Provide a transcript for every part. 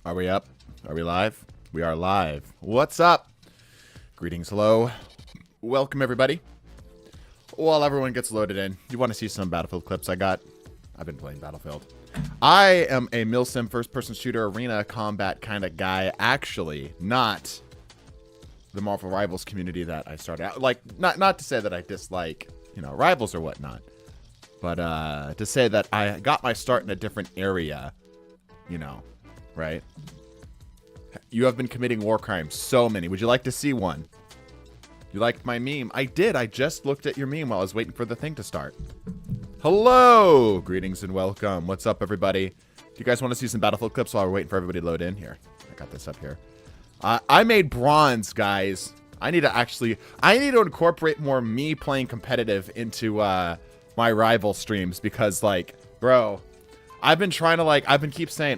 Are we up? Are we live? We are live. What's up? Greetings, hello. Welcome, everybody. While everyone gets loaded in, you want to see some Battlefield clips I got? I've been playing Battlefield. I am a milsim first-person shooter arena combat kind of guy. Actually, not the Marvel Rivals community that I started out. Like, not to say that I dislike, Rivals or whatnot. But to say that I got my start in a different area, right? You have been committing war crimes. So many. Would you like to see one? You liked my meme? I did. I just looked at your meme while I was waiting for the thing to start. Hello! Greetings and welcome. What's up, everybody? Do you guys want to see some Battlefield clips while we're waiting for everybody to load in? Here. I got this up here. I made bronze, guys. I need to incorporate more me playing competitive into my rival streams because, like, bro, I've been trying to, like, I keep saying,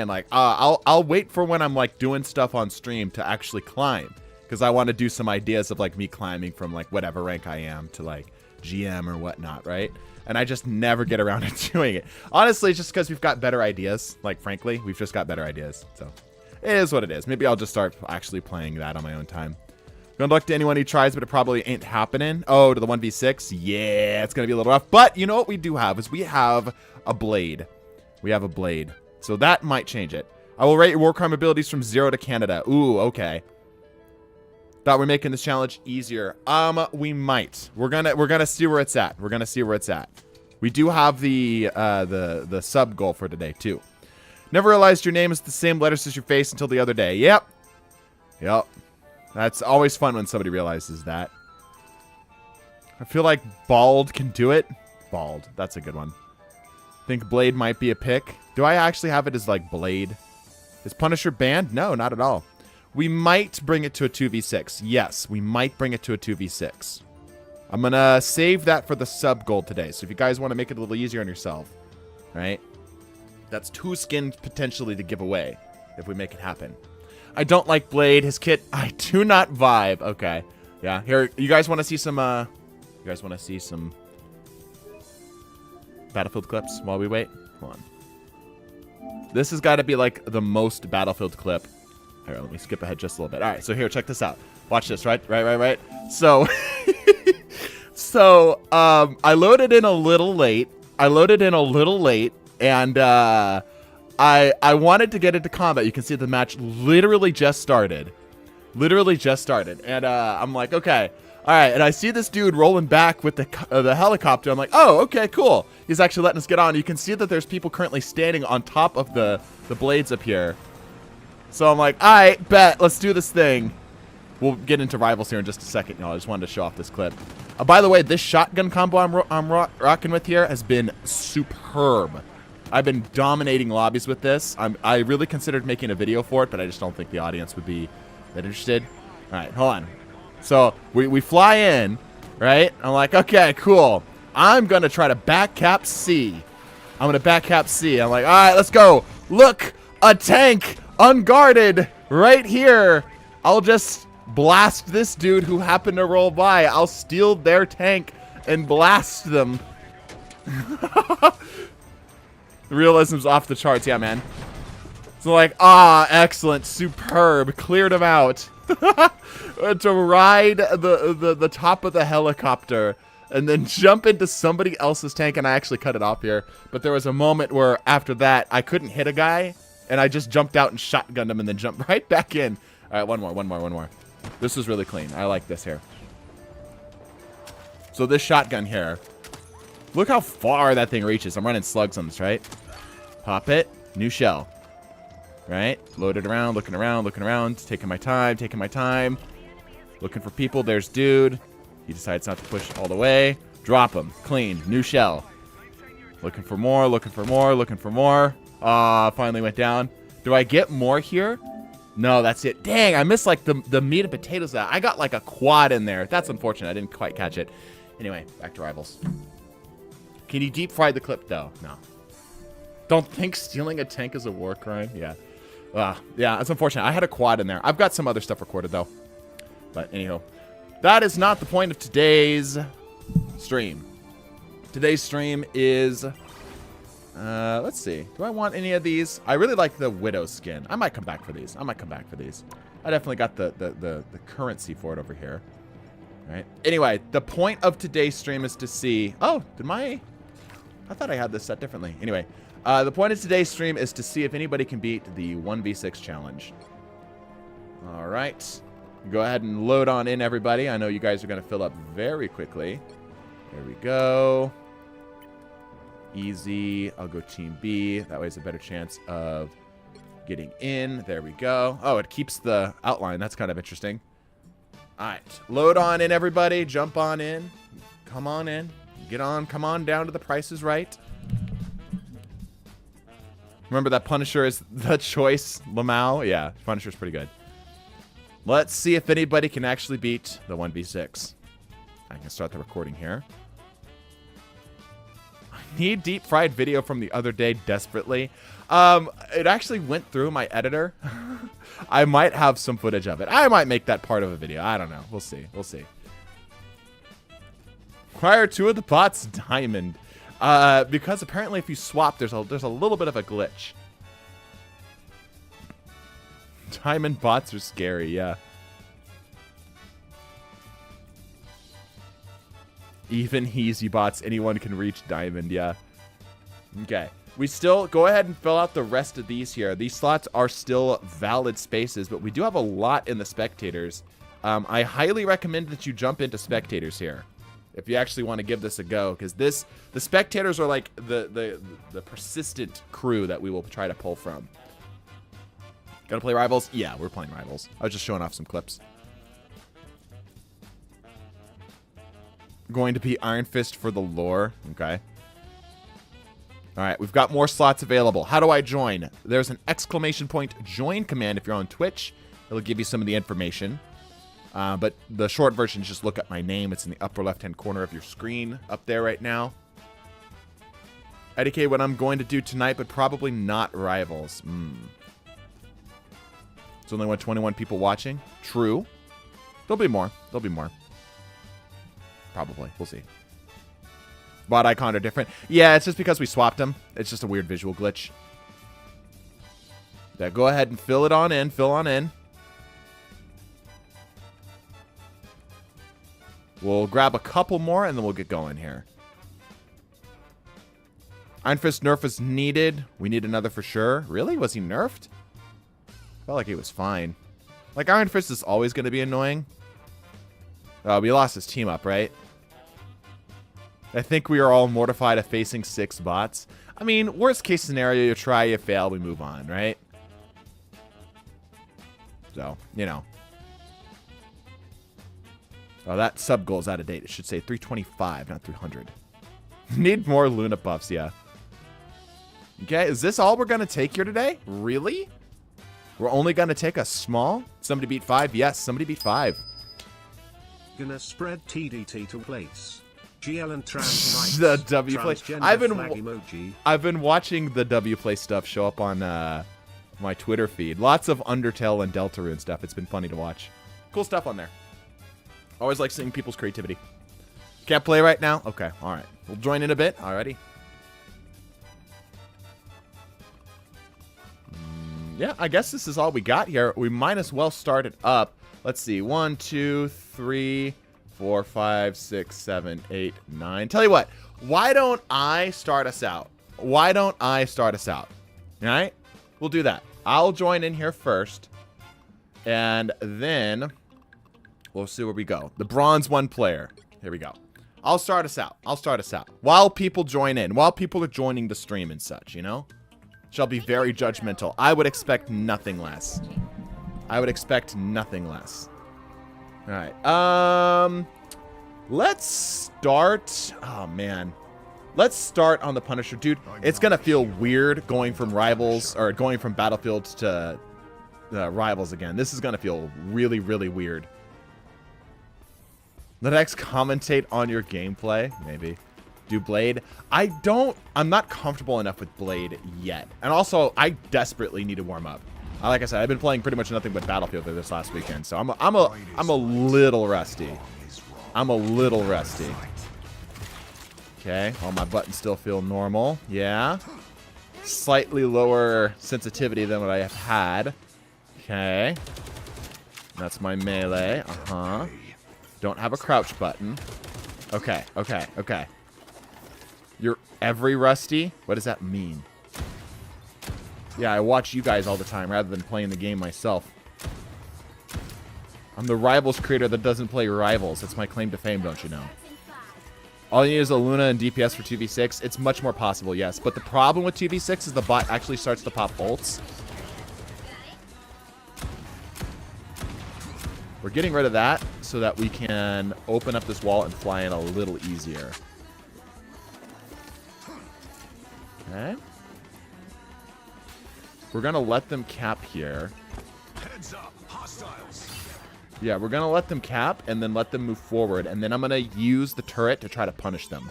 like, I'll wait for when I'm, like, doing stuff on stream to actually climb. Because I want to do some ideas of, like, me climbing from, like, whatever rank I am to, like, GM or whatnot, right? And I just never get around to doing it. Honestly, it's just because we've got better ideas. Like, frankly, we've just got better ideas. So, it is what it is. Maybe I'll just start actually playing that on my own time. Good luck to anyone who tries, but it probably ain't happening. Oh, to the 1v6? Yeah, it's going to be a little rough. But, you know what we do have is we have a blade. We have a blade. So that might change it. I will rate your war crime abilities from 0 to Canada. Ooh, okay. Thought we're making this challenge easier. We might. We're gonna see where it's at. We're gonna see where it's at. We do have the sub goal for today too. Never realized your name is the same letters as your face until the other day. Yep. That's always fun when somebody realizes that. I feel like Bald can do it. Bald. That's a good one. Think Blade might be a pick. Do I actually have it as, like, Blade? Is Punisher banned? No, not at all. We might bring it to a 2v6. Yes, we might bring it to a 2v6. I'm going to save that for the sub goal today. So if you guys want to make it a little easier on yourself, right? That's 2 skins potentially to give away if we make it happen. I don't like Blade. His kit, I do not vibe. Okay. Yeah, here, you guys want to see some, Battlefield clips while we wait? Hold on. This has got to be, like, the most Battlefield clip. Here, let me skip ahead just a little bit. All right, so here, check this out. Watch this, right? So, I loaded in a little late. And, I wanted to get into combat. You can see the match literally just started. And, I'm like, okay. All right, and I see this dude rolling back with the helicopter. I'm like, oh, okay, cool. He's actually letting us get on. You can see that there's people currently standing on top of the blades up here. So I'm like, all right, bet. Let's do this thing. We'll get into rivals here in just a second, y'all. I just wanted to show off this clip. By the way, this shotgun combo I'm rocking with here has been superb. I've been dominating lobbies with this. I really considered making a video for it, but I just don't think the audience would be that interested. All right, hold on. So we fly in, right? I'm like, okay, cool. I'm going to try to back cap C. I'm like, all right, let's go. Look, a tank unguarded right here. I'll just blast this dude who happened to roll by. I'll steal their tank and blast them. The realism's off the charts. Yeah, man. So like, excellent, superb, cleared him out. To ride the top of the helicopter and then jump into somebody else's tank, and I actually cut it off here. But there was a moment where after that I couldn't hit a guy, and I just jumped out and shotgunned him and then jumped right back in. All right, one more. This is really clean. I like this here. So this shotgun here, look how far that thing reaches. I'm running slugs on this, right? Pop it, new shell. Right? Loaded around, looking around, taking my time. Looking for people. There's dude. He decides not to push all the way. Drop him. Clean. New shell. Looking for more. Finally went down. Do I get more here? No, that's it. Dang, I missed like the meat and potatoes. I got like a quad in there. That's unfortunate. I didn't quite catch it. Anyway, back to rivals. Can you deep fry the clip though? No. Don't think stealing a tank is a war crime. Yeah. Yeah, it's unfortunate. I had a quad in there. I've got some other stuff recorded though. But anyhow, that is not the point of today's stream. Today's stream is Let's see. Do I want any of these? I really like the Widow skin. I might come back for these. I definitely got the currency for it over here. All right. Anyway, the point of today's stream is to see... Oh, I thought I had this set differently. Anyway, the point of today's stream is to see if anybody can beat the 1v6 challenge. All right. Go ahead and load on in, everybody. I know you guys are going to fill up very quickly. There we go. Easy. I'll go Team B. That way it's a better chance of getting in. There we go. Oh, it keeps the outline. That's kind of interesting. All right. Load on in, everybody. Jump on in. Come on in. Get on. Come on down to the Price is Right. Remember that Punisher is the choice, Lamau? Yeah, Punisher's pretty good. Let's see if anybody can actually beat the 1v6. I can start the recording here. I need deep fried video from the other day desperately. It actually went through my editor. I might have some footage of it. I might make that part of a video. I don't know. We'll see. We'll see. Why are two of the bots diamond? Because apparently if you swap, there's a little bit of a glitch. Diamond bots are scary, yeah. Even easy bots, anyone can reach diamond, yeah. Okay. We still go ahead and fill out the rest of these here. These slots are still valid spaces, but we do have a lot in the spectators. I highly recommend that you jump into spectators here if you actually want to give this a go, because the spectators are like the persistent crew that we will try to pull from. Gonna play Rivals? Yeah, we're playing Rivals. I was just showing off some clips. Going to be Iron Fist for the lore. Okay. All right, we've got more slots available. How do I join? There's an exclamation point join command if you're on Twitch. It'll give you some of the information. But the short version is just look up my name. It's in the upper left-hand corner of your screen up there right now. Eddie K, what I'm going to do tonight, but probably not Rivals. There's only 21 people watching. True. There'll be more. There'll be more. Probably. We'll see. Bot icon are different. Yeah, it's just because we swapped them. It's just a weird visual glitch. Yeah, go ahead and fill it on in. Fill on in. We'll grab a couple more and then we'll get going here. Iron Fist nerf is needed. We need another for sure. Really? Was he nerfed? Felt like he was fine. Like, Iron Fist is always going to be annoying. We lost his team up, right? I think we are all mortified of facing 6 bots. I mean, worst case scenario, you try, you fail, we move on, right? So, you know. Oh, that sub goal is out of date. It should say 325, not 300. Need more Luna buffs, yeah. Okay, is this all we're going to take here today? Really? We're only going to take a small? Somebody beat 5? Yes, somebody beat 5. Gonna spread TDTwo plates. GL and trans the W play. I've been watching the W play stuff show up on my Twitter feed. Lots of Undertale and Deltarune stuff. It's been funny to watch. Cool stuff on there. Always like seeing people's creativity. Can't play right now? Okay, all right. We'll join in a bit. Alrighty. Yeah, I guess this is all we got here. We might as well start it up. Let's see. 1, 2, 3, 4, 5, 6, 7, 8, 9. Tell you what. Why don't I start us out? Why don't I start us out? All right? We'll do that. I'll join in here first. And then we'll see where we go. The bronze 1 player. Here we go. I'll start us out. I'll start us out. While people join in. While people are joining the stream and such, you know? Shall be very judgmental. I would expect nothing less. I would expect nothing less. All right. Let's start. Oh, man. Let's start on the Punisher. Dude, it's going to feel weird going from Rivals or going from Battlefield to Rivals again. This is going to feel really, really weird. The next commentate on your gameplay. Maybe. Do Blade. I'm not comfortable enough with Blade yet. And also, I desperately need to warm up. Like I said, I've been playing pretty much nothing but Battlefield this last weekend, so I'm a little rusty. I'm a little rusty. Okay, all my buttons still feel normal. Yeah. Slightly lower sensitivity than what I have had. Okay. That's my melee. Uh-huh. Don't have a crouch button. Okay, okay, okay. You're every rusty? What does that mean? Yeah, I watch you guys all the time rather than playing the game myself. I'm the Rivals creator that doesn't play Rivals. That's my claim to fame, don't you know? All you need is a Luna and DPS for 2v6. It's much more possible, yes. But the problem with 2v6 is the bot actually starts to pop ults. We're getting rid of that so that we can open up this wall and fly in a little easier. Okay. We're going to let them cap here. Heads up, hostiles. Yeah, we're going to let them cap and then let them move forward. And then I'm going to use the turret to try to punish them.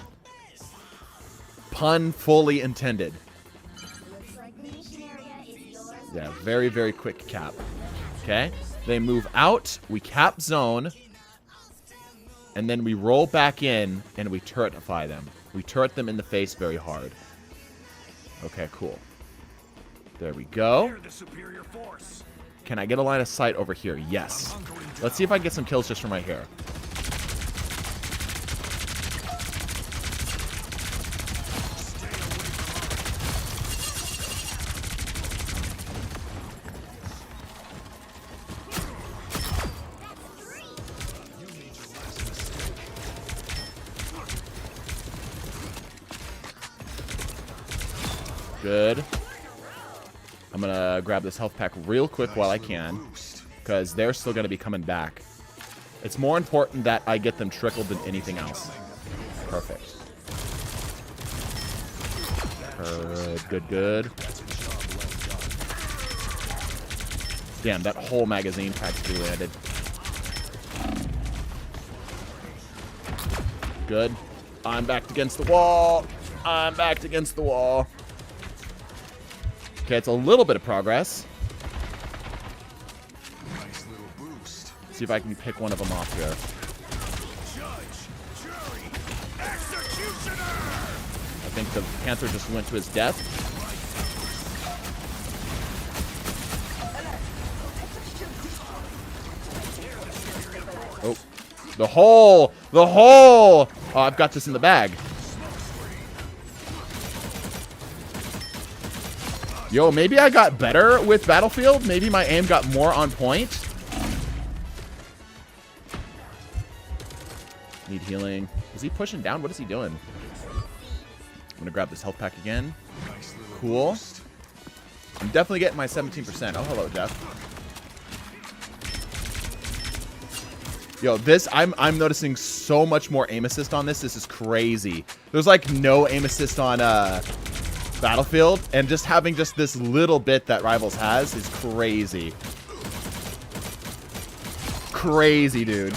Pun fully intended. Yeah, very, very quick cap. Okay. They move out. We cap zone. And then we roll back in and we turretify them. We turret them in the face very hard. Okay, cool. There we go. Can I get a line of sight over here? Yes. Let's see if I can get some kills just from right here. Good. I'm going to grab this health pack real quick while I can, because they're still going to be coming back. It's more important that I get them trickled than anything else. Perfect. Good, good, good. Damn, that whole magazine practically landed. Good. I'm backed against the wall. I'm backed against the wall. Okay, it's a little bit of progress. Nice little boost. See if I can pick one of them off here. Judge, jury, executioner. I think the Panther just went to his death. Oh, the hole! The hole! Oh, I've got this in the bag. Yo, maybe I got better with Battlefield. Maybe my aim got more on point. Need healing. Is he pushing down? What is he doing? I'm going to grab this health pack again. Cool. I'm definitely getting my 17%. Oh, hello, Jeff. Yo, this, I'm noticing so much more aim assist on this. This is crazy. There's like no aim assist on Battlefield, and just having just this little bit that Rivals has is crazy. Crazy, dude.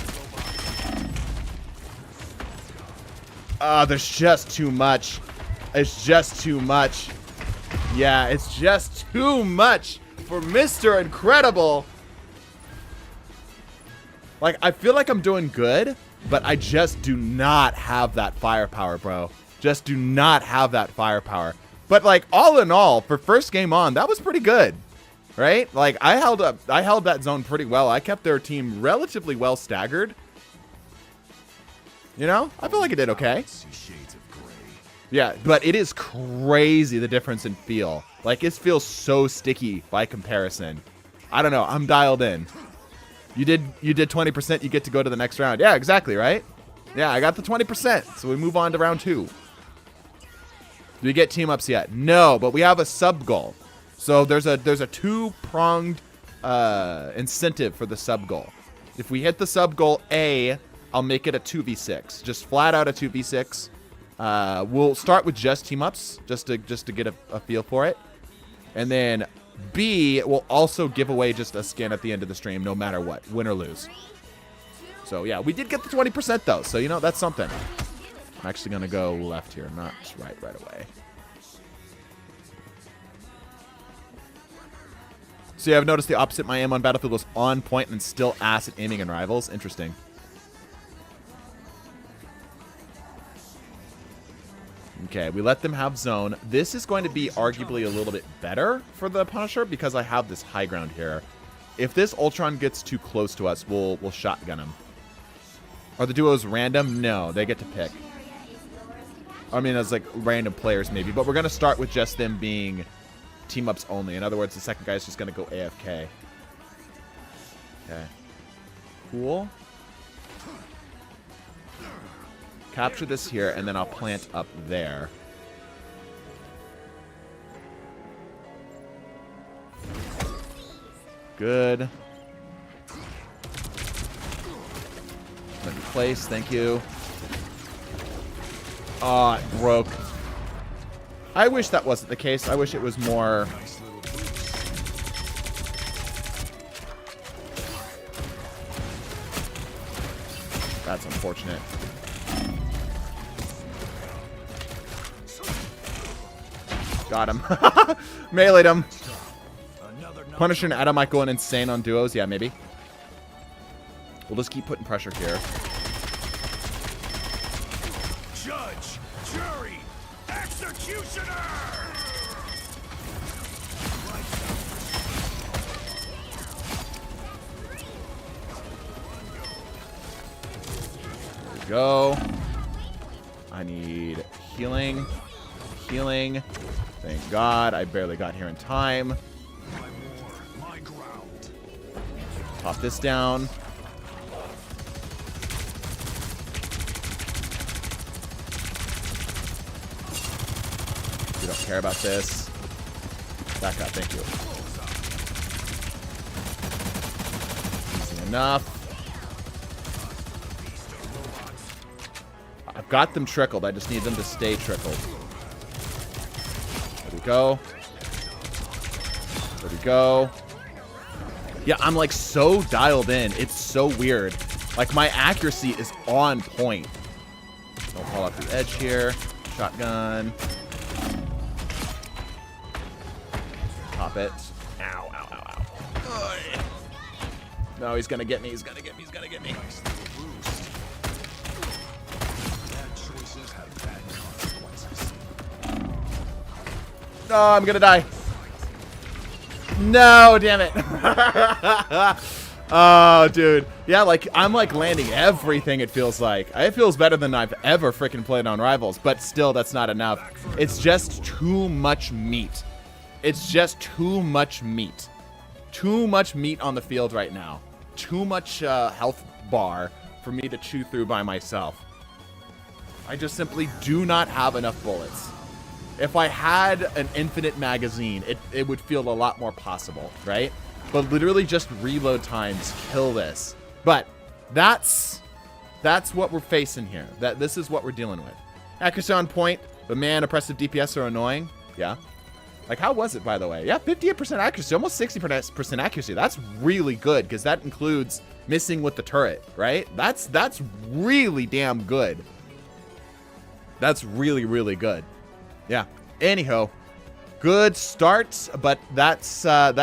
There's just too much. It's just too much. Yeah, it's just too much for Mr. Incredible. Like, I feel like I'm doing good, but I just do not have that firepower, bro. Just do not have that firepower. But like all in all, for first game on, that was pretty good, right? Like I held that zone pretty well. I kept their team relatively well staggered. You know, I feel like it did okay. Yeah, but it is crazy the difference in feel. Like it feels so sticky by comparison. I don't know. I'm dialed in. You did 20%. You get to go to the next round. Yeah, exactly, right? Yeah, I got the 20%. So we move on to round 2. Do we get team ups yet? No, but we have a sub goal. So there's a 2-pronged incentive for the sub goal. If we hit the sub goal A, I'll make it a 2v6. Just flat out a 2v6. We'll start with just team ups, just to get a feel for it. And then B will also give away just a skin at the end of the stream, no matter what, win or lose. So yeah, we did get the 20% though. So you know that's something. I'm actually going to go left here, not right away. So yeah, I've noticed the opposite. My aim on Battlefield was on point and still ass at aiming in Rivals. Interesting. Okay, we let them have zone. This is going to be arguably a little bit better for the Punisher because I have this high ground here. If this Ultron gets too close to us, we'll shotgun him. Are the duos random? No, they get to pick. I mean, as like random players maybe, but we're going to start with just them being team-ups only. In other words, the second guy is just going to go AFK. Okay. Cool. Capture this here, and then I'll plant up there. Good. Let me place, thank you. Oh, it broke. I wish that wasn't the case. I wish it was more... That's unfortunate. Got him. Melee'd him. Punisher and Adam might go insane on duos. Yeah, maybe. We'll just keep putting pressure here. Judge, jury, executioner! There we go. I need healing. Healing. Thank God. I barely got here in time. My war, my ground. Pop this down. We don't care about this. Back up, thank you. Easy enough. I've got them trickled. I just need them to stay trickled. There we go. There we go. Yeah, I'm like so dialed in. It's so weird. Like my accuracy is on point. Don't fall off the edge here. Shotgun. Pop it. Ow, ow, ow, ow. Ugh. No, he's gonna get me. He's gonna get me. He's gonna get me. Nice little boost. Bad choices have bad consequences. No, I'm gonna die. No, damn it. Oh, dude. Yeah, like, I'm like landing everything, it feels like. It feels better than I've ever freaking played on Rivals, but still, that's not enough. It's just too much meat. It's just too much meat. Too much meat on the field right now. Too much health bar for me to chew through by myself. I just simply do not have enough bullets. If I had an infinite magazine, it would feel a lot more possible, right? But literally just reload times kill this. But that's what we're facing here. This is what we're dealing with. Accuracy on point, but man, oppressive DPS are annoying. Yeah. Like, how was it, by the way? Yeah, 58% accuracy, almost 60% accuracy. That's really good, because that includes missing with the turret, right? That's really damn good. That's really, really good. Yeah. Anyhow, good start, but that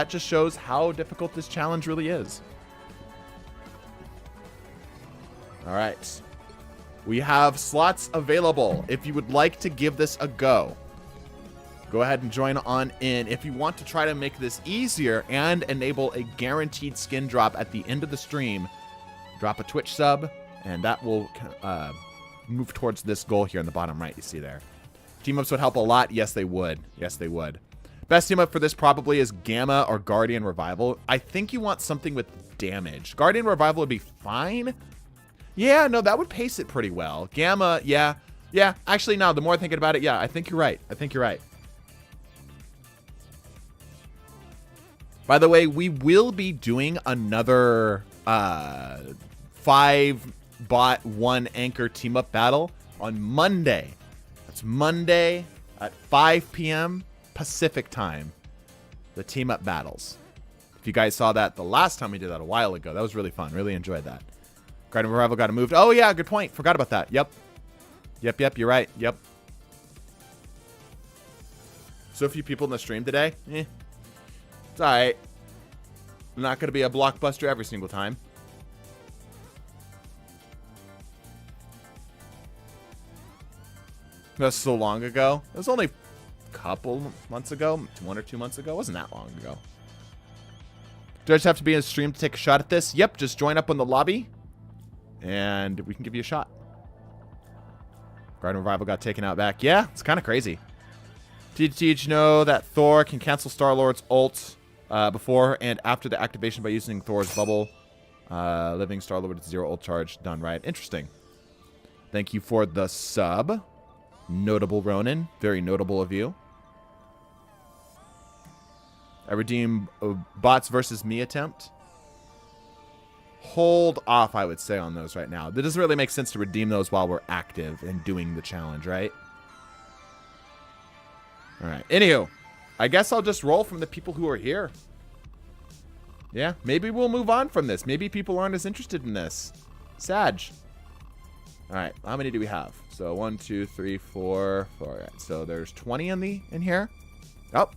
just shows how difficult this challenge really is. All right. We have slots available if you would like to give this a go. Go ahead and join on in. If you want to try to make this easier and enable a guaranteed skin drop at the end of the stream, drop a Twitch sub, and that will move towards this goal here in the bottom right you see there. Team-ups would help a lot. Yes, they would. Yes, they would. Best team-up for this probably is Gamma or Guardian Revival. I think you want something with damage. Guardian Revival would be fine. Yeah, no, that would pace it pretty well. Gamma, yeah. Yeah, actually, no, the more I'm thinking about it, yeah, I think you're right. I think you're right. By the way, we will be doing another 5-bot 1 anchor team-up battle on Monday. That's Monday at 5 p.m. Pacific time. The team-up battles. If you guys saw that the last time we did that a while ago, that was really fun. Really enjoyed that. Guardian Revival got moved. Oh, yeah, good point. Forgot about that. Yep. Yep, you're right. Yep. So few people in the stream today. It's alright. Not going to be a blockbuster every single time. That's so long ago. It was only a couple months ago. 1 or 2 months ago. It wasn't that long ago. Do I just have to be in a stream to take a shot at this? Yep, just join up on the lobby. And we can give you a shot. Garden Revival got taken out back. Yeah, it's kind of crazy. Did you know that Thor can cancel Star-Lord's ult before and after the activation by using Thor's bubble? Living Star-Lord with 0 ult charge. Done right. Interesting. Thank you for the sub. Notable Ronin. Very notable of you. I redeem bots versus me attempt. Hold off, I would say, on those right now. It doesn't really make sense to redeem those while we're active and doing the challenge, right? Alright. Anywho, I guess I'll just roll from the people who are here. Yeah, maybe we'll move on from this. Maybe people aren't as interested in this. Sag. Alright, how many do we have? So 1, 2, 3, 4. Alright, so there's 20 in here. Oh.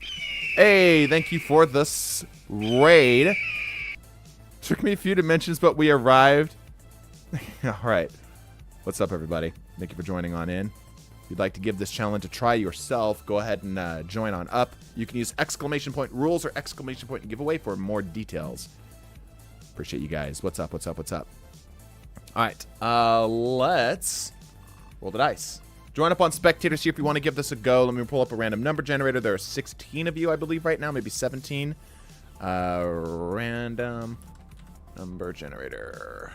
Hey, thank you for this raid. Took me a few dimensions, but we arrived. Alright. What's up, everybody? Thank you for joining on in. If you'd like to give this challenge a try yourself, go ahead and join on up. You can use exclamation point rules or exclamation point giveaway for more details. Appreciate you guys. What's up, what's up, what's up? Alright, let's roll the dice. Join up on spectators here if you want to give this a go. Let me pull up a random number generator. There are 16 of you, I believe, right now. Maybe 17. Random number generator.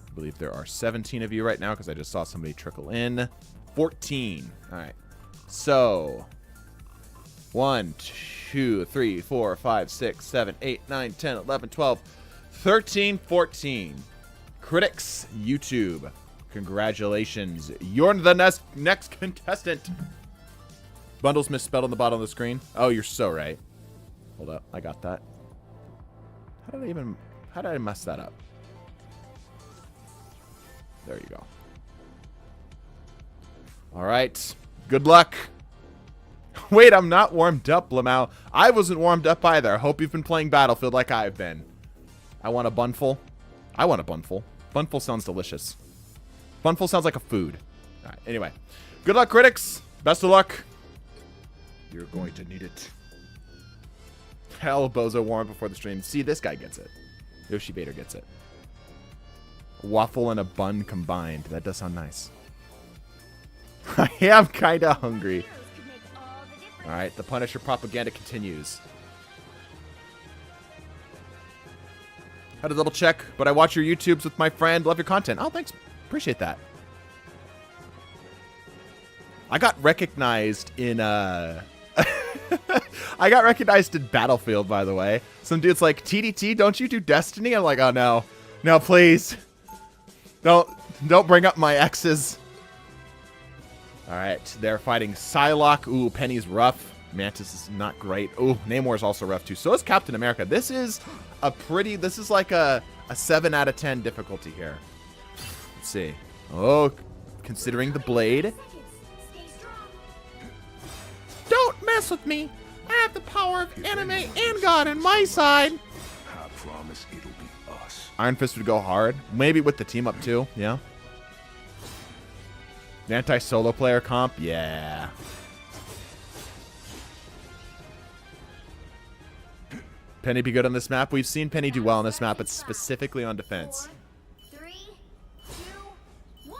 I believe there are 17 of you right now because I just saw somebody trickle in. 14. All right. So 1, 2, 3, 4, 5, 6, 7, 8, 9, 10, 11, 12, 13, 14. Critics, YouTube. Congratulations. You're the next contestant. Bundles misspelled on the bottom of the screen. Oh, you're so right. Hold up. I got that. How did I mess that up? There you go. All right. Good luck. Wait, I'm not warmed up, Lamau. I wasn't warmed up either. I hope you've been playing Battlefield like I've been. I want a bunful. I want a bunful. Bunful sounds delicious. Bunful sounds like a food. All right, anyway. Good luck, critics. Best of luck. You're going to need it. Hell, Bozo warm before the stream. See, this guy gets it. Yoshi Vader gets it. Waffle and a bun combined. That does sound nice. I am kind of hungry. All right, the Punisher propaganda continues. Had to double check, but I watch your YouTubes with my friend. Love your content. Oh, thanks. Appreciate that. I got recognized in I got recognized in Battlefield, by the way. Some dude's like, TDT, don't you do Destiny? I'm like, oh no. No, please. Don't bring up my exes. Alright, they're fighting Psylocke. Ooh, Penny's rough. Mantis is not great. Ooh, Namor's also rough too. So is Captain America. This is like a 7 out of 10 difficulty here. Let's see. Oh, considering the blade. Don't mess with me. I have the power of anime and God on my side. I promise it'll be us. Iron Fist would go hard. Maybe with the team up too. Yeah. The anti-solo player comp. Yeah. Penny be good on this map. We've seen Penny do well on this map, but specifically on defense. 4, 3, 2, 1.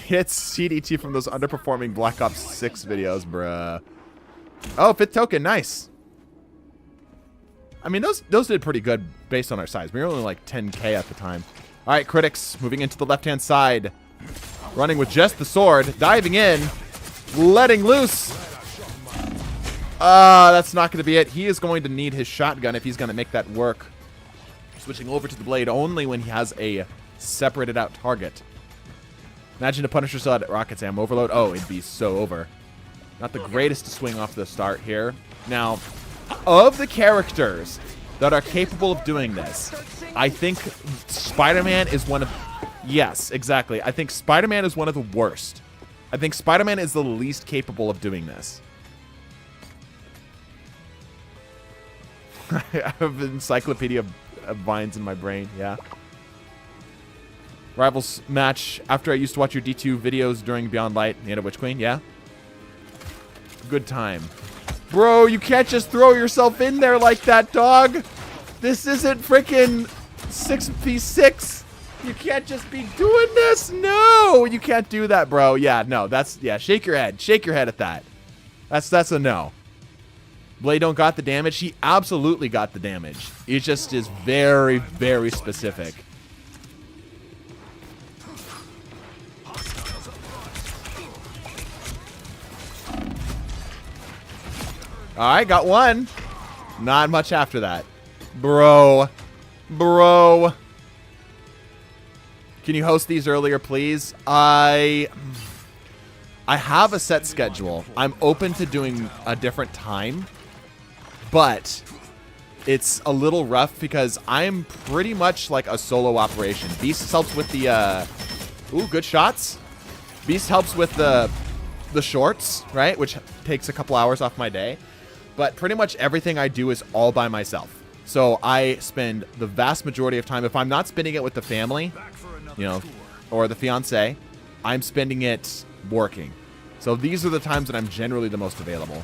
It's CDT from those underperforming Black Ops 6 videos, bruh. Oh, 5th token. Nice. I mean, those did pretty good based on our size. We were only like 10k at the time. All right, critics. Moving into the left-hand side. Running with just the sword. Diving in. Letting loose. That's not going to be it. He is going to need his shotgun if he's going to make that work. Switching over to the blade only when he has a separated out target. Imagine the Punisher still had rockets ammo overload. Oh, it'd be so over. Not the greatest to swing off the start here. Now, of the characters that are capable of doing this, I think Spider-Man is one of... Yes, exactly. I think Spider-Man is one of the worst. I think Spider-Man is the least capable of doing this. I have an encyclopedia of vines in my brain, yeah. Rivals match after I used to watch your D2 videos during Beyond Light, Native Witch Queen. Yeah. Good time. Bro, you can't just throw yourself in there like that, dog. This isn't freaking 6v6. You can't just be doing this. No, you can't do that, bro. Yeah, no, that's, yeah, shake your head. Shake your head at that. That's a no. Blade don't got the damage. He absolutely got the damage. It just is very, very specific. All right, got one. Not much after that. Bro. Bro. Can you host these earlier, please? I have a set schedule. I'm open to doing a different time, but it's a little rough because I'm pretty much like a solo operation. Beast helps with the, ooh, good shots. Beast helps with the shorts, right? Which takes a couple hours off my day. But pretty much everything I do is all by myself. So I spend the vast majority of time, if I'm not spending it with the family, you know, or the fiance, I'm spending it working. So these are the times that I'm generally the most available.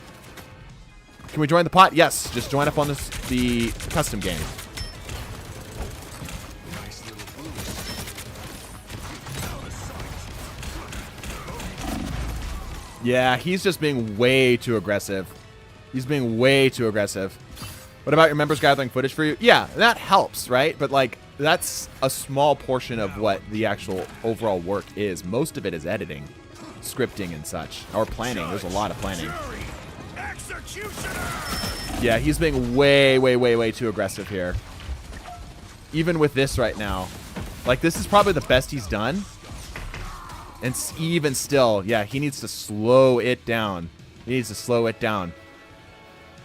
Can we join the pot? Yes, just join up on the custom game. Yeah, he's just being way too aggressive. He's being way too aggressive. What about your members gathering footage for you? Yeah, that helps, right? But, like, that's a small portion of what the actual overall work is. Most of it is editing, scripting, and such. Or planning. There's a lot of planning. Yeah, he's being way, way, way, way too aggressive here. Even with this right now. Like, this is probably the best he's done. And even still, yeah, he needs to slow it down. He needs to slow it down.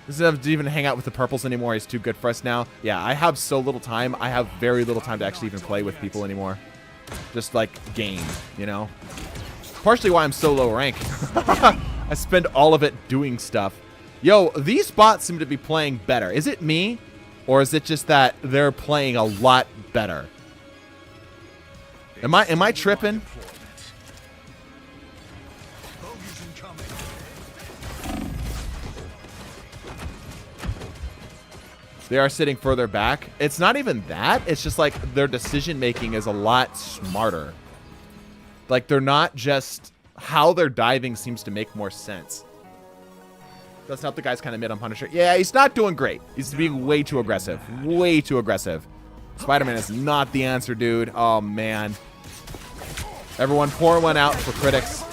Doesn't have to even hang out with the purples anymore. He's too good for us now. Yeah, I have so little time. I have very little time to actually even play with people anymore. Just like game, you know? Partially why I'm so low rank. I spend all of it doing stuff. Yo, these bots seem to be playing better. Is it me? Or is it just that they're playing a lot better? Am I tripping? They are sitting further back. It's not even that. It's just like their decision making is a lot smarter. Like they're not just how they're diving seems to make more sense. Does help the guy's kind of mid on Punisher. Yeah, he's not doing great. He's being way too aggressive. Way too aggressive. Spider-Man is not the answer, dude. Oh, man. Everyone pour one out for critics.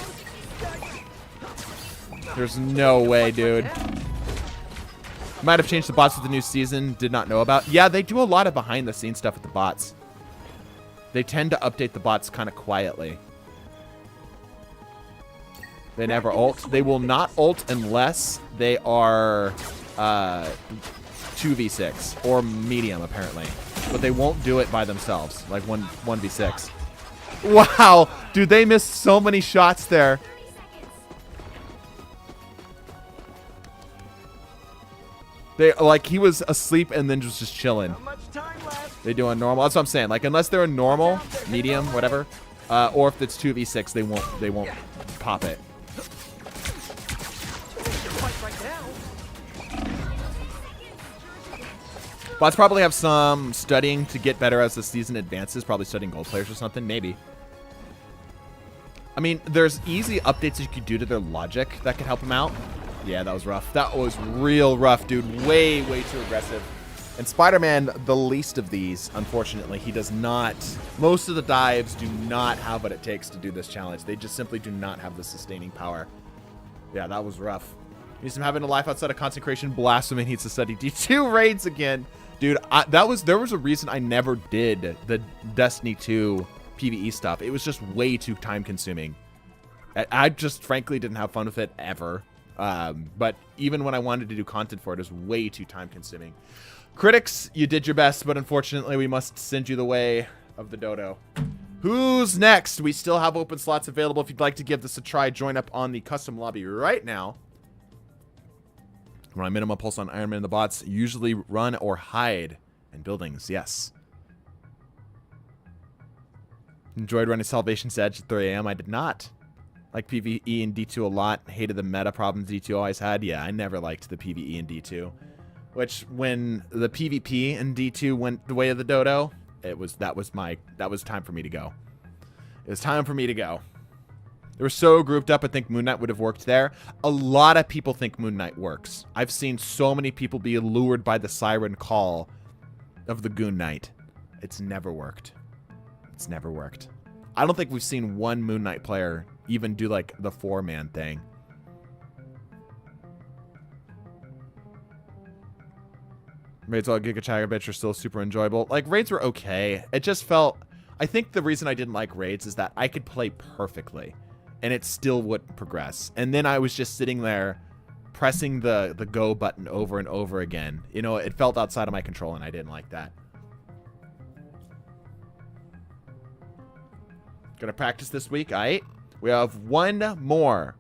There's no way, dude. Might have changed the bots with the new season. Did not know about. Yeah, they do a lot of behind-the-scenes stuff with the bots. They tend to update the bots kind of quietly. They never ult. They will not ult unless they are 2v6 or medium, apparently. But they won't do it by themselves, like 1v6. Wow, dude, they missed so many shots there. They like he was asleep and then just chilling. They doing normal. That's what I'm saying. Like unless they're a normal, medium, whatever, or if it's 2v6, they won't pop it. Bots probably have some studying to get better as the season advances. Probably studying gold players or something. Maybe. I mean, there's easy updates you could do to their logic that could help them out. Yeah, that was rough. That was real rough, dude. Way, way too aggressive. And Spider-Man, the least of these, unfortunately, he does not. Most of the dives do not have what it takes to do this challenge. They just simply do not have the sustaining power. Yeah, that was rough. Needs him having a life outside of consecration. Blasphemy needs to study D2 raids again. Dude, there was a reason I never did the Destiny 2 PvE stuff. It was just way too time consuming. I just frankly didn't have fun with it ever. But even when I wanted to do content for it, it was way too time consuming. Critics, you did your best, but unfortunately we must send you the way of the dodo. Who's next? We still have open slots available. If you'd like to give this a try, join up on the custom lobby right now. Run minimum pulse on Iron Man and the bots. Usually run or hide in buildings. Yes. Enjoyed running Salvation's Edge at 3 a.m. I did not. Like PvE and D2 a lot. Hated the meta problems D2 always had. Yeah, I never liked the PvE in D2. Which, when the PvP in D2 went the way of the dodo, that was time for me to go. It was time for me to go. They were so grouped up, I think Moon Knight would have worked there. A lot of people think Moon Knight works. I've seen so many people be lured by the siren call of the Goon Knight. It's never worked. It's never worked. I don't think we've seen one Moon Knight player even do like the 4-man thing. Raids all Giga Chagger bitch are still super enjoyable. Like, raids were okay. It just felt... I think the reason I didn't like raids is that I could play perfectly, and it still wouldn't progress. And then I was just sitting there pressing the go button over and over again. You know, it felt outside of my control, and I didn't like that. Gonna practice this week, aight? We have one more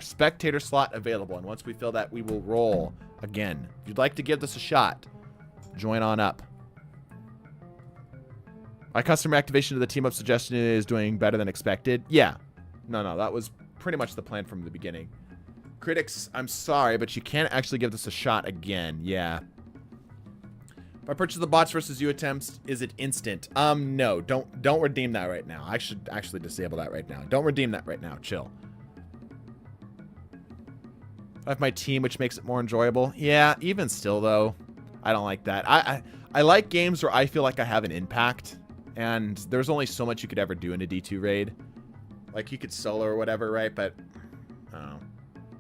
spectator slot available, and once we fill that, we will roll again. If you'd like to give this a shot, join on up. My customer activation to the team up suggestion is doing better than expected. Yeah. No, that was pretty much the plan from the beginning. Critics, I'm sorry, but you can't actually give this a shot again. Yeah. If I purchase the bots versus you attempts, is it instant? No, don't redeem that right now. I should actually disable that right now. Don't redeem that right now. Chill. I have my team, which makes it more enjoyable. Yeah, even still, though, I don't like that. I like games where I feel like I have an impact, and there's only so much you could ever do in a D2 raid. Like, you could solo or whatever, right? But, I don't know.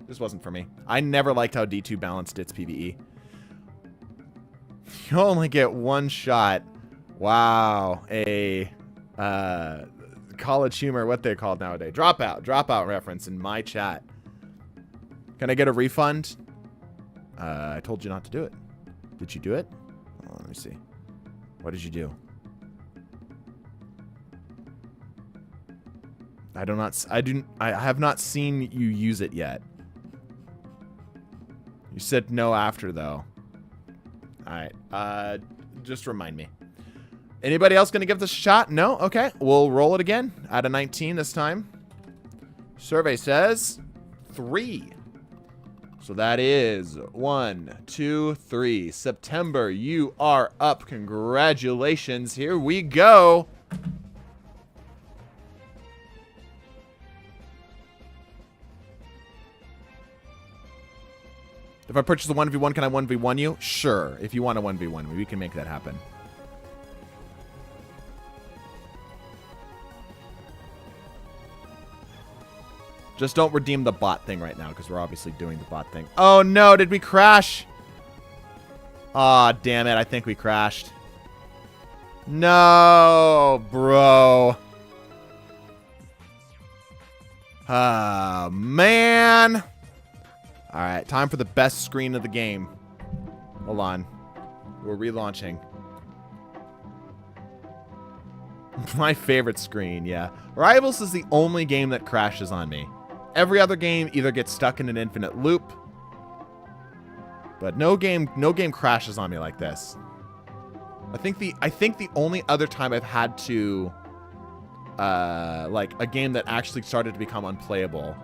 This wasn't for me. I never liked how D2 balanced its PvE. You only get one shot. Wow. A College Humor, what they're called nowadays. Dropout reference in my chat. Can I get a refund? I told you not to do it. Did you do it? Oh, let me see. What did you do? I have not seen you use it yet. You said no after, though. Alright, just remind me. Anybody else gonna give this a shot? No? Okay, we'll roll it again. Out of 19 this time. Survey says 3. So that is 1, 2, 3. September, you are up. Congratulations. Here we go. If I purchase the 1v1, can I 1v1 you? Sure. If you want to 1v1 me, we can make that happen. Just don't redeem the bot thing right now, because we're obviously doing the bot thing. Oh, no. Did we crash? Aw, damn it. I think we crashed. No, bro. Ah, man. All right, time for the best screen of the game. Hold on. We're relaunching. My favorite screen, yeah. Rivals is the only game that crashes on me. Every other game either gets stuck in an infinite loop, but no game crashes on me like this. I think the only other time I've had to like a game that actually started to become unplayable.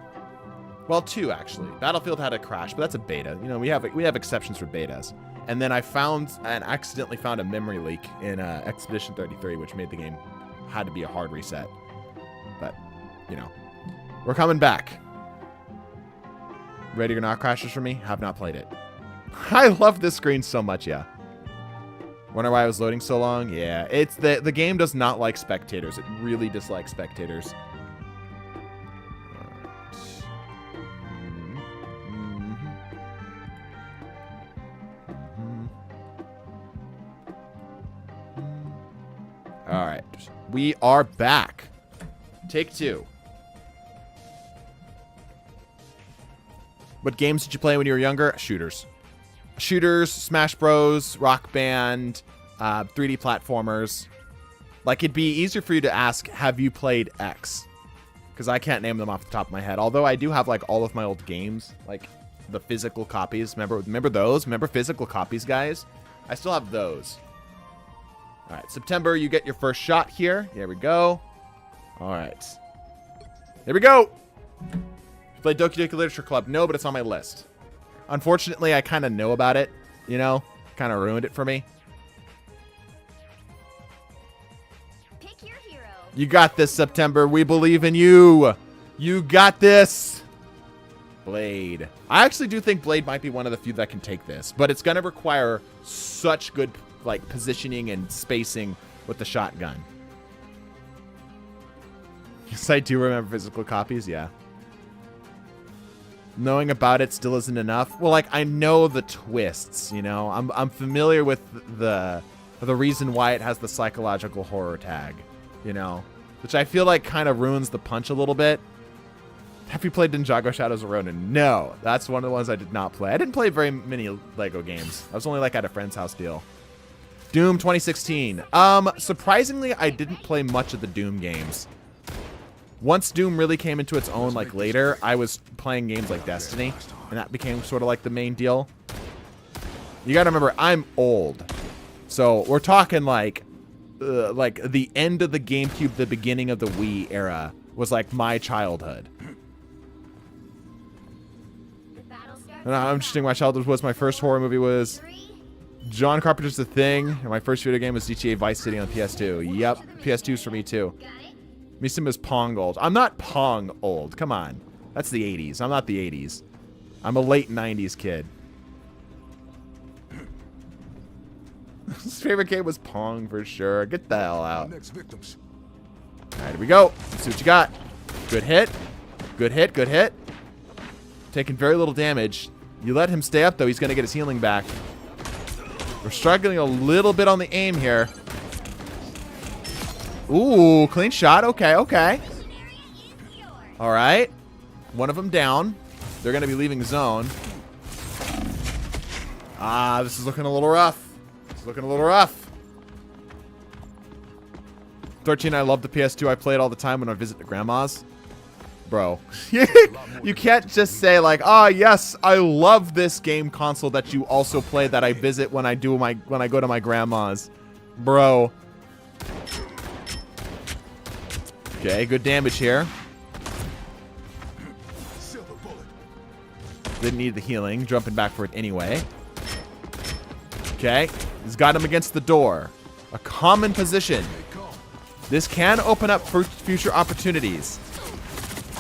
Well, 2 actually. Battlefield had a crash, but that's a beta. You know, we have exceptions for betas. And then I accidentally found a memory leak in Expedition 33, which made the game had to be a hard reset. But, you know, we're coming back. Ready or not crashes for me? Have not played it. I love this screen so much, yeah. Wonder why I was loading so long? Yeah, it's the game does not like spectators. It really dislikes spectators. All right, we are back. Take 2. What games did you play when you were younger? Shooters. Shooters, Smash Bros, Rock Band, 3D platformers. Like, it'd be easier for you to ask, have you played X? Because I can't name them off the top of my head. Although I do have, like, all of my old games. Like, the physical copies. Remember those? Remember physical copies, guys? I still have those. All right, September, you get your first shot here. Here we go. All right. Here we go. Played Doki Doki Literature Club. No, but it's on my list. Unfortunately, I kind of know about it, you know? Kind of ruined it for me. Pick your hero. You got this, September. We believe in you. You got this. Blade. I actually do think Blade might be one of the few that can take this, but it's going to require such good like positioning and spacing with the shotgun. Yes, I do remember physical copies, yeah. Knowing about it still isn't enough. Well, like, I know the twists, you know? I'm familiar with the reason why it has the psychological horror tag, you know? Which I feel like kind of ruins the punch a little bit. Have you played Ninjago Shadows of Ronin? No. That's one of the ones I did not play. I didn't play very many Lego games. I was only, like, at a friend's house deal. Doom 2016. Surprisingly, I didn't play much of the Doom games. Once Doom really came into its own, like, later, I was playing games like Destiny, and that became sort of like the main deal. You gotta remember, I'm old. So, we're talking, like the end of the GameCube, the beginning of the Wii era was, like, my childhood. And I'm interesting, my childhood was, my first horror movie was John Carpenter's The Thing, and my first video game was GTA Vice City on PS2. Yep, PS2's for me, too. Misim is Pong old. I'm not Pong old. Come on. That's the 80s. I'm not the 80s. I'm a late 90s kid. His favorite game was Pong for sure. Get the hell out. Next victims. All right, here we go. Let's see what you got. Good hit. Good hit. Good hit. Taking very little damage. You let him stay up, though. He's going to get his healing back. We're struggling a little bit on the aim here. Ooh, clean shot. Okay, okay. All right. One of them down. They're going to be leaving zone. Ah, this is looking a little rough. It's looking a little rough. 13, I love the PS2. I play it all the time when I visit the grandma's. Bro, you can't just say like, oh yes, I love this game console that you also play that I visit when I go to my grandma's. Bro. Okay, good damage here. Didn't need the healing. Jumping back for it anyway. Okay, he's got him against the door. A common position. This can open up for future opportunities.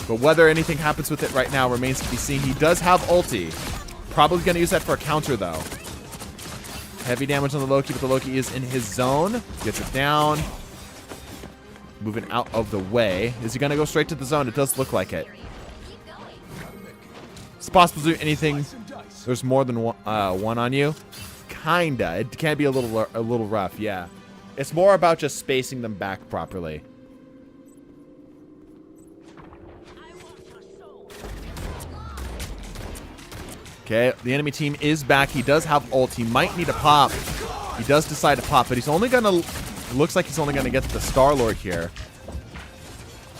But whether anything happens with it right now remains to be seen. He does have ulti. Probably going to use that for a counter, though. Heavy damage on the Loki, but the Loki is in his zone. Gets it down. Moving out of the way. Is he going to go straight to the zone? It does look like it. It's possible to do anything. There's more than one on you. Kinda. It can be a little rough, yeah. It's more about just spacing them back properly. Okay, the enemy team is back. He does have ult. He might need a pop. He does decide to pop, but he's only gonna. Looks like he's only gonna get the Star-Lord here.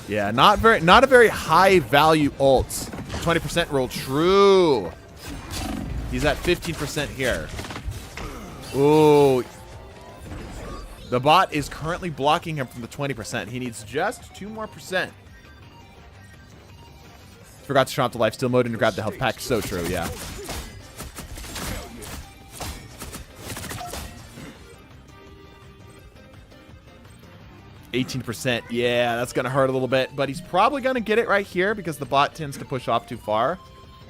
Yeah, not a very high value ult. 20% roll true. He's at 15% here. Ooh. The bot is currently blocking him from the 20%. He needs just 2 more %. Forgot to turn off the lifesteal mode and to grab the health pack. So true, yeah. %. Yeah, that's going to hurt a little bit. But he's probably going to get it right here because the bot tends to push off too far.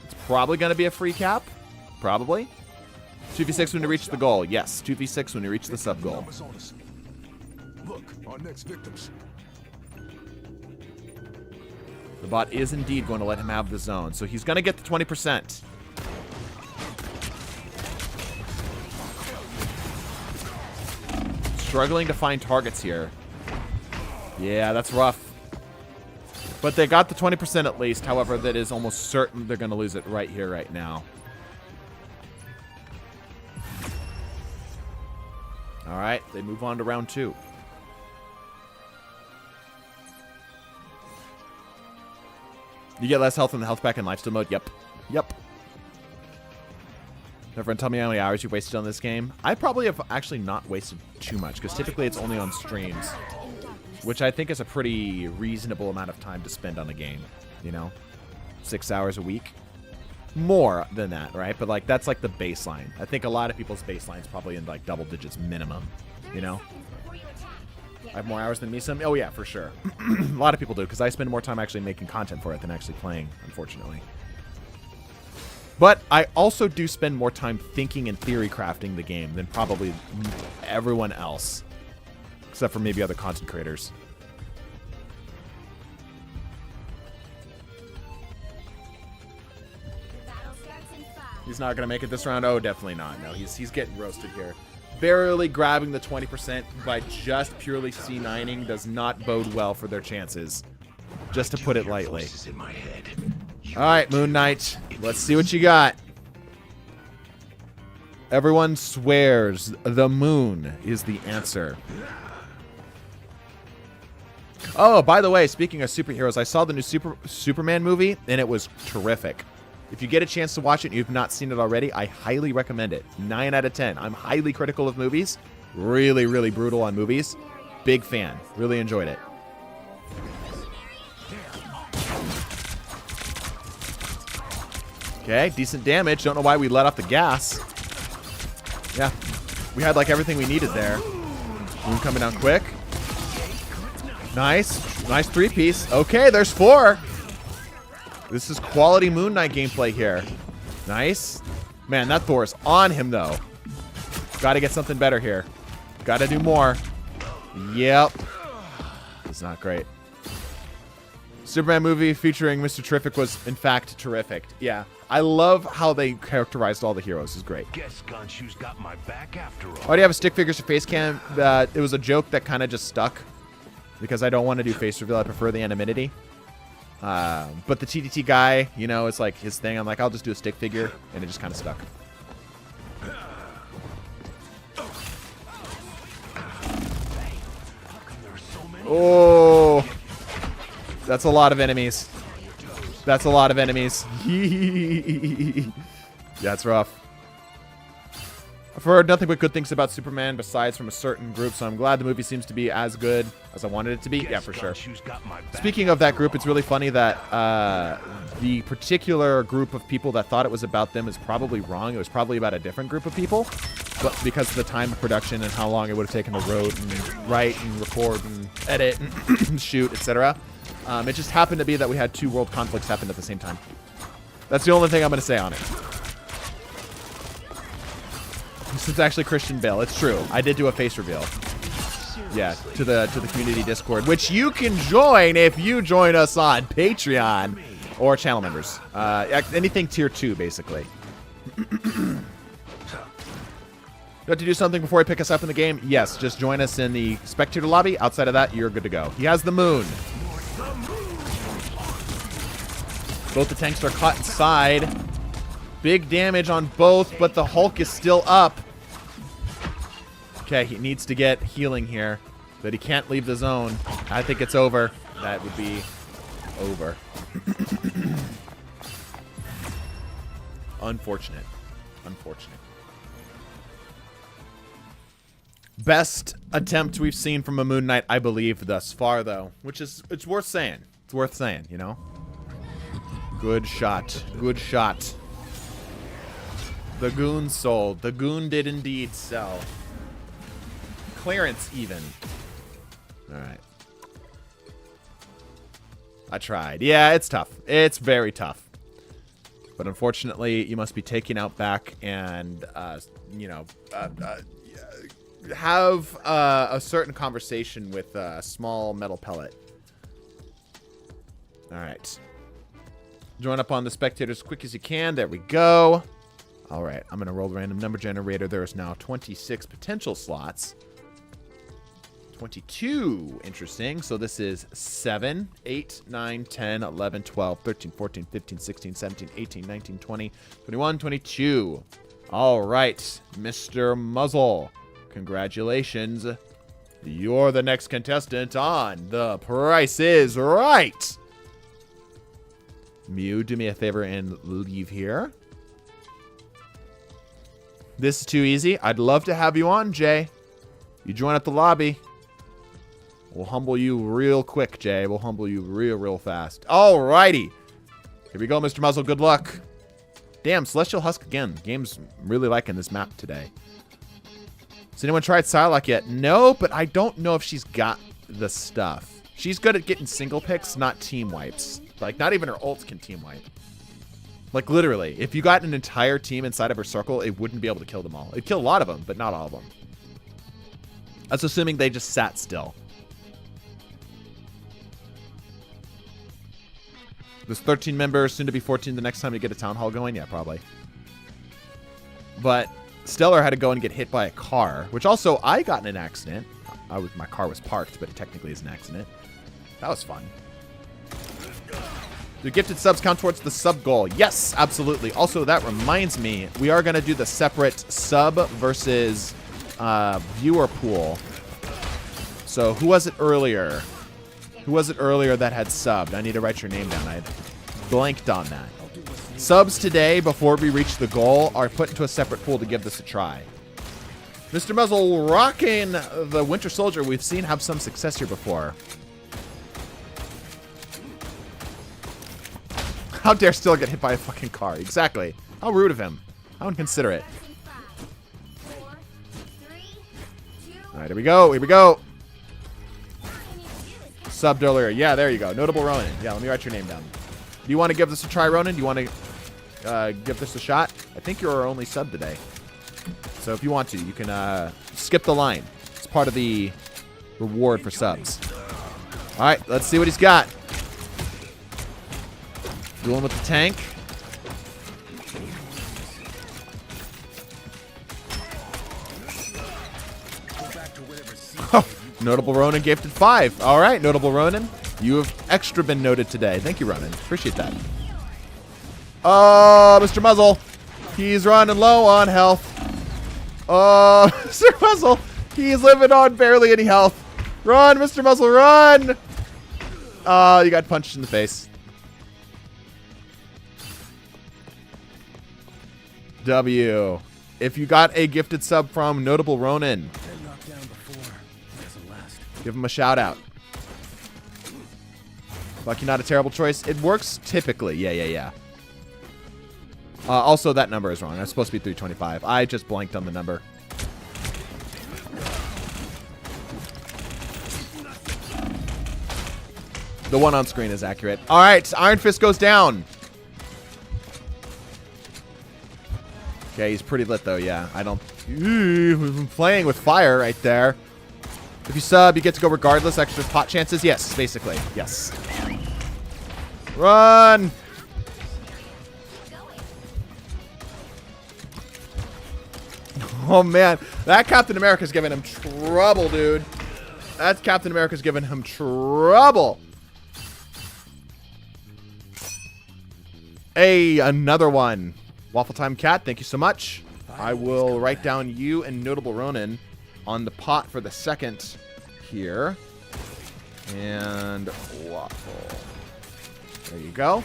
It's probably going to be a free cap. Probably. 2v6 when you reach the goal. Yes, 2v6 when you reach the sub-goal. Look, our next victims. The bot is indeed going to let him have the zone. So he's going to get the 20%. Struggling to find targets here. Yeah, that's rough. But they got the 20% at least. However, that is almost certain they're going to lose it right here, right now. All right, they move on to round 2. You get less health in the health pack in lifesteal mode. Yep. Yep. Everyone tell me how many hours you've wasted on this game. I probably have actually not wasted too much, because typically it's only on streams, which I think is a pretty reasonable amount of time to spend on a game, you know? 6 hours a week. More than that, right? But, like, that's, like, the baseline. I think a lot of people's baseline is probably in, like, double digits minimum, you know? I have more hours than me some? Oh, yeah, for sure. A lot of people do, because I spend more time actually making content for it than actually playing, unfortunately. But I also do spend more time thinking and theory crafting the game than probably everyone else. Except for maybe other content creators. He's not going to make it this round? Oh, definitely not. No, he's getting roasted here. Barely grabbing the 20% by just purely C9ing does not bode well for their chances. Just to put it lightly. Alright, Moon Knight. Let's see what you got. Everyone swears the moon is the answer. Oh, by the way, speaking of superheroes, I saw the new Superman movie, and it was terrific. If you get a chance to watch it and you've not seen it already, I highly recommend it. 9 out of 10. I'm highly critical of movies. Really, really brutal on movies. Big fan. Really enjoyed it. Okay, decent damage. Don't know why we let off the gas. Yeah, we had like everything we needed there. Moon coming down quick. Nice. Nice 3-piece. Okay, there's 4. This is quality Moon Knight gameplay here. Nice. Man, that Thor is on him, though. Got to get something better here. Got to do more. Yep. It's not great. Superman movie featuring Mr. Terrific was, in fact, terrific. Yeah. I love how they characterized all the heroes. It's great. Guess Gonshu's got my back after all. Why do you have a stick figures to face cam? It was a joke that kind of just stuck. Because I don't want to do face reveal. I prefer the anonymity. But the TDT guy, you know, it's like his thing. I'm like, I'll just do a stick figure. And it just kind of stuck. Oh. That's a lot of enemies. That's a lot of enemies. Yeah, it's rough. I've heard nothing but good things about Superman besides from a certain group, so I'm glad the movie seems to be as good as I wanted it to be. Yeah, for sure. Speaking of that group, it's really funny that the particular group of people that thought it was about them is probably wrong. It was probably about a different group of people, but because of the time of production and how long it would have taken to write and record and edit and shoot, etc. It just happened to be that we had 2 world conflicts happen at the same time. That's the only thing I'm going to say on it. This is actually Christian Bale. It's true. I did do a face reveal. Yeah, to the community Discord, which you can join if you join us on Patreon or channel members. Anything tier 2, basically. You have to do something before he pick us up in the game? Yes, just join us in the spectator lobby. Outside of that, you're good to go. He has the moon. Both the tanks are caught inside. Big damage on both, but the Hulk is still up. Okay, he needs to get healing here, but he can't leave the zone. I think it's over. That would be over. Unfortunate. Unfortunate. Best attempt we've seen from a Moon Knight, I believe, thus far, though. Which is, it's worth saying. It's worth saying, you know? Good shot. Good shot. The goon sold. The goon did indeed sell. Clearance, even. Alright. I tried. Yeah, it's tough. It's very tough. But unfortunately, you must be taking out back and, you know, have a certain conversation with a small metal pellet. Alright. Join up on the spectators as quick as you can. There we go. Alright, I'm going to roll the random number generator. There is now 26 potential slots. 22. Interesting. So this is 7, 8, 9, 10, 11, 12, 13, 14, 15, 16, 17, 18, 19, 20, 21, 22. All right, Mr. Muzzle. Congratulations. You're the next contestant on The Price is Right. Mew, do me a favor and leave here. This is too easy. I'd love to have you on, Jay. You join at the lobby. We'll humble you real quick, Jay. We'll humble you real fast. Alrighty. Here we go, Mr. Muzzle. Good luck. Damn, Celestial Husk again. Game's really liking this map today. Has anyone tried Psylocke yet? No, but I don't know if she's got the stuff. She's good at getting single picks, not team wipes. Like, not even her ults can team wipe. Like, literally, if you got an entire team inside of her circle, it wouldn't be able to kill them all. It'd kill a lot of them, but not all of them. That's assuming they just sat still. There's 13 members, soon to be 14 the next time you get a town hall going. Yeah, probably. But Stellar had to go and get hit by a car, which also I got in an accident. My car was parked, but it technically is an accident. That was fun. Do gifted subs count towards the sub goal? Yes, absolutely. Also, that reminds me, we are going to do the separate sub versus viewer pool. So who was it earlier? Who was it earlier that had subbed? I need to write your name down. I had blanked on that. Subs today, before we reach the goal, are put into a separate pool to give this a try. Mr. Muzzle rocking the Winter Soldier. We've seen have some success here before. How dare Still get hit by a fucking car? Exactly. How rude of him. How inconsiderate. 4, 3, 2, All right, here we go. Here we go. Subbed earlier. Yeah, there you go. Notable Ronan. Yeah, let me write your name down. Do you want to give this a try, Ronan? Do you want to give this a shot? I think you're our only sub today. So if you want to, you can skip the line. It's part of the reward for subs. All right, let's see what he's got. Dueling with the tank. Oh, Notable Ronan gifted 5. All right, Notable Ronan. You have extra been noted today. Thank you, Ronan. Appreciate that. Oh, Mr. Muzzle. He's running low on health. Oh, Mr. Muzzle. He's living on barely any health. Run, Mr. Muzzle, run. Oh, you got punched in the face. W. If you got a gifted sub from Notable Ronan, give him a shout out. Lucky not a terrible choice. It works typically. Yeah. Also, that number is wrong. That's supposed to be 325. I just blanked on the number. The one on screen is accurate. All right, Iron Fist goes down. Okay, he's pretty lit though. Yeah, I don't. We've been playing with fire right there. If you sub, you get to go regardless. Extra pot chances. Yes, basically. Yes. Run. Oh, man. That Captain America's giving him trouble, dude. That Captain America's giving him trouble. Hey, another one. Waffle Time Cat, thank you so much. I will write down you and Notable Ronan on the pot for the second here. And Waffle. There you go.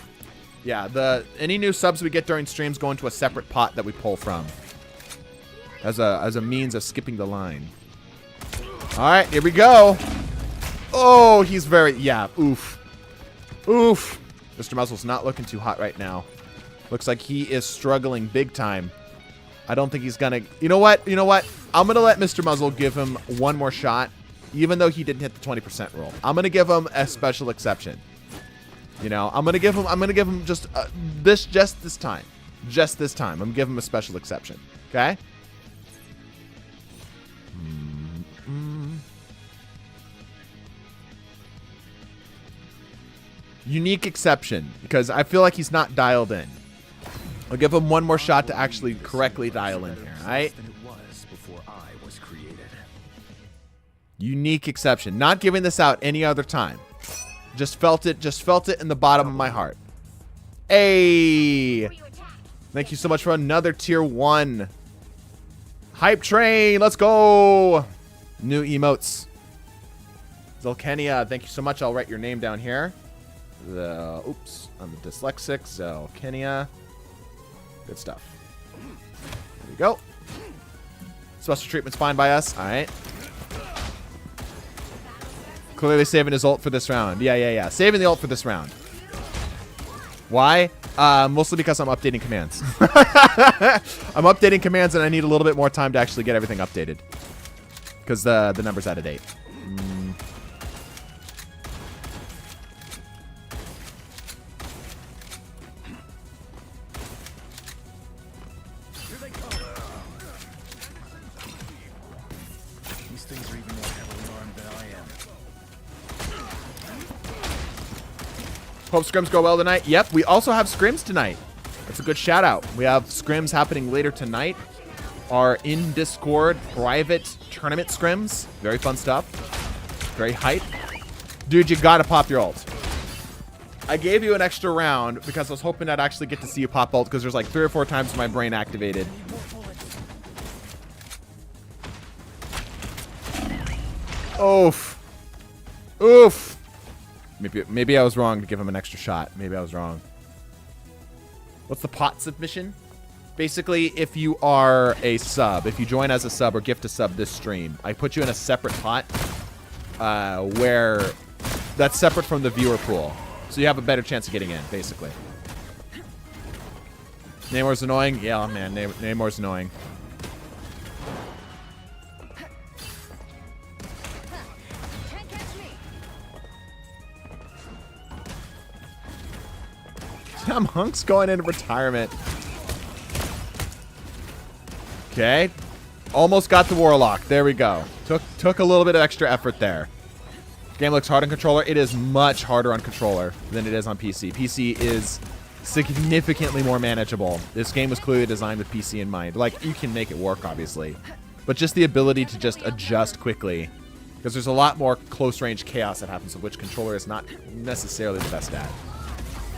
Yeah, any new subs we get during streams go into a separate pot that we pull from. As a means of skipping the line. Alright, here we go. Oh, he's very oof. Oof. Mr. Muzzle's not looking too hot right now. Looks like he is struggling big time. I don't think he's gonna... You know what? I'm gonna let Mr. Muzzle give him one more shot, even though he didn't hit the 20% rule. I'm gonna give him a special exception. You know, I'm gonna give him just this time. Just this time. I'm gonna give him a special exception. Okay? Unique exception, because I feel like he's not dialed in. I'll give him one more shot to actually correctly dial in here, alright? Unique exception. Not giving this out any other time. Just felt it in the bottom of my heart. Hey! Thank you so much for another tier 1. Hype train, let's go! New emotes. Zolkenia, thank you so much. I'll write your name down here. Oops, I'm the dyslexic. Zolkenia. Good stuff. There you go. Special treatment's fine by us. All right. Clearly saving his ult for this round. Yeah. Saving the ult for this round. Why? Mostly because I'm updating commands. I'm updating commands and I need a little bit more time to actually get everything updated. Because the number's out of date. These things are even more heavily armed than I am. Hope scrims go well tonight. Yep, we also have scrims tonight. That's a good shout out. We have scrims happening later tonight. Our in Discord private tournament scrims. Very fun stuff. Very hype. Dude, you gotta pop your ult. I gave you an extra round because I was hoping I'd actually get to see you pop ult because there's like 3 or 4 times my brain activated. Oof. Oof. Maybe I was wrong to give him an extra shot. Maybe I was wrong. What's the pot submission? Basically, if you are a sub, if you join as a sub or gift a sub this stream, I put you in a separate pot where that's separate from the viewer pool. So you have a better chance of getting in, basically. Namor's annoying? Yeah, man, Namor's annoying. Can't catch me. Damn, Hunk's going into retirement. Okay. Almost got the Warlock. There we go. Took a little bit of extra effort there. Game looks hard on controller. It is much harder on controller than it is on PC. PC is significantly more manageable. This game was clearly designed with PC in mind. Like, you can make it work, obviously. But just the ability to just adjust quickly. Because there's a lot more close-range chaos that happens, of which controller is not necessarily the best at.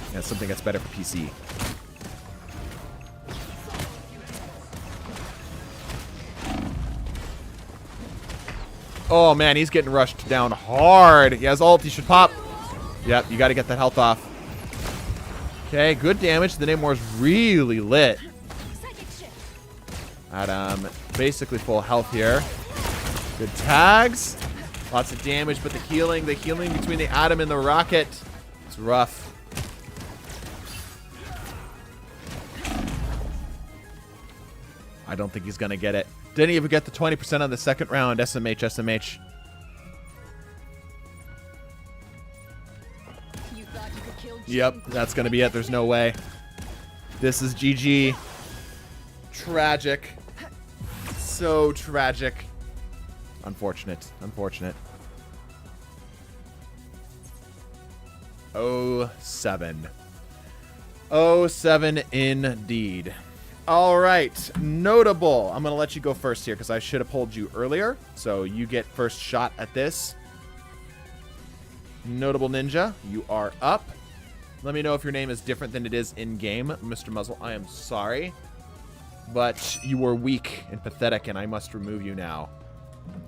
And it's something that's better for PC. Oh, man, he's getting rushed down hard. He has ult. He should pop. Yep, you got to get that health off. Okay, good damage. The Namor's really lit. At basically full health here. Good tags. Lots of damage, but the healing between the Atom and the Rocket, it's rough. I don't think he's going to get it. Didn't even get the 20% on the second round. SMH. You thought you could kill Yep, that's going to be it. There's no way. This is GG. Tragic. So tragic. Unfortunate. 07. 07 indeed. All right, notable. I'm going to let you go first here because I should have pulled you earlier. So you get first shot at this. Notable Ninja, you are up. Let me know if your name is different than it is in-game. Mr. Muzzle, I am sorry. But you were weak and pathetic, and I must remove you now.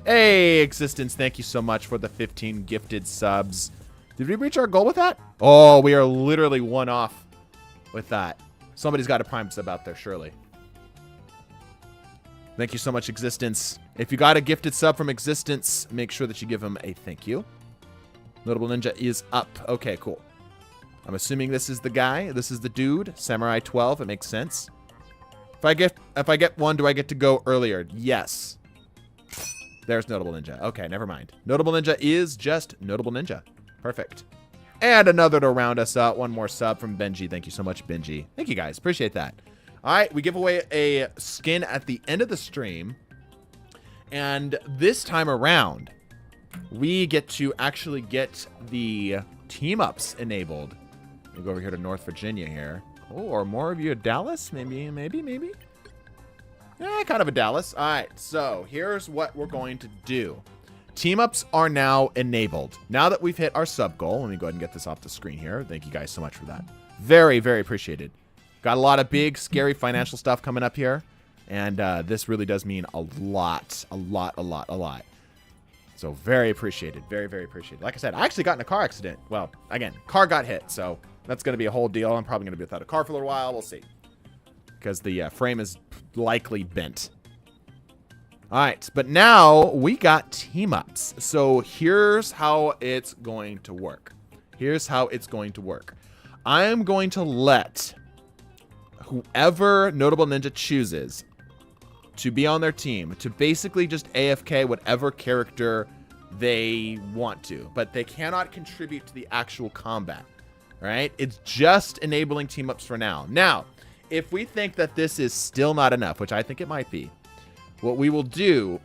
Hey, Existence, thank you so much for the 15 gifted subs. Did we reach our goal with that? Oh, we are literally one off with that. Somebody's got a Prime sub out there, surely. Thank you so much, Existence. If you got a gifted sub from Existence, make sure that you give him a thank you. Notable Ninja is up. Okay, cool. I'm assuming this is the guy. This is the dude. Samurai 12. It makes sense. If I get one, do I get to go earlier? Yes. There's Notable Ninja. Okay, never mind. Notable Ninja is just Notable Ninja. Perfect. And another to round us out. One more sub from Benji. Thank you so much, Benji. Thank you, guys. Appreciate that. All right, we give away a skin at the end of the stream. And this time around, we get to actually get the team-ups enabled. Let me go over here to North Virginia here. Oh, or more of you at Dallas? Maybe. Yeah, kind of a Dallas. All right, so here's what we're going to do. Team-ups are now enabled. Now that we've hit our sub goal, let me go ahead and get this off the screen here. Thank you guys so much for that. Very, very appreciated. Got a lot of big, scary financial stuff coming up here. And this really does mean a lot. So very appreciated. Very, very appreciated. Like I said, I actually got in a car accident. Well, again, car got hit. So that's going to be a whole deal. I'm probably going to be without a car for a little while. We'll see. Because the frame is likely bent. All right, but now we got team ups. So here's how it's going to work. Here's how it's going to work. I'm going to let whoever Notable Ninja chooses to be on their team to basically just AFK whatever character they want to, but they cannot contribute to the actual combat. All right, it's just enabling team ups for now. Now, if we think that this is still not enough, which I think it might be, what we will do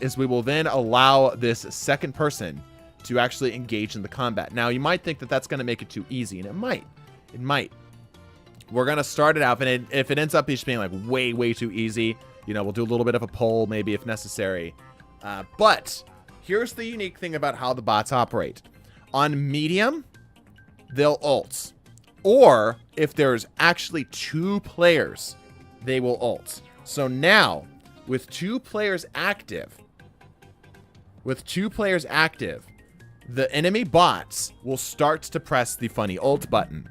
is we will then allow this second person to actually engage in the combat. Now, you might think that that's going to make it too easy, and it might. It might. We're going to start it out, and if it ends up just being like way, way too easy, you know, we'll do a little bit of a poll maybe if necessary. But here's the unique thing about how the bots operate. On medium, they'll ult. Or if there's actually 2 players, they will ult. So now, with 2 players active, the enemy bots will start to press the funny ult button.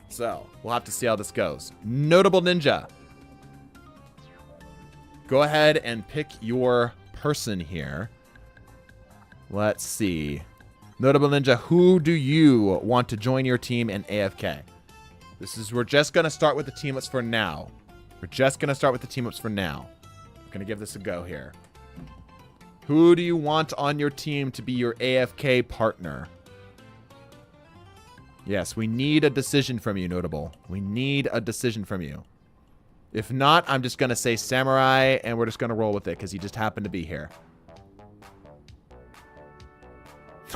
So, we'll have to see how this goes. Notable Ninja, go ahead and pick your person here. Let's see. Notable Ninja, who do you want to join your team in AFK? We're just going to start with the team ups for now. I'm going to give this a go here. Who do you want on your team to be your AFK partner? Yes, we need a decision from you, Notable. We need a decision from you. If not, I'm just going to say Samurai, and we're just going to roll with it because he just happened to be here.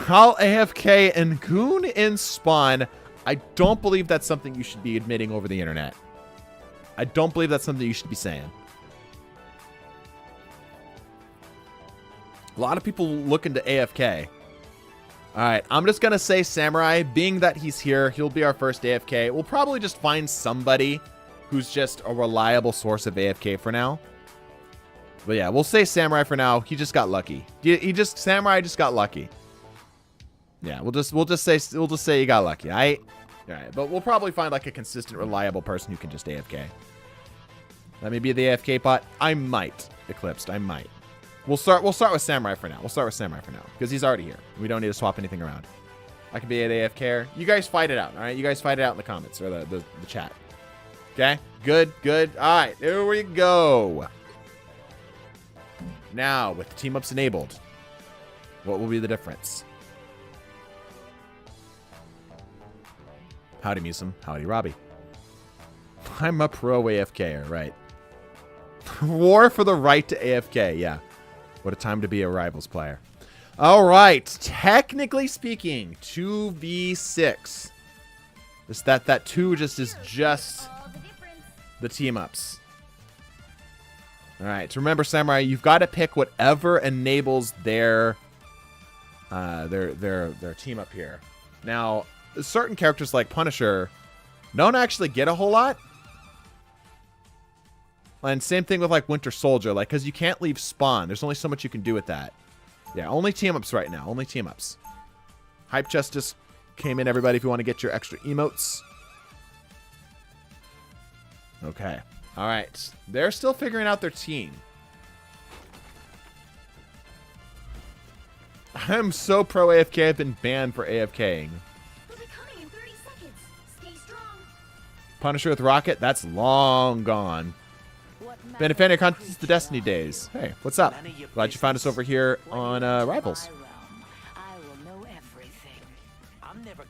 I'll AFK and Goon in Spawn. I don't believe that's something you should be admitting over the internet. I don't believe that's something you should be saying. A lot of people looking to AFK. All right, I'm just going to say Samurai. Being that he's here, he'll be our first AFK. We'll probably just find somebody who's just a reliable source of AFK for now. But yeah, we'll say Samurai for now. He just got lucky. Samurai just got lucky. Yeah, we'll just say he got lucky. All right, but we'll probably find like a consistent, reliable person who can just AFK. Let me be the AFK bot. I might. Eclipsed. I might. We'll start with Samurai for now. Because he's already here. We don't need to swap anything around. I can be an AFK. You guys fight it out, all right? You guys fight it out in the comments or the chat. Okay? Good. All right, here we go. Now, with the team ups enabled, what will be the difference? Howdy, Musum. Howdy, Robbie. I'm a pro AFKer, right? War for the right to AFK, yeah. What a time to be a Rivals player. All right, technically speaking, 2v6. That 2 just is just the team ups. All right, so remember, Samurai, you've got to pick whatever enables their team up here. Now, certain characters like Punisher don't actually get a whole lot. And same thing with like Winter Soldier, like, because you can't leave spawn. There's only so much you can do with that. Yeah, only team ups right now. Only team ups. Hype chest just came in, everybody, if you want to get your extra emotes. Okay. All right. They're still figuring out their team. I'm so pro AFK. I've been banned for AFKing. We'll be coming in 30 seconds. Stay strong. Punisher with Rocket, that's long gone. Been a fan of your content since the Destiny days. Hey, what's up? Glad you found us over here on Rivals.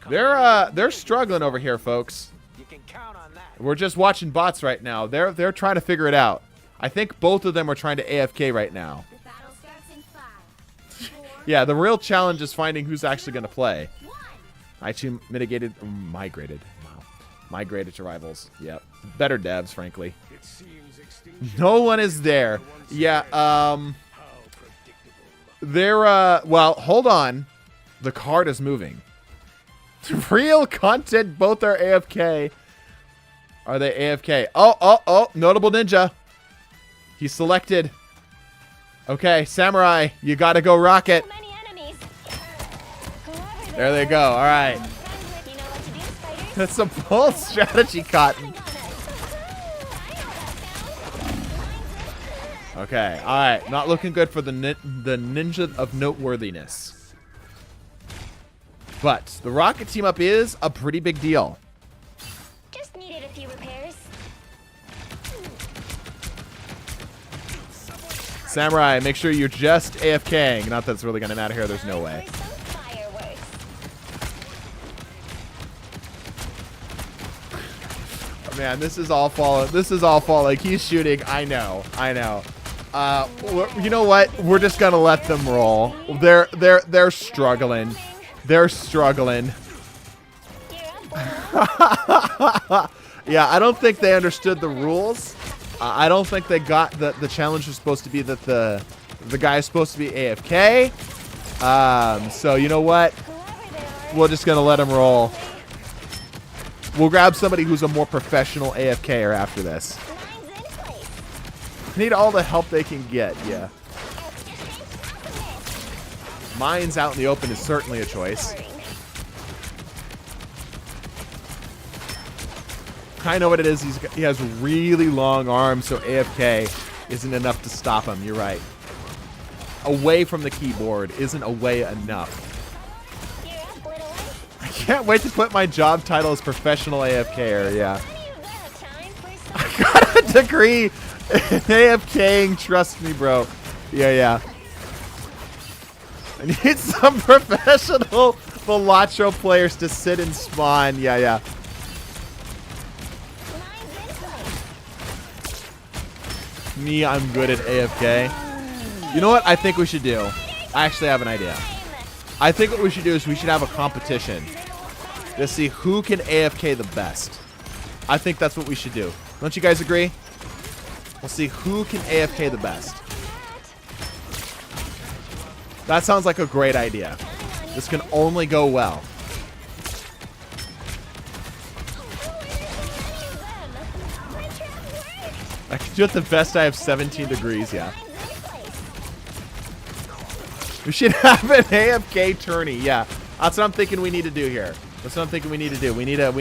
They're struggling over here, folks. We're just watching bots right now. They're trying to figure it out. I think both of them are trying to AFK right now. Yeah, the real challenge is finding who's actually going to play. I too migrated. Wow. Migrated to Rivals. Yep. Better devs, frankly. No one is there. Yeah, well, hold on. The card is moving. Real content, both are AFK. Are they AFK? Oh, Notable Ninja. He's selected. Okay, Samurai, you gotta go Rocket. There they go, alright. That's a bold strategy, Cotton. Okay, alright. Not looking good for the ninja of noteworthiness. But the rocket team up is a pretty big deal. Just needed a few repairs. Samurai, make sure you're just AFKing. Not that it's really going to matter here. There's no way. For some fireworks. Oh, man, this is all falling. This is all falling. He's shooting. I know. I know. You know what? We're just going to let them roll. They're struggling. They're struggling. Yeah, I don't think they understood the rules. I don't think they got the challenge was supposed to be that the guy is supposed to be AFK. So you know what? We're just gonna let him roll. We'll grab somebody who's a more professional AFKer after this. Need all the help they can get. Yeah. Mines out in the open is certainly a choice. I know what it is. He has really long arms, so AFK isn't enough to stop him. You're right. Away from the keyboard isn't away enough. I can't wait to put my job title as professional AFKer. Yeah. I got a degree in AFKing. Trust me, bro. Yeah, yeah. I need some professional Velatro players to sit and spawn. Yeah, yeah. Me, I'm good at AFK. You know what I think we should do? I actually have an idea. I think what we should do is we should have a competition to see who can AFK the best. I think that's what we should do. Don't you guys agree? We'll see who can AFK the best. That sounds like a great idea. This can only go well. I can do it the best. I have 17 degrees, yeah. We should have an AFK tourney, yeah. That's what I'm thinking we need to do here. That's what I'm thinking we need to do. We need to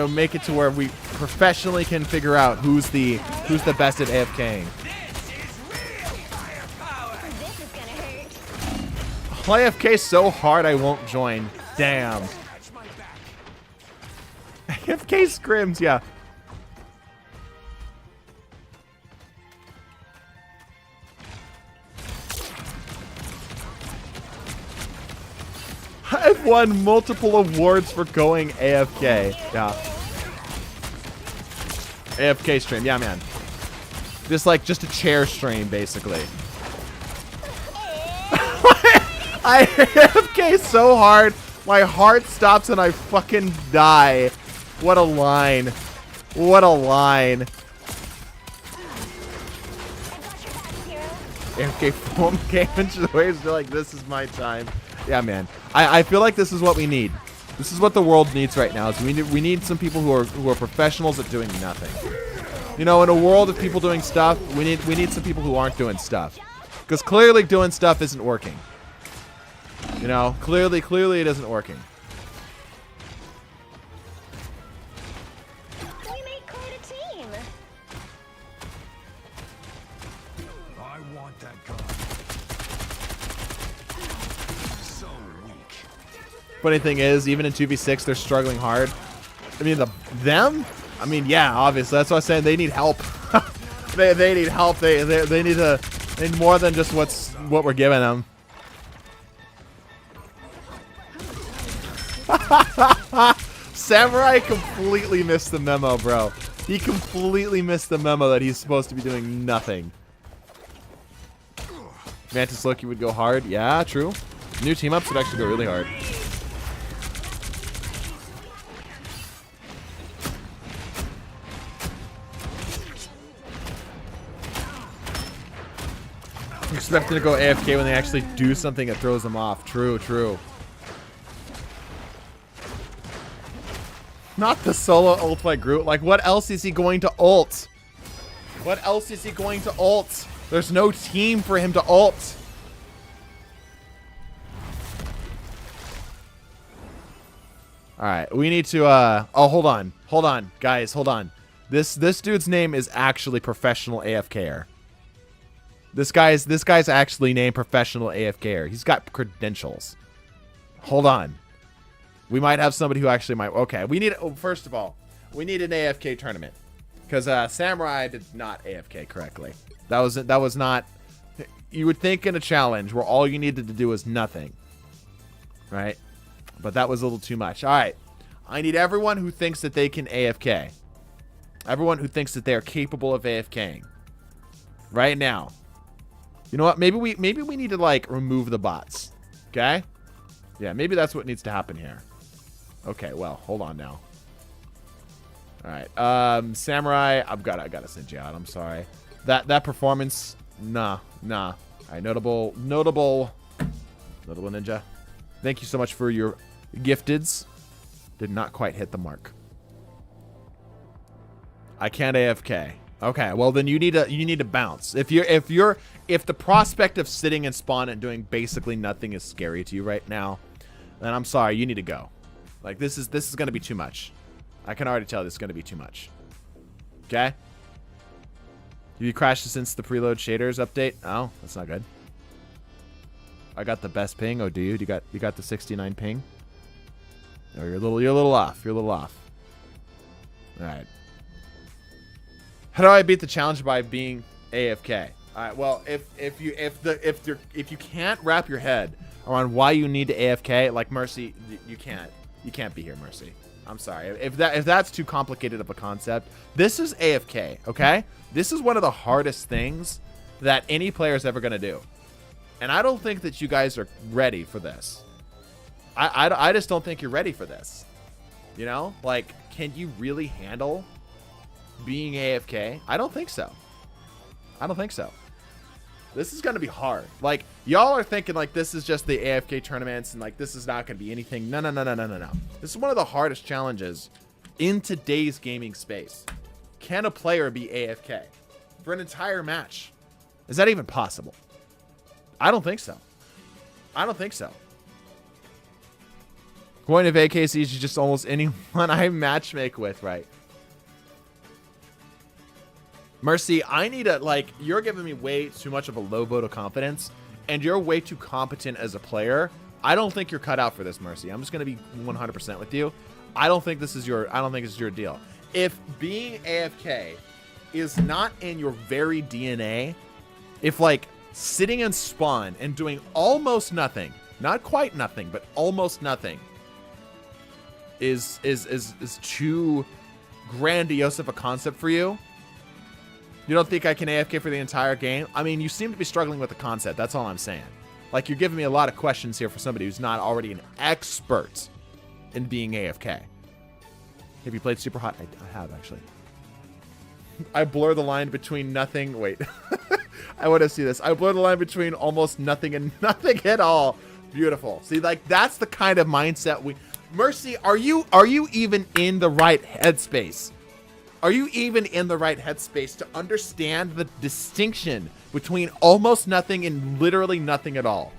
make it to where we professionally can figure out who's the best at AFKing. I'll AFK so hard I won't join. Damn. AFK scrims, yeah. I've won multiple awards for going AFK. Yeah. AFK stream. Yeah, man. Just a chair stream, basically. I AFK so hard, my heart stops and I fucking die. What a line. What a line. AFK full game and ways to like, this is my time. Yeah, man. I feel like this is what we need. This is what the world needs right now. Is we need some people who are professionals at doing nothing. You know, in a world of people doing stuff, we need some people who aren't doing stuff. Because clearly doing stuff isn't working. You know, clearly it isn't working. We make quite a team. I want that gun. So weak. Funny thing is, even in 2v6, they're struggling hard. I mean, them? I mean, yeah, obviously. That's what I'm saying. They need help. they need help. They need more than just what we're giving them. Samurai completely missed the memo, bro. He completely missed the memo that he's supposed to be doing nothing. Mantis Loki would go hard. Yeah, true. New team ups would actually go really hard. I'm expecting to go AFK when they actually do something that throws them off. True, true. Not the solo ult by Groot. Like, what else is he going to ult? What else is he going to ult? There's no team for him to ult. Alright, we need to, oh, hold on. Hold on, guys, hold on. This dude's name is actually Professional AFKer. This guy's actually named Professional AFKer. He's got credentials. Hold on. We might have somebody who actually might. Okay, we need. Oh, first of all, we need an AFK tournament because Samurai did not AFK correctly. That was not. You would think in a challenge where all you needed to do was nothing, right? But that was a little too much. All right, I need everyone who thinks that they can AFK. Everyone who thinks that they are capable of AFKing right now. You know what? Maybe we need to like remove the bots. Okay? Yeah, maybe that's what needs to happen here. Okay, well, hold on now. All right. Samurai, I gotta send you out. I'm sorry. That performance, nah. All right, notable ninja. Thank you so much for your gifteds. Did not quite hit the mark. I can't AFK. Okay, well then you need to bounce. If the prospect of sitting and spawn and doing basically nothing is scary to you right now, then I'm sorry, you need to go. Like this is gonna be too much. I can already tell this is gonna be too much. Okay? Have you crashed since the preload shaders update? Oh, that's not good. I got the best ping. Oh, do you? You got the 69 ping? No, you're a little off. You're a little off. All right. How do I beat the challenge by being AFK? All right. Well, if you can't wrap your head around why you need to AFK, like Mercy, you can't be here, Mercy. I'm sorry. If that's too complicated of a concept, this is AFK. Okay. This is one of the hardest things that any player is ever gonna do, and I don't think that you guys are ready for this. I just don't think you're ready for this. You know, like, can you really handle being AFK? I don't think so. I don't think so. This is going to be hard. Like, y'all are thinking like this is just the AFK tournaments and like this is not going to be anything. No. This is one of the hardest challenges in today's gaming space. Can a player be AFK for an entire match? Is that even possible? I don't think so. I don't think so. Going to vacations is just almost anyone I matchmake with, right? Mercy, I need a, like, you're giving me way too much of a low vote of confidence, and you're way too competent as a player. I don't think you're cut out for this, Mercy. I'm just going to be 100% with you. I don't think this is your deal. If being AFK is not in your very DNA, if like sitting in spawn and doing almost nothing, not quite nothing, but almost nothing, is too grandiose of a concept for you, you don't think I can AFK for the entire game? I mean, you seem to be struggling with the concept. That's all I'm saying. Like, you're giving me a lot of questions here for somebody who's not already an expert in being AFK. Have you played Super Hot? I have, actually. I blur the line between nothing. Wait. I want to see this. I blur the line between almost nothing and nothing at all. Beautiful. See, like, that's the kind of mindset we... Mercy, are you even in the right headspace? Are you even in the right headspace to understand the distinction between almost nothing and literally nothing at all?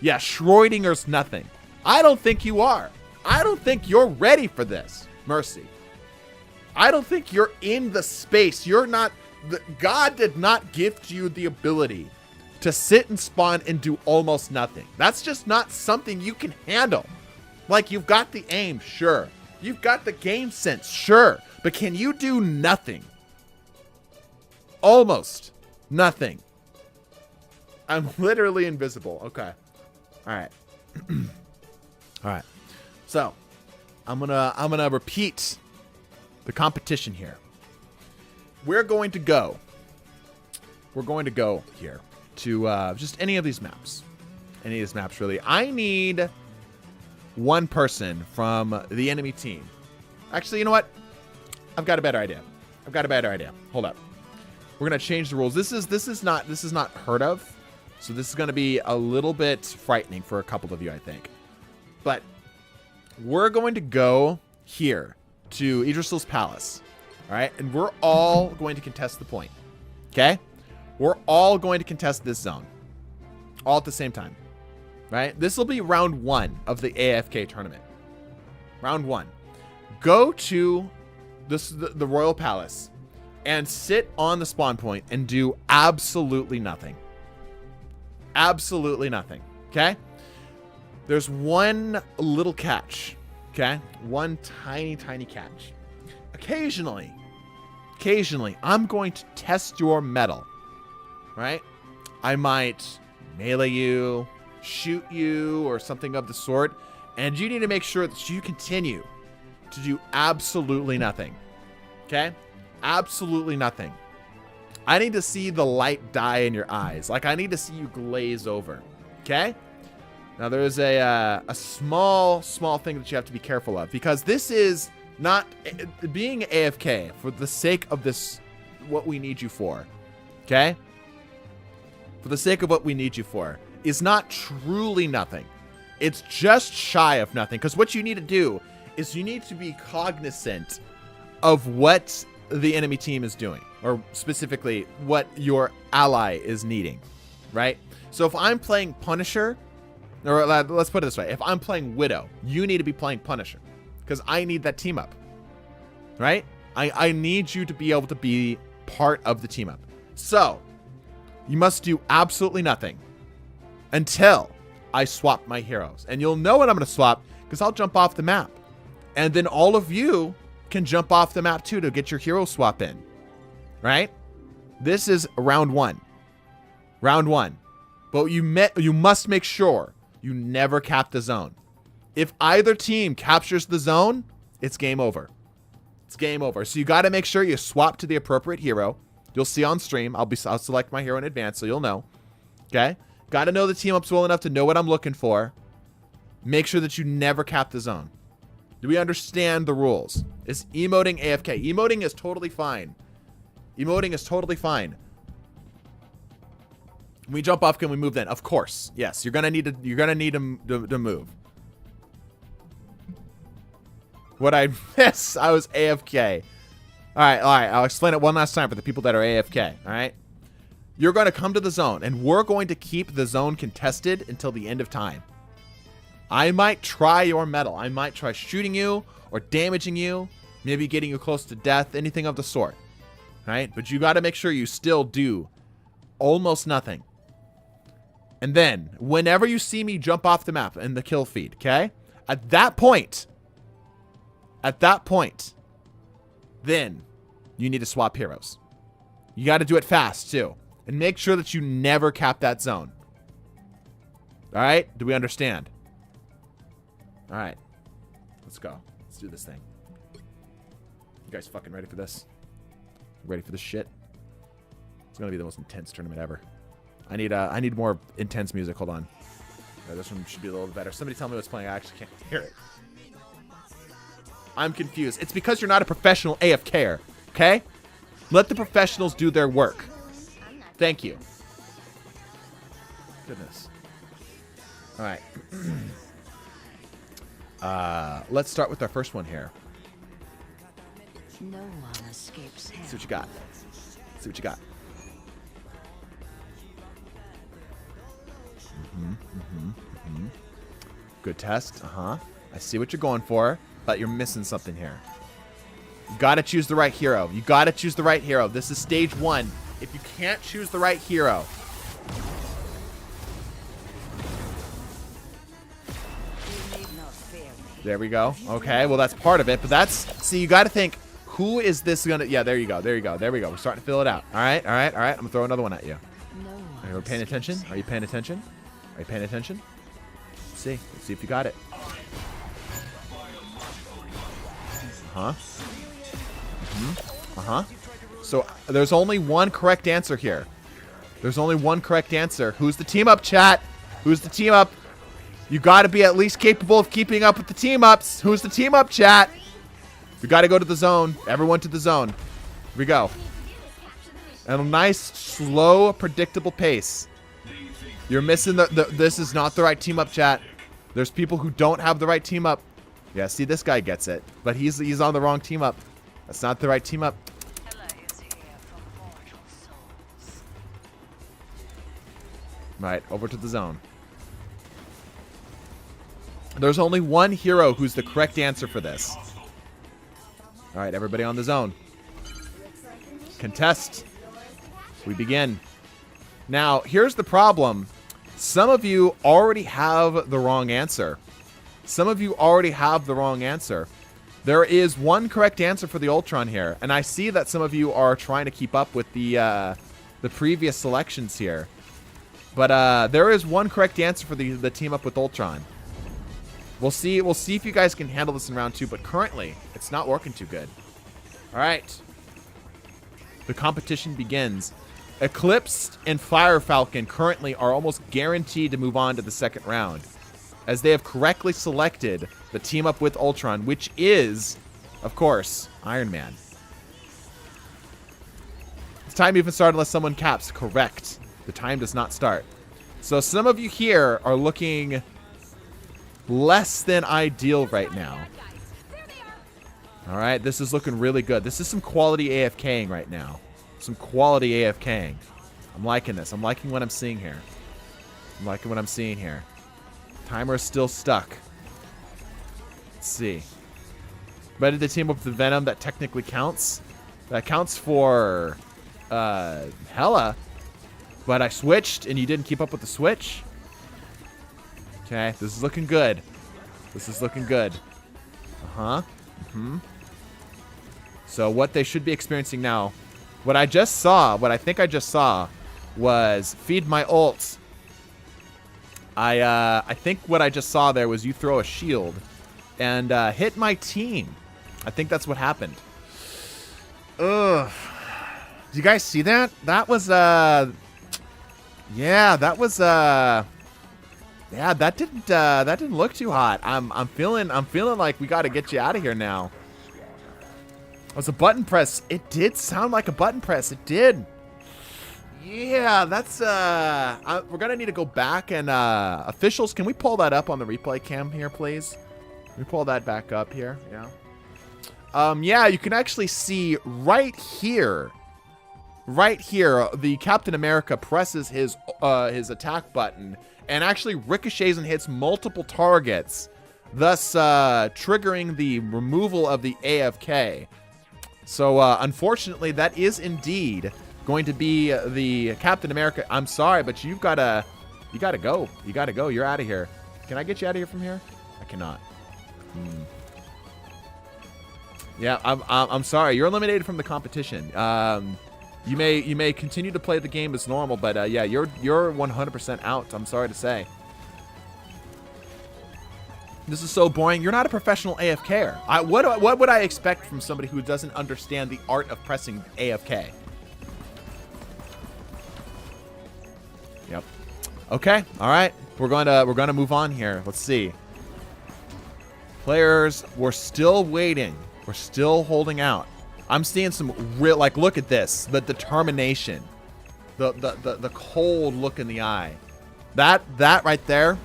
Yeah, Schrodinger's nothing. I don't think you are. I don't think you're ready for this, Mercy. I don't think you're in the space. You're not... God did not gift you the ability to sit and spawn and do almost nothing. That's just not something you can handle. Like, you've got the aim, sure. You've got the game sense, sure. But can you do nothing? Almost nothing. I'm literally invisible. Okay. All right. All right. So, I'm gonna repeat the competition here. We're going to go here to just any of these maps. Any of these maps, really. I need one person from the enemy team. Actually, you know what? I've got a better idea. Hold up. We're gonna change the rules. This is not heard of, so this is gonna be a little bit frightening for a couple of you, I think. But we're going to go here to Idrisil's palace, all right? And we're all going to contest the point. Okay? We're all going to contest this zone, all at the same time, right? This will be round 1 of the AFK tournament. Round 1. Go to this the Royal Palace and sit on the spawn point and do absolutely nothing. Absolutely nothing. Okay? There's one little catch. Okay? One tiny, tiny catch. Occasionally, I'm going to test your mettle. Right? I might melee you, shoot you, or something of the sort. And you need to make sure that you continue to do absolutely nothing. Okay? Absolutely nothing. I need to see the light die in your eyes. Like, I need to see you glaze over. Okay? Now, there's a small thing that you have to be careful of. Because this is not... Being AFK, for the sake of this... What we need you for. Okay? For the sake of what we need you for. Is not truly nothing. It's just shy of nothing. Because what you need to do is you need to be cognizant of what the enemy team is doing. Or specifically, what your ally is needing. Right? So if I'm playing Punisher, or let's put it this way. If I'm playing Widow, you need to be playing Punisher. Because I need that team up. Right? I need you to be able to be part of the team up. So, you must do absolutely nothing until I swap my heroes. And you'll know when I'm going to swap because I'll jump off the map. And then all of you can jump off the map too to get your hero swap in. Right? This is round one. Round one. But you must make sure you never cap the zone. If either team captures the zone, it's game over. It's game over. So you got to make sure you swap to the appropriate hero. You'll see on stream. I'll select my hero in advance so you'll know. Okay? Got to know the team ups well enough to know what I'm looking for. Make sure that you never cap the zone. Do we understand the rules? Is emoting AFK? Emoting is totally fine. Emoting is totally fine. When we jump off, can we move then? Of course. Yes, you're gonna need to move. What I miss? I was AFK. All right. I'll explain it one last time for the people that are AFK. All right. You're going to come to the zone, and we're going to keep the zone contested until the end of time. I might try your metal. I might try shooting you or damaging you, maybe getting you close to death, anything of the sort. Right? But you got to make sure you still do almost nothing. And then, whenever you see me jump off the map in the kill feed, okay? At that point, then you need to swap heroes. You got to do it fast, too. And make sure that you never cap that zone. All right? Do we understand? All right. Let's go. Let's do this thing. You guys fucking ready for this? Ready for this shit? It's going to be the most intense tournament ever. I need more intense music. Hold on. This one should be a little better. Somebody tell me what's playing. I actually can't hear it. I'm confused. It's because you're not a professional AFKer. Okay? Let the professionals do their work. Thank you. Goodness. All right. Let's start with our first one here. No one escapes hell. See what you got. See what you got. Good test. I see what you're going for, but you're missing something here. You gotta choose the right hero. You gotta choose the right hero. This is stage 1. If you can't choose the right hero, there we go. Okay, well that's part of it, but that's, see, you gotta think, who is this gonna, yeah, there you go. We're starting to fill it out. All right. I'm gonna throw another one at you. Are you paying attention? Are you paying attention? Let's see if you got it. So there's only one correct answer here. Who's the team up, chat? Who's the team up? You gotta be at least capable of keeping up with the team ups. Who's the team up, chat? We gotta go to the zone. Everyone to the zone. Here we go. At a nice, slow, predictable pace. You're missing this is not the right team up, chat. There's people who don't have the right team up. Yeah, see, this guy gets it. But he's on the wrong team up. That's not the right team up. Right, over to the zone. There's only one hero who's the correct answer for this. All right, everybody on the zone. Contest. We begin. Now, here's the problem. Some of you already have the wrong answer. Some of you already have the wrong answer. There is one correct answer for the Ultron here, and I see that some of you are trying to keep up with the previous selections here. But there is one correct answer for the team up with Ultron. We'll see if you guys can handle this in round 2, but currently it's not working too good. All right. The competition begins. Eclipse and Fire Falcon currently are almost guaranteed to move on to the second round, as they have correctly selected the team up with Ultron, which is, of course, Iron Man. The time even started unless someone caps. Correct. The time does not start. So some of you here are looking less than ideal right now. All right, this is looking really good. This is some quality AFKing right now. Some quality AFKing. I'm liking this. I'm liking what I'm seeing here. I'm liking what I'm seeing here. Timer is still stuck. Let's see. Ready to team up with the Venom. That technically counts. That counts for Hella. But I switched and you didn't keep up with the switch. Okay, this is looking good. This is looking good. Uh-huh. Mm-hmm. So what they should be experiencing now, what I just saw, what I think I just saw was feed my ult. I think what I just saw there was you throw a shield and hit my team. I think that's what happened. Ugh. Did you guys see that? That was yeah, that was yeah, that didn't look too hot. I'm feeling like we got to get you out of here now. It was a button press. It did sound like a button press. It did. Yeah, that's we're gonna need to go back and officials. Can we pull that up on the replay cam here, please? Can we pull that back up here? Yeah. Yeah, you can actually see right here. Right here, the Captain America presses his attack button and actually ricochets and hits multiple targets, thus triggering the removal of the AFK. So unfortunately, that is indeed going to be the Captain America. I'm sorry, but you gotta go. You gotta go. You're out of here. Can I get you out of here from here? I cannot. Yeah, I'm sorry. You're eliminated from the competition. You may continue to play the game as normal, but yeah, you're 100% out. I'm sorry to say. This is so boring. You're not a professional AFKer. What would I expect from somebody who doesn't understand the art of pressing AFK? Yep. Okay. All right. We're gonna move on here. Let's see. Players, we're still waiting. We're still holding out. I'm seeing some real, like, look at this. The determination. The cold look in the eye. That right there,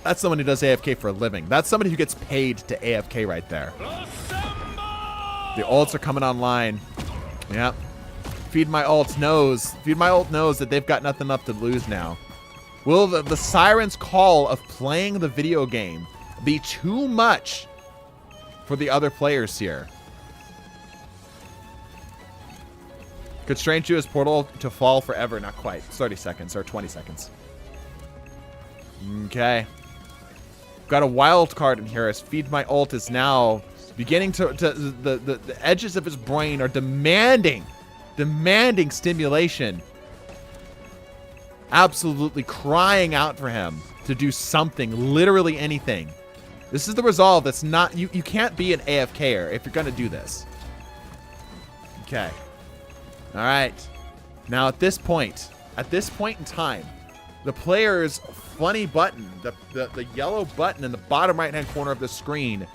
that's someone who does AFK for a living. That's somebody who gets paid to AFK right there. The ults are coming online. Yep. Feed my ult knows that they've got nothing left to lose now. Will the siren's call of playing the video game be too much for the other players here? Could Strange use portal to fall forever? Not quite. 30 seconds or 20 seconds. Okay. Got a wild card in here as Feed My Ult is now beginning to the edges of his brain are demanding stimulation. Absolutely crying out for him to do something, literally anything. This is the resolve that's not, you can't be an AFKer if you're going to do this. Okay. All right. Now at this point in time, the player's funny button, the yellow button in the bottom right-hand corner of the screen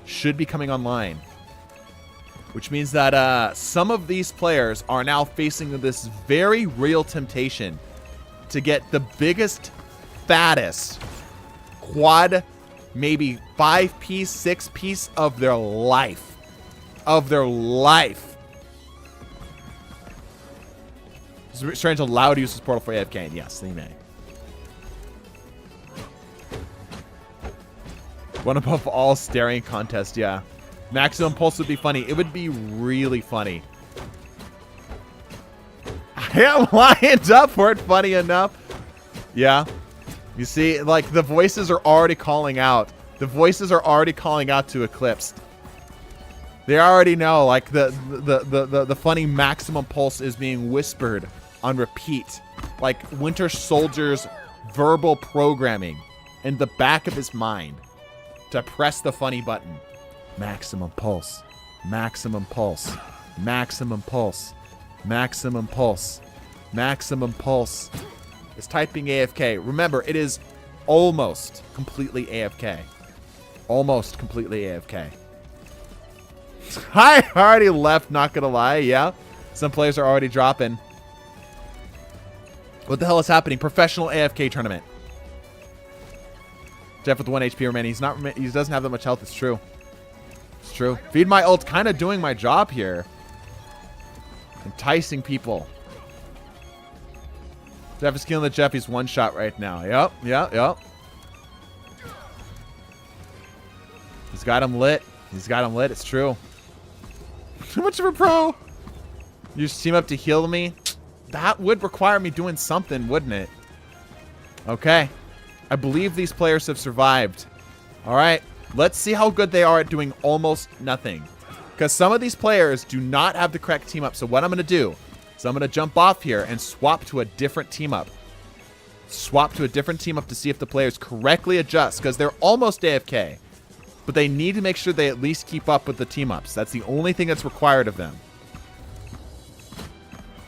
should be coming online. Which means that some of these players are now facing this very real temptation to get the biggest, fattest quad, maybe 5-piece, 6-piece of their life. Strange allowed to use his portal for AFK, and yes, they may. One above all staring contest, yeah. Maximum Pulse would be funny. It would be really funny. I am lined up for it, funny enough. Yeah. You see, like, the voices are already calling out. The voices are already calling out to Eclipsed. They already know, like, the funny Maximum Pulse is being whispered on repeat. Like Winter Soldier's verbal programming in the back of his mind to press the funny button. Maximum Pulse. Maximum Pulse. Maximum Pulse. Maximum Pulse. Maximum Pulse. It's typing AFK. Remember, it is almost completely AFK. Almost completely AFK. I already left, not gonna lie. Yeah. Some players are already dropping. What the hell is happening? Professional AFK tournament. Jeff with 1 HP remaining. He doesn't have that much health. It's true. It's true. Feed my ult, kind of doing my job here. Enticing people. Jeff is killing the Jeff. He's one shot right now. Yep. Yep. He's got him lit. He's got him lit. It's true. Too much of a pro. You just team up to heal me. That would require me doing something, wouldn't it? Okay. I believe these players have survived. All right. Let's see how good they are at doing almost nothing. Because some of these players do not have the correct team up. So what I'm going to do is I'm going to jump off here and swap to a different team up. Swap to a different team up to see if the players correctly adjust. Because they're almost AFK. But they need to make sure they at least keep up with the team ups. That's the only thing that's required of them.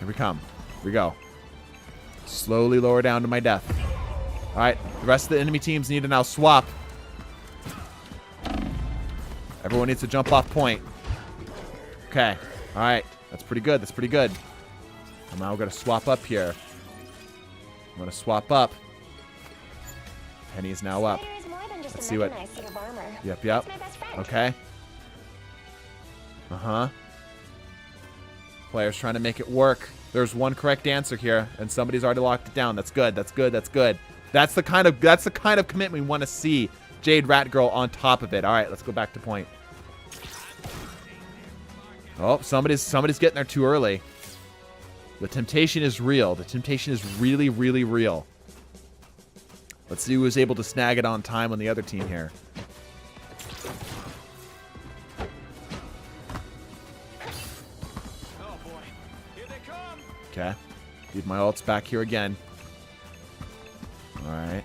Here we come. Here we go. Slowly lower down to my death. All right. The rest of the enemy teams need to now swap. Everyone needs to jump off point. Okay. All right. That's pretty good. That's pretty good. I'm now going to swap up here. I'm going to swap up. Penny is now up. Let's see what... Yep. Okay. Uh-huh. Players trying to make it work. There's one correct answer here, and somebody's already locked it down. That's good. That's good. That's good. That's the kind of commitment we want to see. Jade Ratgirl on top of it. All right, let's go back to point. Oh, somebody's getting there too early. The temptation is real. The temptation is really, really real. Let's see who was able to snag it on time on the other team here. Oh boy, here they come. Okay. Need my ults back here again. Alright.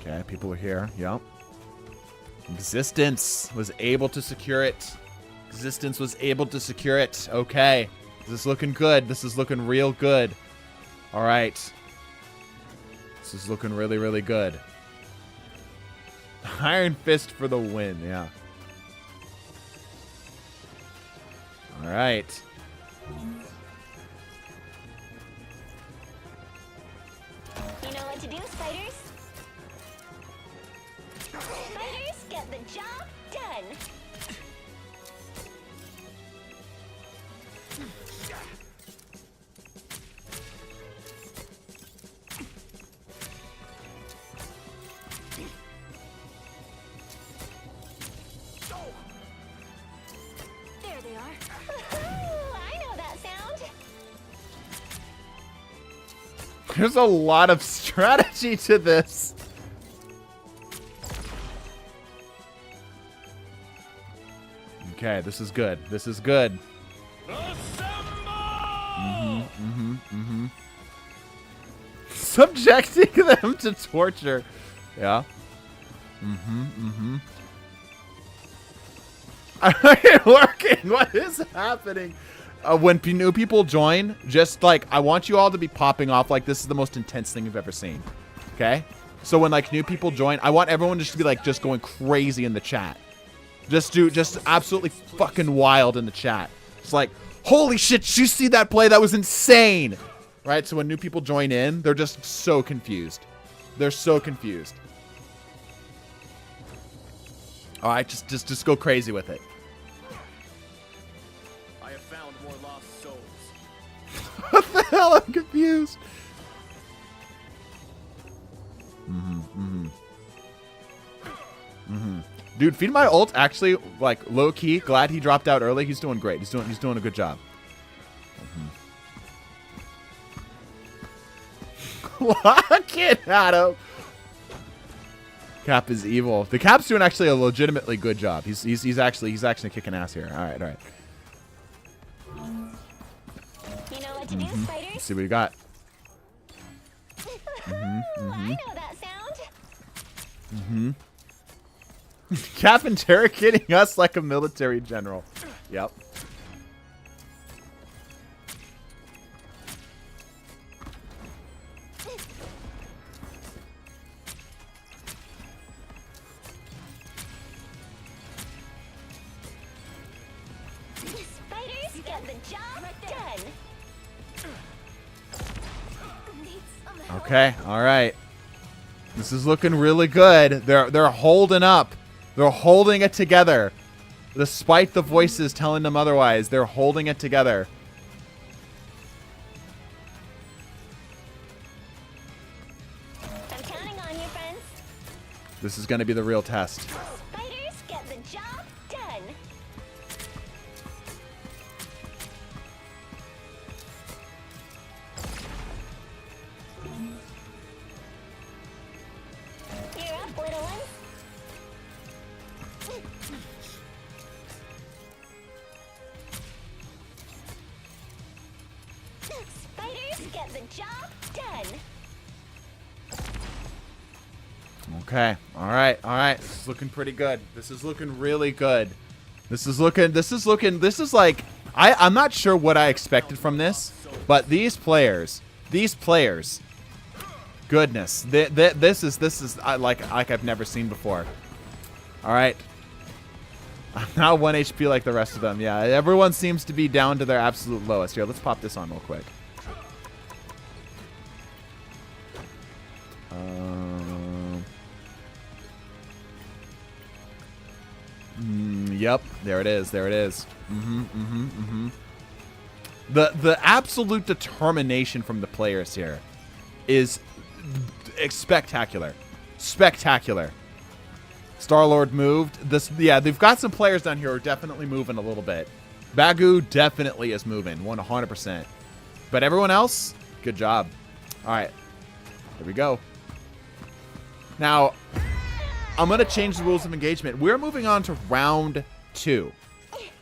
Okay, people are here. Yep. Existence was able to secure it. Existence was able to secure it. Okay. This is looking good. This is looking real good. Alright. This is looking really, really good. Iron Fist for the win. Yeah. Alright. You know what to do, spiders? Spiders get the job done. There they are. Ooh, I know that sound. There's a lot of strategy to this. Okay, this is good. This is good. Subjecting them to torture. Yeah. It's working. What is happening? When new people join, just like, I want you all to be popping off like this is the most intense thing you've ever seen. Okay? So when like new people join, I want everyone just to be like just going crazy in the chat. Just absolutely fucking wild in the chat. It's like, holy shit, did you see that play? That was insane. Right? So when new people join in, they're just so confused. They're so confused. All right, just go crazy with it. I have found more lost souls. What the hell? I'm confused. Dude, feed my ult actually, like, low key. Glad he dropped out early. He's doing great. He's doing a good job. Get out of. Cap is evil. The Cap's doing actually a legitimately good job. He's actually kicking ass here. All right. You know what to do, spiders? Let's see what we got. I know that sound. Cap interrogating us like a military general. Yep. Spiders get the job done. Need some help. Okay. All right. This is looking really good. They're holding up. They're holding it together. Despite the voices telling them otherwise, they're holding it together. I'm counting on you, friends. This is going to be the real test. Spiders get the job done. You're up, little ones. Spiders get the job done. Okay. All right. This is looking pretty good. This is looking really good. This is like, I'm not sure what I expected from this, but these players, goodness, this is like I've never seen before. All right. I'm now 1 HP like the rest of them. Yeah, everyone seems to be down to their absolute lowest. Here, let's pop this on real quick. Yep, there it is. The absolute determination from the players here is spectacular. Star-Lord moved. Yeah, they've got some players down here who are definitely moving a little bit. Bagu definitely is moving, 100%. But everyone else, good job. All right, here we go. Now, I'm going to change the rules of engagement. We're moving on to round 2.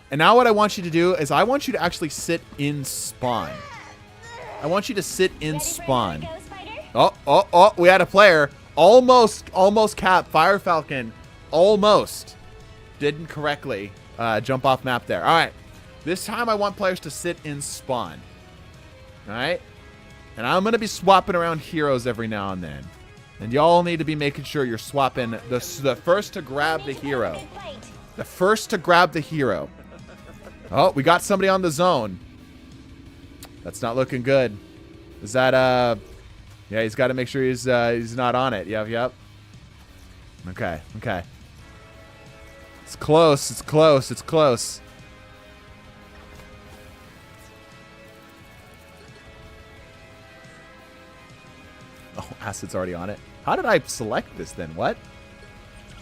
And now what I want you to do is I want you to actually sit in spawn. I want you to sit in spawn. Ready for another go, spider? Oh, we had a player. Almost Cap. Fire Falcon. Almost. Didn't correctly jump off map there. All right. This time I want players to sit in spawn. All right. And I'm going to be swapping around heroes every now and then. And y'all need to be making sure you're swapping the first to grab the hero. Big bite. The first to grab the hero. Oh, we got somebody on the zone. That's not looking good. Is that, yeah, he's got to make sure he's not on it. Yep. Okay. It's close. Oh, Acid's already on it. How did I select this then? What?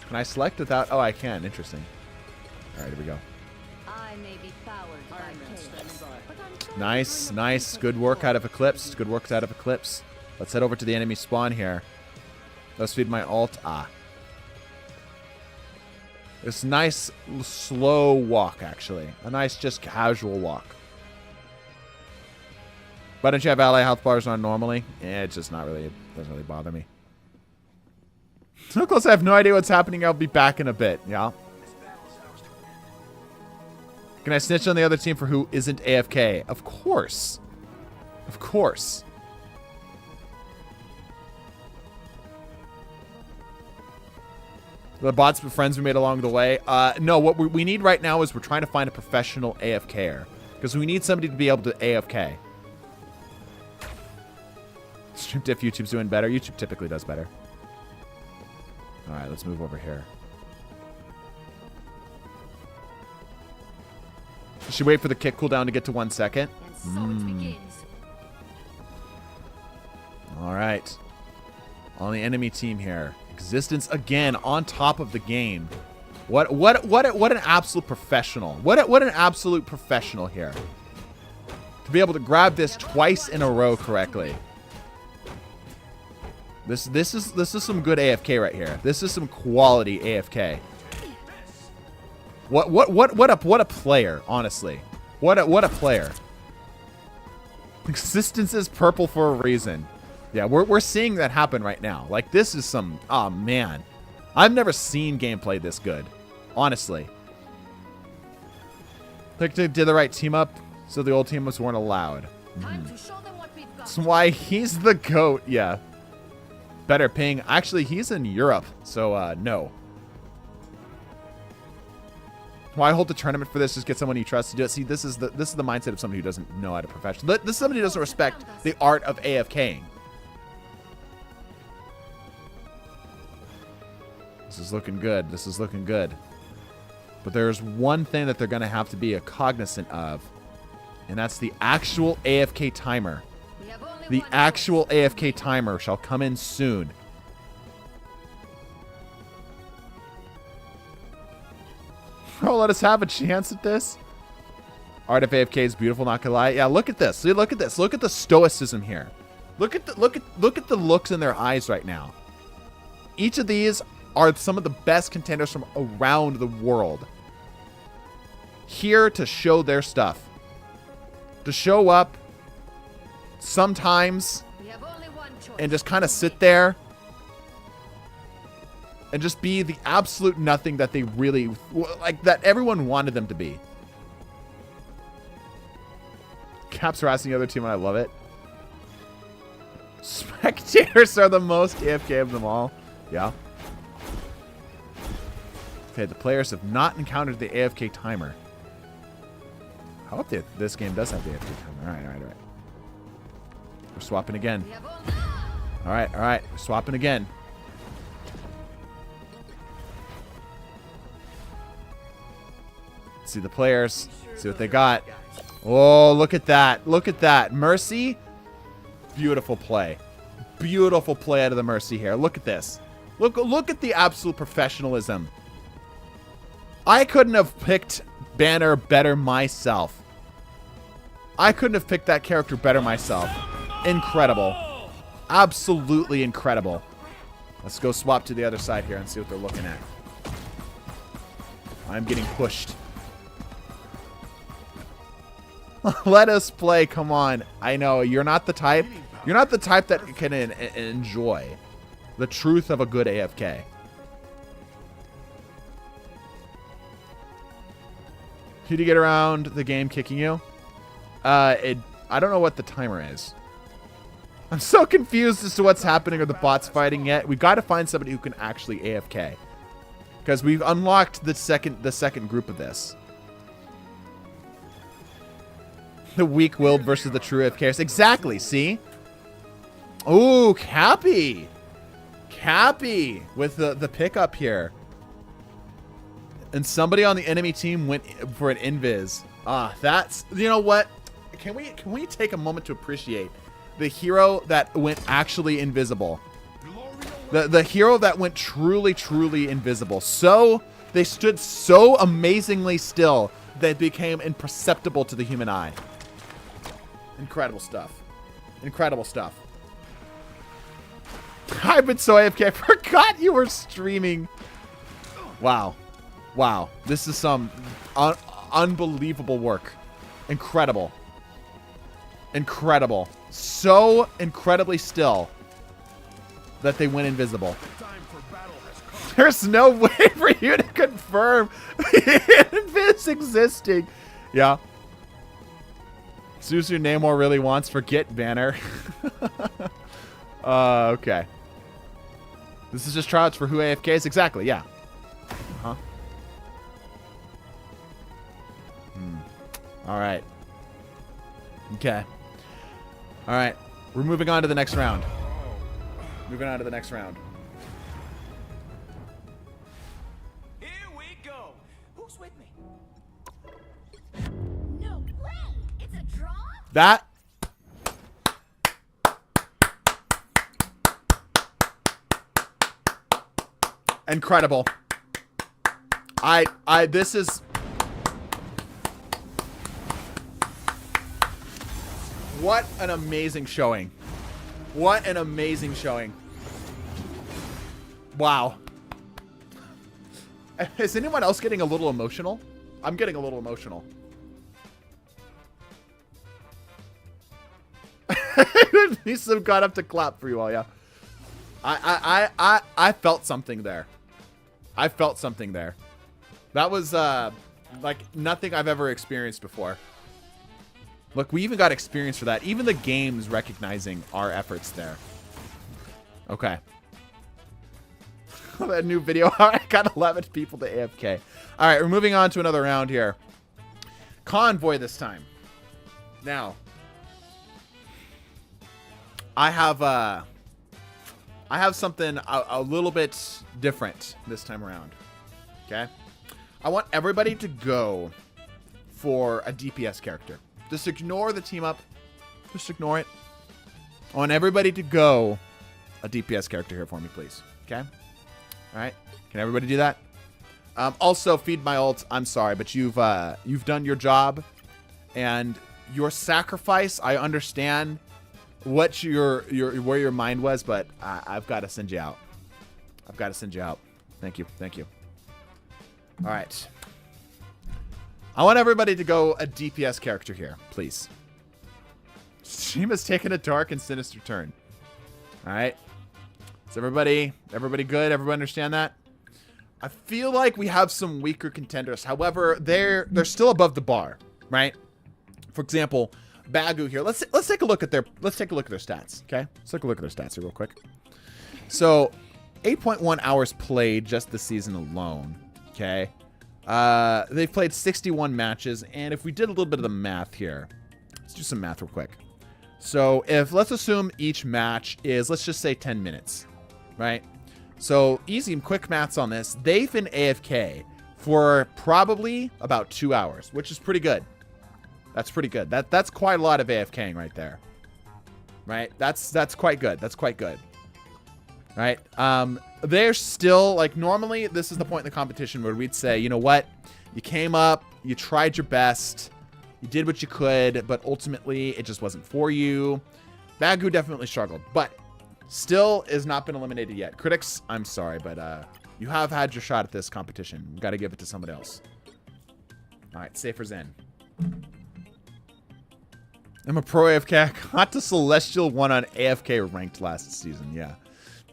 Can I select without? Oh, I can. Interesting. All right, here we go. I may be powered by chaos, but I'm Nice. Good work out of Eclipse. Let's head over to the enemy spawn here. Let's feed my ult. It's a nice, slow walk, actually. A nice, just casual walk. Why don't you have ally health bars on normally? Yeah, it's just not really, it doesn't really bother me. So close, I have no idea what's happening. I'll be back in a bit, yeah? Can I snitch on the other team for who isn't AFK? Of course. The bots with friends we made along the way. No, what we need right now is we're trying to find a professional AFKer. Because we need somebody to be able to AFK. Stream diff, YouTube's doing better. YouTube typically does better. Alright, let's move over here. Should wait for the kick cooldown to get to 1 second. and so it begins. Alright. On the enemy team here. Existence again on top of the game. What an absolute professional. What an absolute professional here. To be able to grab this twice in a row correctly. This is some good AFK right here. This is some quality AFK. What a player, honestly. What a player. Existence is purple for a reason. Yeah, we're seeing that happen right now. Like, this is some... Oh, man. I've never seen gameplay this good. Honestly. Like, did the right team up, so the old teamers weren't allowed. Time to show them what we've got. That's why he's the GOAT. Yeah. Better ping. Actually, he's in Europe, so, no. Why hold the tournament for this? Just get someone you trust to do it. See, this is the mindset of somebody who doesn't know how to professional. This is somebody who doesn't respect the art of AFKing. This is looking good. This is looking good. But there's one thing that they're going to have to be cognizant of, and that's the actual AFK timer. We have only The one actual AFK timer shall come in soon. Oh, let us have a chance at this. Art of AFK is beautiful, not gonna lie. Yeah, look at this. See, look at this. Look at the stoicism here. Look at the looks in their eyes right now. Each of these are some of the best contenders from around the world. Here to show their stuff. To show up sometimes We have only one choice. and just kind of sit there and just be the absolute nothing that they really, like, that everyone wanted them to be. Caps harassing the other team, and I love it. Spectators are the most AFK of them all. Yeah. Okay, the players have not encountered the AFK timer. I hope that this game does have the AFK timer. All right. We're swapping again. We have only... All right. We're swapping again. See the players. See what they got. Oh, look at that. Look at that. Mercy. Beautiful play. Beautiful play out of the Mercy here. Look at this. Look at the absolute professionalism. I couldn't have picked Banner better myself. I couldn't have picked that character better myself. Incredible. Absolutely incredible. Let's go swap to the other side here and see what they're looking at. I'm getting pushed. Let us play. Come on. I know you're not the type. You're not the type that can enjoy the truth of a good AFK. Did you get around the game kicking you? I don't know what the timer is. I'm so confused as to what's happening or the bots fighting yet. We've got to find somebody who can actually AFK, because we've unlocked the second group of this. The weak-willed versus the true AFKers. Exactly, see? Ooh, Cappy. Cappy with the pickup here. And somebody on the enemy team went for an invis. That's... You know what? Can we take a moment to appreciate the hero that went actually invisible? The hero that went truly invisible. So... They stood so amazingly still that it became imperceptible to the human eye. Incredible stuff. Incredible stuff. I've been so AFK. I forgot you were streaming. Wow. Wow. This is some unbelievable work. Incredible. Incredible. So incredibly still that they went invisible. There's no way for you to confirm this existing. Yeah. Suzu Namor really wants forget Banner. Okay. This is just tryouts for who AFKs? Exactly, yeah. Huh? Alright. Okay. Alright. We're moving on to the next round. Moving on to the next round. Here we go. Who's with me? No way! It's a draw? That... Incredible. This is... What an amazing showing. What an amazing showing. Wow. Is anyone else getting a little emotional? I'm getting a little emotional. Lisa got up to clap for you all, yeah. I felt something there. I felt something there. That was like nothing I've ever experienced before. Look, we even got experience for that. Even the game's recognizing our efforts there. Okay. That new video. I got 11 people to AFK. All right, we're moving on to another round here. Convoy this time. Now, I have something a little bit different this time around. Okay? I want everybody to go for a DPS character. Just ignore the team up. Just ignore it. I want everybody to go a DPS character here for me, please. Okay? All right. Can everybody do that? Also, feed my ult. I'm sorry, but you've done your job, and your sacrifice. I understand what where your mind was, but I've got to send you out. I've got to send you out. Thank you. Thank you. All right. I want everybody to go a DPS character here, please. Stream has taken a dark and sinister turn. All right. Is everybody good? Everybody understand that? I feel like we have some weaker contenders. However, they're still above the bar, right? For example, Bagu here. Let's take a look at their stats. Okay, let's take a look at their stats here real quick. So, 8.1 hours played just this season alone. Okay, they've played 61 matches, and if we did a little bit of the math here, let's do some math real quick. So, let's assume each match is, let's just say 10 minutes, right? So, easy and quick maths on this. They've been AFK for probably about 2 hours, which is pretty good. That's pretty good. That's quite a lot of AFKing right there. Right? That's quite good. That's quite good. Right? They're still, like, normally this is the point in the competition where we'd say, you know what? You came up, you tried your best, you did what you could, but ultimately it just wasn't for you. Bagu definitely struggled, but still has not been eliminated yet. Critics, I'm sorry, but you have had your shot at this competition. We've got to give it to somebody else. All right, Safer's in. I'm a pro AFK. I got to Celestial 1 on AFK ranked last season. Yeah.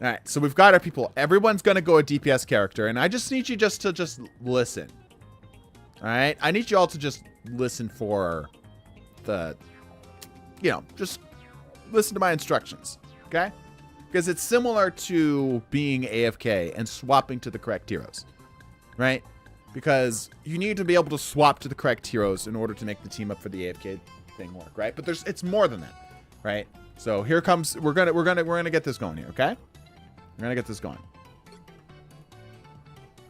All right. So we've got our people. Everyone's going to go a DPS character. And I just need you to listen. All right. I need you all to just listen for the, just listen to my instructions. Okay. Because it's similar to being AFK and swapping to the correct heroes. Right. Because you need to be able to swap to the correct heroes in order to make the team up for the AFK thing work, right? But it's more than that, right? So here comes we're gonna get this going here, okay? We're gonna get this going.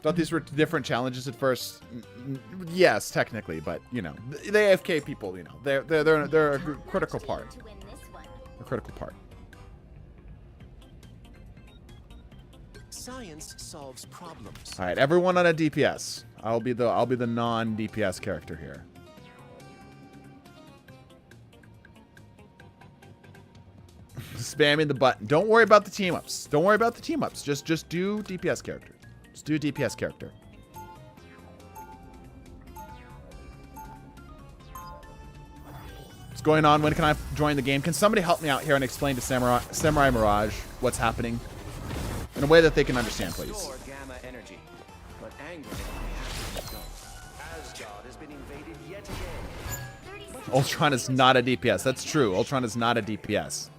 Thought these were different challenges at first. Yes, technically, but the AFK people, they're a critical part. A critical part. Science solves problems. All right, everyone on a DPS. I'll be the non-DPS character here. Spamming the button. Don't worry about the team ups. Don't worry about the team ups. Just do DPS character. Just do a DPS character. What's going on? When can I join the game? Can somebody help me out here and explain to Samurai Mirage what's happening in a way that they can understand, please? Your gamma energy, but anger I have to go. Asgard has been invaded yet again. Ultron is not a DPS. That's true. Ultron is not a DPS.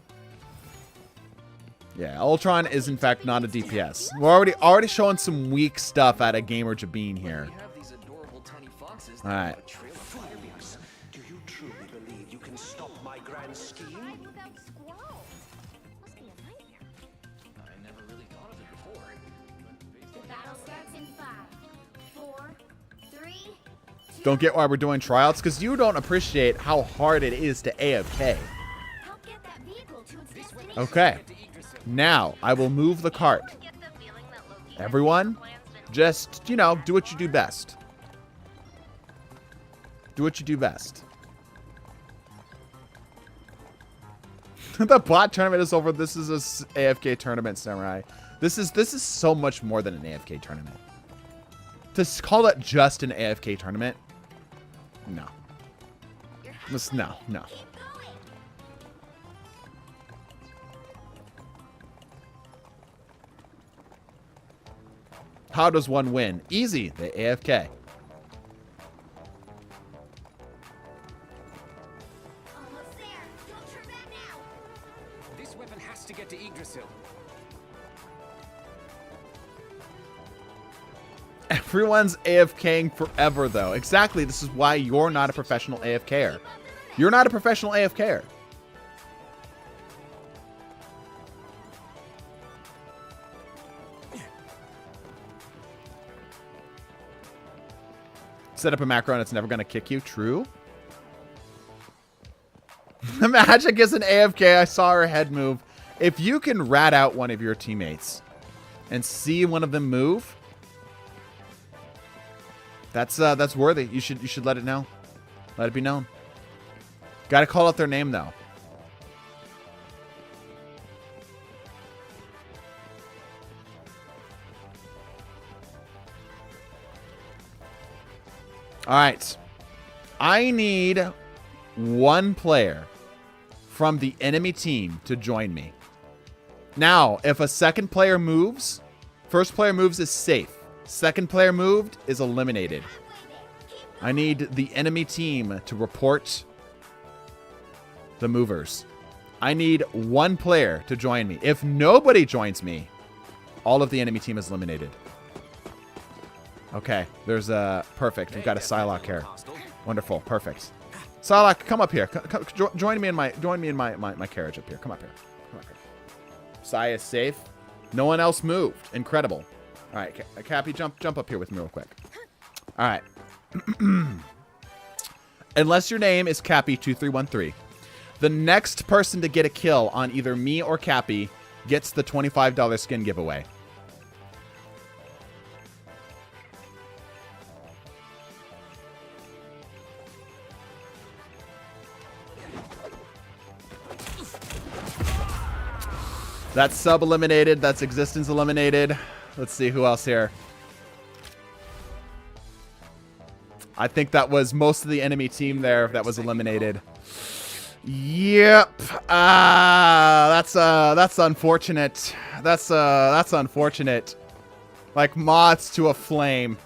Yeah, Ultron is in fact not a DPS. We're already showing some weak stuff out of Gamer Jabeen here. All right. Do you truly believe you can stop my grand scheme? I never really thought of it before. The battle starts in 5, 4, 3, 2. Don't get why we're doing tryouts? Because you don't appreciate how hard it is to AFK. Help get that vehicle to its destination. Okay. Now, I will move the cart. Get the feeling that Loki Everyone, just, you know, do what you do best. Do what you do best. The bot tournament is over. This is a AFK tournament, Samurai. This is so much more than an AFK tournament. To call it just an AFK tournament? No. No. How does one win? Easy. They AFK. Almost there. Don't turn back now. This weapon has to get to Yggdrasil. Everyone's AFKing forever, though. Exactly. This is why you're not a professional AFKer. You're not a professional AFKer. Set up a macro and it's never going to kick you. True. Magic is an AFK. I saw her head move. If you can rat out one of your teammates and see one of them move, that's worthy. You should let it know. Let it be known. Got to call out their name though. All right. I need one player from the enemy team to join me. Now, if a second player moves, first player moves is safe. Second player moved is eliminated. I need the enemy team to report the movers. I need one player to join me. If nobody joins me, all of the enemy team is eliminated. Okay, there's a perfect. We've got a Psylocke here. Wonderful, perfect. Psylocke, come up here. Join me in my carriage up here. Come up here. Come up here. Psy is safe. No one else moved. Incredible. All right, Cappy, jump up here with me real quick. All right. Unless your name is Cappy2313, the next person to get a kill on either me or Cappy gets the $25 skin giveaway. That's sub eliminated. That's existence eliminated. Let's see who else here. I think that was most of the enemy team there that was eliminated. Yep. That's unfortunate. That's unfortunate. Like moths to a flame.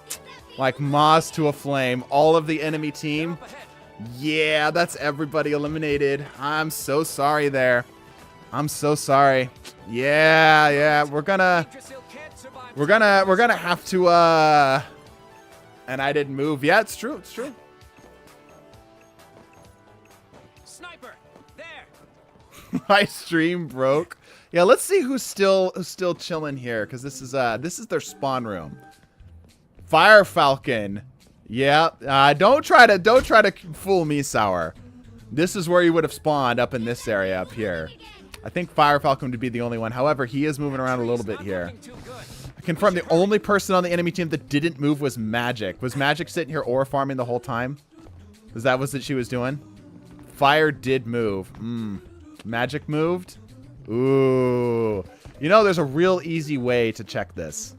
Like moths to a flame. All of the enemy team. Yeah, that's everybody eliminated. I'm so sorry there. I'm so sorry. Yeah, we're gonna have to and I didn't move. Yeah, it's true. It's true. Sniper, there. My stream broke. Yeah, let's see who's still chilling here, because this is their spawn room. Fire Falcon. Yeah. Don't try to fool me, Sour. This is where you would have spawned, up in this area up here. I think Fire Falcon would be the only one. However, he is moving around a little bit here. I confirm the only person on the enemy team that didn't move was Magic. Was Magic sitting here ore farming the whole time? Because that was what she was doing? Fire did move. Magic moved? Ooh. You know, there's a real easy way to check this.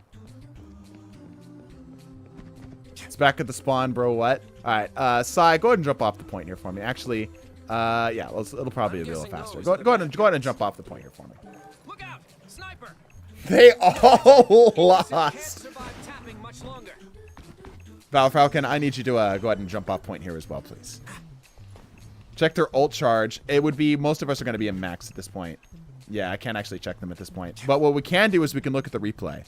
It's back at the spawn, bro. What? All right. Sai, go ahead and jump off the point here for me. Actually, yeah, it'll probably be a little faster. Go ahead and jump off the point here for me. Look out, sniper. They all lost. Can't survive tapping much longer. Val Falcon, I need you to go ahead and jump off point here as well, please. Check their ult charge. It would be, most of us are going to be in max at this point. Yeah, I can't actually check them at this point. But what we can do is we can look at the replay.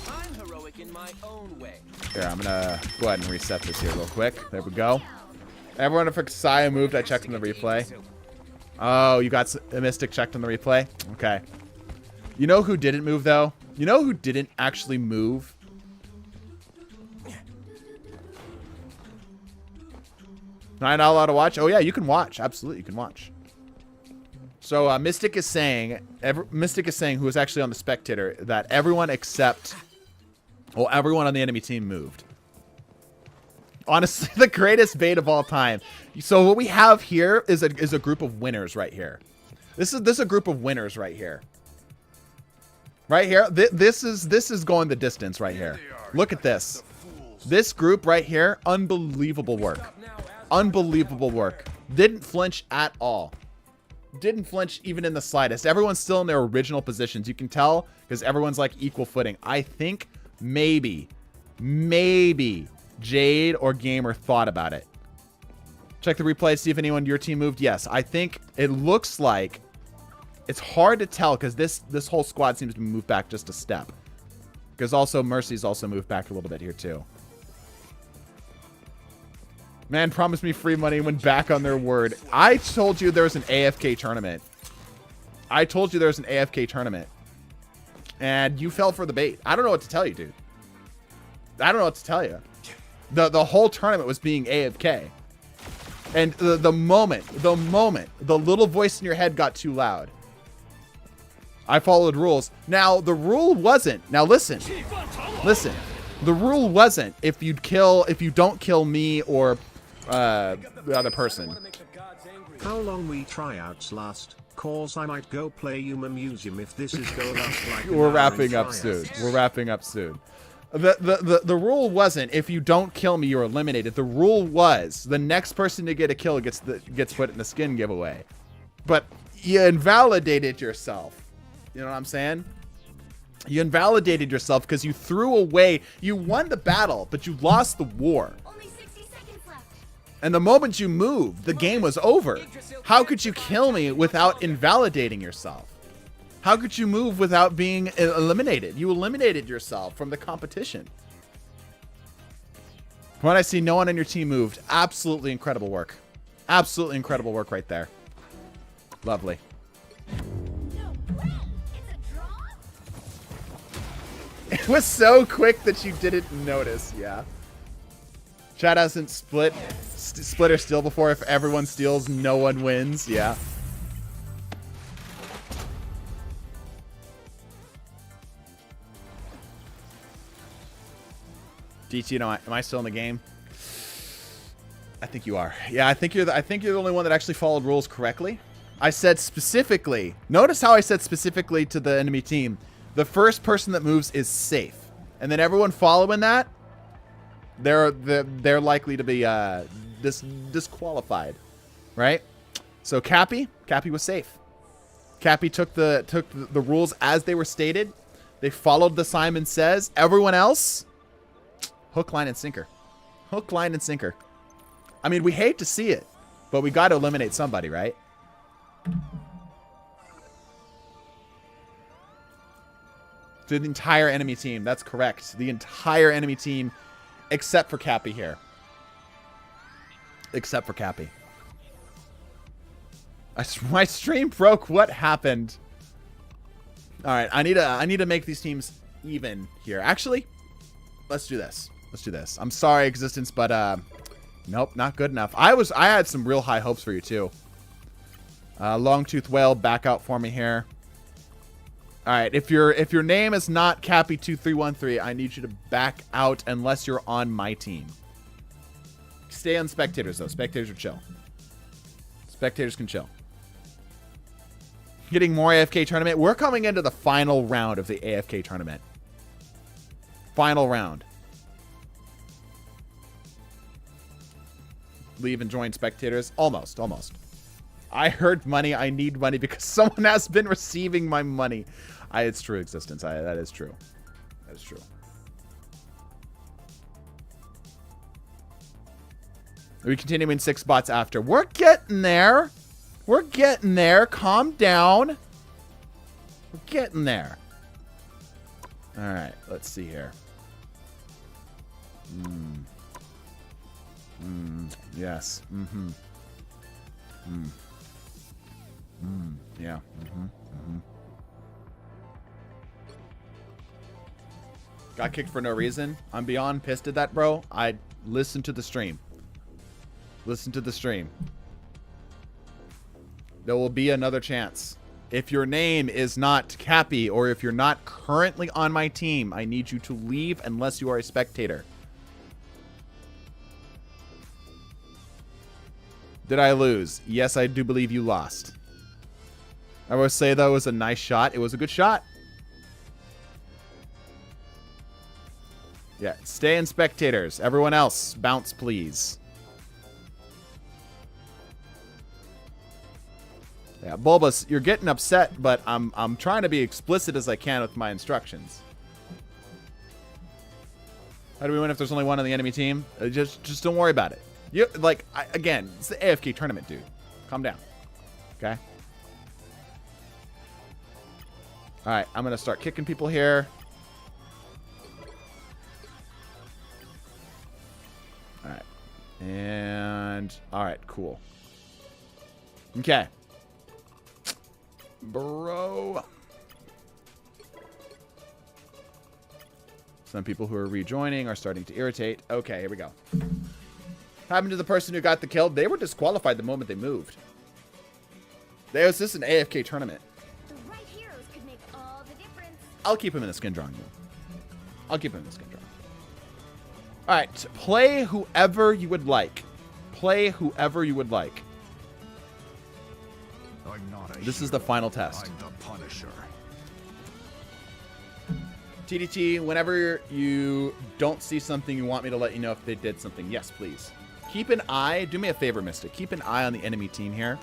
I'm heroic in my own way. Here, I'm going to go ahead and reset this here real quick. There we go. Everyone, if Saya moved, I checked in the replay. Oh, you got a Mystic checked on the replay? Okay. You know who didn't move, though? You know who didn't actually move? Not allowed to watch? Oh, yeah, you can watch. Absolutely, you can watch. So Mystic is saying, who is actually on the spectator, that everyone except, well, everyone on the enemy team moved. Honestly, the greatest bait of all time. So what we have here is a group of winners right here. This is a group of winners right here. Right here. This is going the distance right here. Look at this. This group right here, unbelievable work. Unbelievable work. Didn't flinch at all. Didn't flinch even in the slightest. Everyone's still in their original positions. You can tell because everyone's like equal footing. I think maybe Jade or Gamer thought about it. Check the replay, see if anyone your team moved. Yes, I think it looks like it's hard to tell because this whole squad seems to move back just a step. Because also Mercy's also moved back a little bit here too. Man promised me free money and went back on their word. I told you there was an AFK tournament. I told you there was an AFK tournament. And you fell for the bait. I don't know what to tell you, dude. I don't know what to tell you. The whole tournament was being AFK. And the moment the little voice in your head got too loud, I followed rules. Now, the rule wasn't. Now, listen. Listen. The rule wasn't if you don't kill me or the other person. How long we tryouts last? Cause I might go play Yuma Museum if this is going last like We're wrapping up soon. We're wrapping up soon. The rule wasn't if you don't kill me, you're eliminated. The rule was the next person to get a kill gets put in the skin giveaway. But you invalidated yourself. You know what I'm saying? You invalidated yourself because you threw away. You won the battle, but you lost the war. Only 60 seconds left. And the moment you moved, the game was over. How could you kill me without invalidating yourself? How could you move without being eliminated? You eliminated yourself from the competition. From what I see, no one on your team moved. Absolutely incredible work. Absolutely incredible work right there. Lovely. No way. It's a draw? It was so quick that you didn't notice. Yeah. Chat hasn't split or steal before. If everyone steals, no one wins. Yeah. DT, you know, am I still in the game? I think you are. Yeah, I think you're the only one that actually followed rules correctly. I said specifically. Notice how I said specifically to the enemy team. The first person that moves is safe, and then everyone following that, they're likely to be disqualified, right? So Cappy was safe. Cappy took the rules as they were stated. They followed the Simon Says. Everyone else, hook, line, and sinker. Hook, line, and sinker. I mean, we hate to see it, but we got to eliminate somebody, right? The entire enemy team. That's correct. The entire enemy team, except for Cappy here. Except for Cappy. My stream broke. What happened? All right, I need to make these teams even here. Actually, let's do this. Let's do this. I'm sorry, Existence, but nope, not good enough. I had some real high hopes for you too. Longtooth Whale, back out for me here. All right, if your name is not Cappy2313, I need you to back out unless you're on my team. Stay on spectators though. Spectators are chill. Spectators can chill. Getting more AFK tournament. We're coming into the final round of the AFK tournament. Final round. Leave and join spectators. Almost. I heard money. I need money because someone has been receiving my money. It's true, Existence. That is true. That is true. We continue in 6 spots after. We're getting there. We're getting there. Calm down. We're getting there. All right. Let's see here. Yes. Yeah. Got kicked for no reason. I'm beyond pissed at that, bro. I listened to the stream. Listen to the stream. There will be another chance. If your name is not Cappy, or if you're not currently on my team, I need you to leave unless you are a spectator. Did I lose? Yes, I do believe you lost. I will say, though, it was a nice shot. It was a good shot. Yeah, stay in spectators. Everyone else, bounce, please. Yeah, Bulbous, you're getting upset, but I'm trying to be explicit as I can with my instructions. How do we win if there's only one on the enemy team? Just don't worry about it. Again, it's the AFK tournament, dude. Calm down. Okay? Alright, I'm going to start kicking people here. Alright. And... Alright, cool. Okay. Bro. Some people who are rejoining are starting to irritate. Okay, here we go. Happened to the person who got the kill? They were disqualified the moment they moved. This is an AFK tournament. The right heroes could make all the difference. I'll keep him in the skin drawing room. I'll keep him in the skin drawing. Alright, play whoever you would like. Play whoever you would like. I'm not a This is the final test. I'm the Punisher. TDT, whenever you don't see something, you want me to let you know if they did something. Yes, please. Keep an eye. Do me a favor, Mystic. Keep an eye on the enemy team here.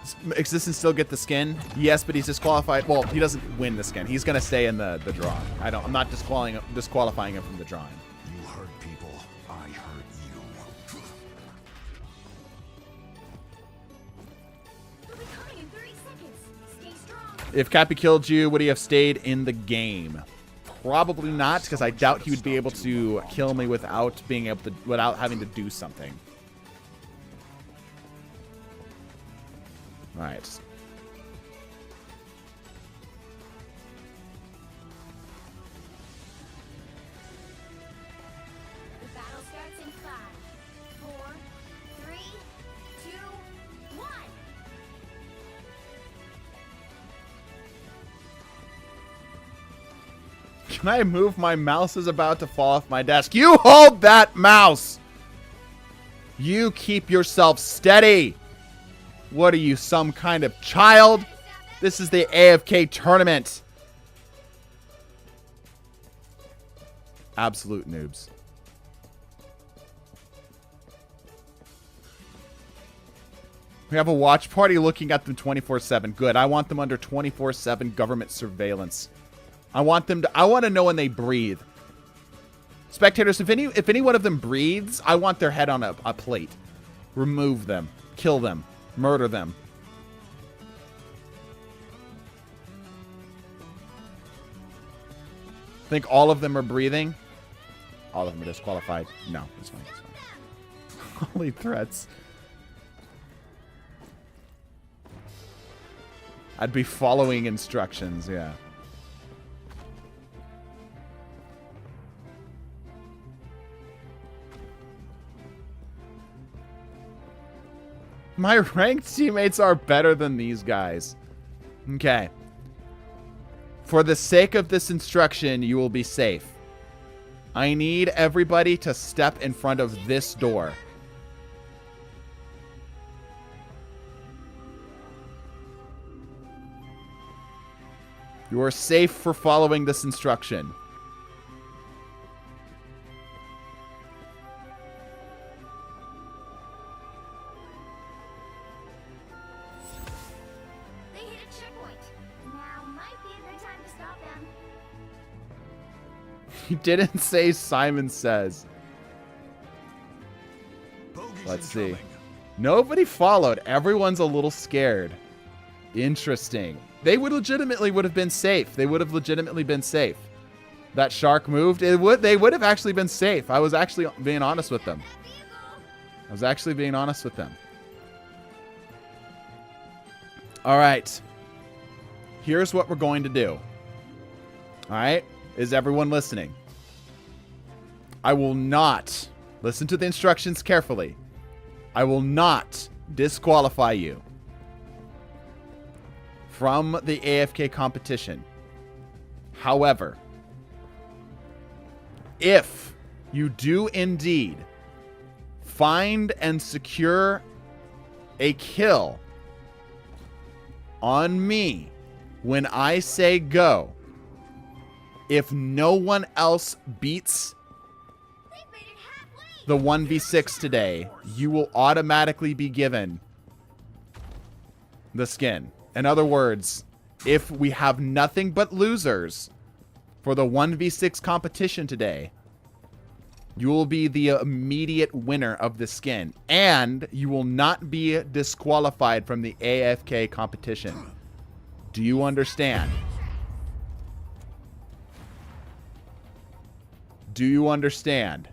Does Existence still get the skin? Yes, but he's disqualified. Well, he doesn't win the skin. He's going to stay in the draw. I'm not disqualifying him from the drawing. You hurt people. I hurt you. We'll be coming in 30 seconds. Stay strong. If Cappy killed you, would he have stayed in the game? Probably not, because I doubt he would be able to kill me without having to do something. All right. The battle starts in 5, 4, 3, 2, 1. Can I move? My mouse is about to fall off my desk. You hold that mouse! You keep yourself steady! What are you, some kind of child? This is the AFK tournament. Absolute noobs. We have a watch party looking at them 24/7. Good. I want them under 24/7 government surveillance. I want to know when they breathe. Spectators, if any one of them breathes, I want their head on a plate. Remove them. Kill them. Murder them. Think all of them are breathing? All of them are disqualified. No, it's fine. It's fine. Holy threats. I'd be following instructions, yeah. My ranked teammates are better than these guys. Okay. For the sake of this instruction, you will be safe. I need everybody to step in front of this door. You are safe for following this instruction. They hit a checkpoint. Now might be a good time to stop them. He didn't say Simon Says. Bogey's Let's see. incoming. Nobody followed. Everyone's a little scared. Interesting. They would have been safe. They would have legitimately been safe. That shark moved. They would have actually been safe. I was actually being honest with them. All right. Here's what we're going to do. All right? Is everyone listening? I will not, listen to the instructions carefully. I will not disqualify you from the AFK competition. However, if you do indeed find and secure a kill on me when I say go, if no one else beats the 1v6 today, you will automatically be given the skin. In other words, if we have nothing but losers for the 1v6 competition today, you will be the immediate winner of the skin, and you will not be disqualified from the AFK competition. Do you understand? Do you understand?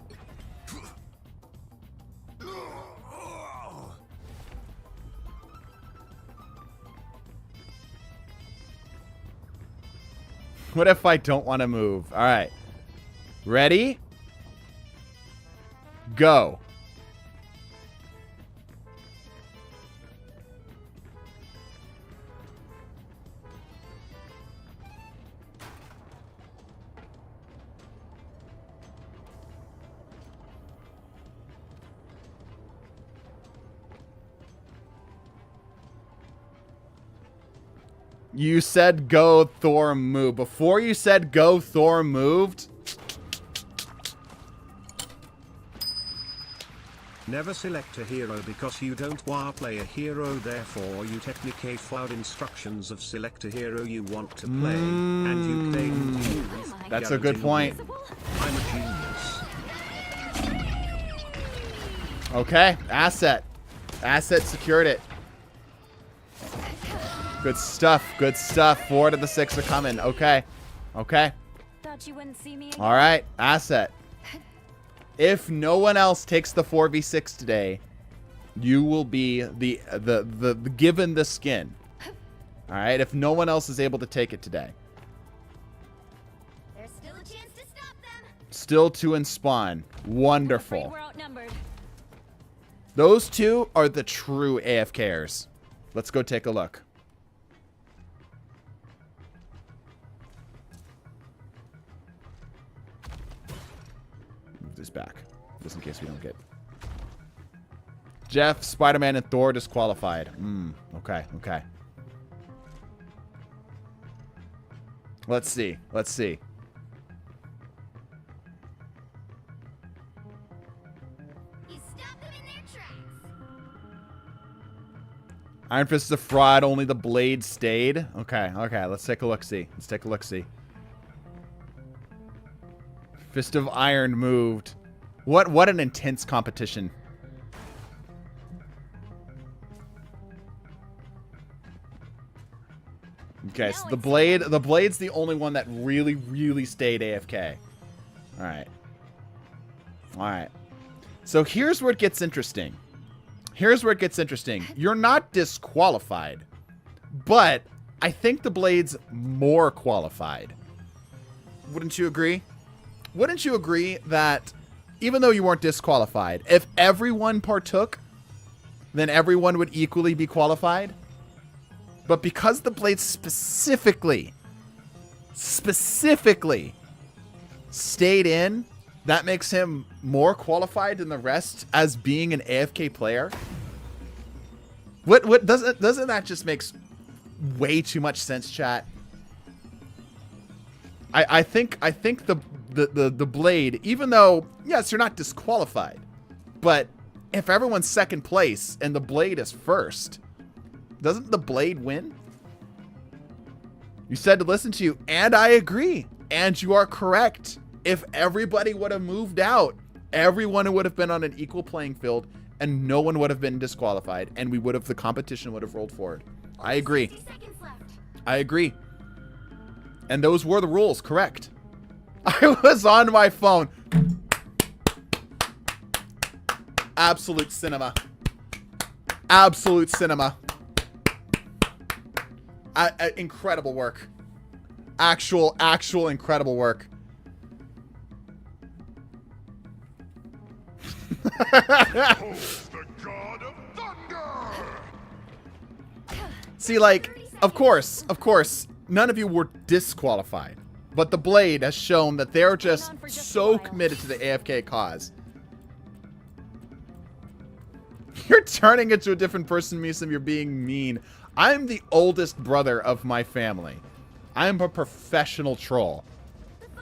What if I don't want to move? All right. Ready? Go. You said go, Thor, move. Before you said go, Thor moved. Never select a hero because you don't play a hero, therefore you technically followed instructions of select a hero you want to play, and you played move. That's a good point. I'm a genius. Okay, asset. Asset secured it. Good stuff, good stuff. 4 to the 6 are coming. Okay, okay. Thought you wouldn't see me again. All right, asset. If no one else takes the 4v6 today, you will be the given the skin. All right, if no one else is able to take it today. There's still a chance to stop them. Still 2 and spawn. Wonderful. We're outnumbered. Those 2 are the true AFKers. Let's go take a look. Move this back, just in case we don't get Jeff, Spider-Man, and Thor disqualified. Okay, okay. Let's see. Let's see. You stop them in their tracks. Iron Fist is a fraud. Only the blade stayed. Okay, okay. Let's take a look-see. Let's take a look-see. Fist of Iron moved. What an intense competition. Okay, so the blade's the only one that really stayed AFK. All right. All right. So here's where it gets interesting. Here's where it gets interesting. You're not disqualified, but I think the blade's more qualified. Wouldn't you agree? Wouldn't you agree that even though you weren't disqualified, if everyone partook, then everyone would equally be qualified? But because the blade specifically stayed in, that makes him more qualified than the rest as being an AFK player. What doesn't that just makes way too much sense, chat? I think the blade, even though yes, you're not disqualified, but if everyone's second place and the blade is first, doesn't the blade win? You said to listen to you, and I agree. And you are correct. If everybody would have moved out, everyone would have been on an equal playing field, and no one would have been disqualified, and the competition would have rolled forward. I agree. 60 seconds left. I agree. And those were the rules, correct? I was on my phone. Absolute cinema. Absolute cinema. Incredible work. Actual incredible work. The god of thunder! See, like, of course, none of you were disqualified. But the Blade has shown that they're just so committed to the AFK cause. You're turning into a different person, Misum. You're being mean. I'm the oldest brother of my family. I'm a professional troll.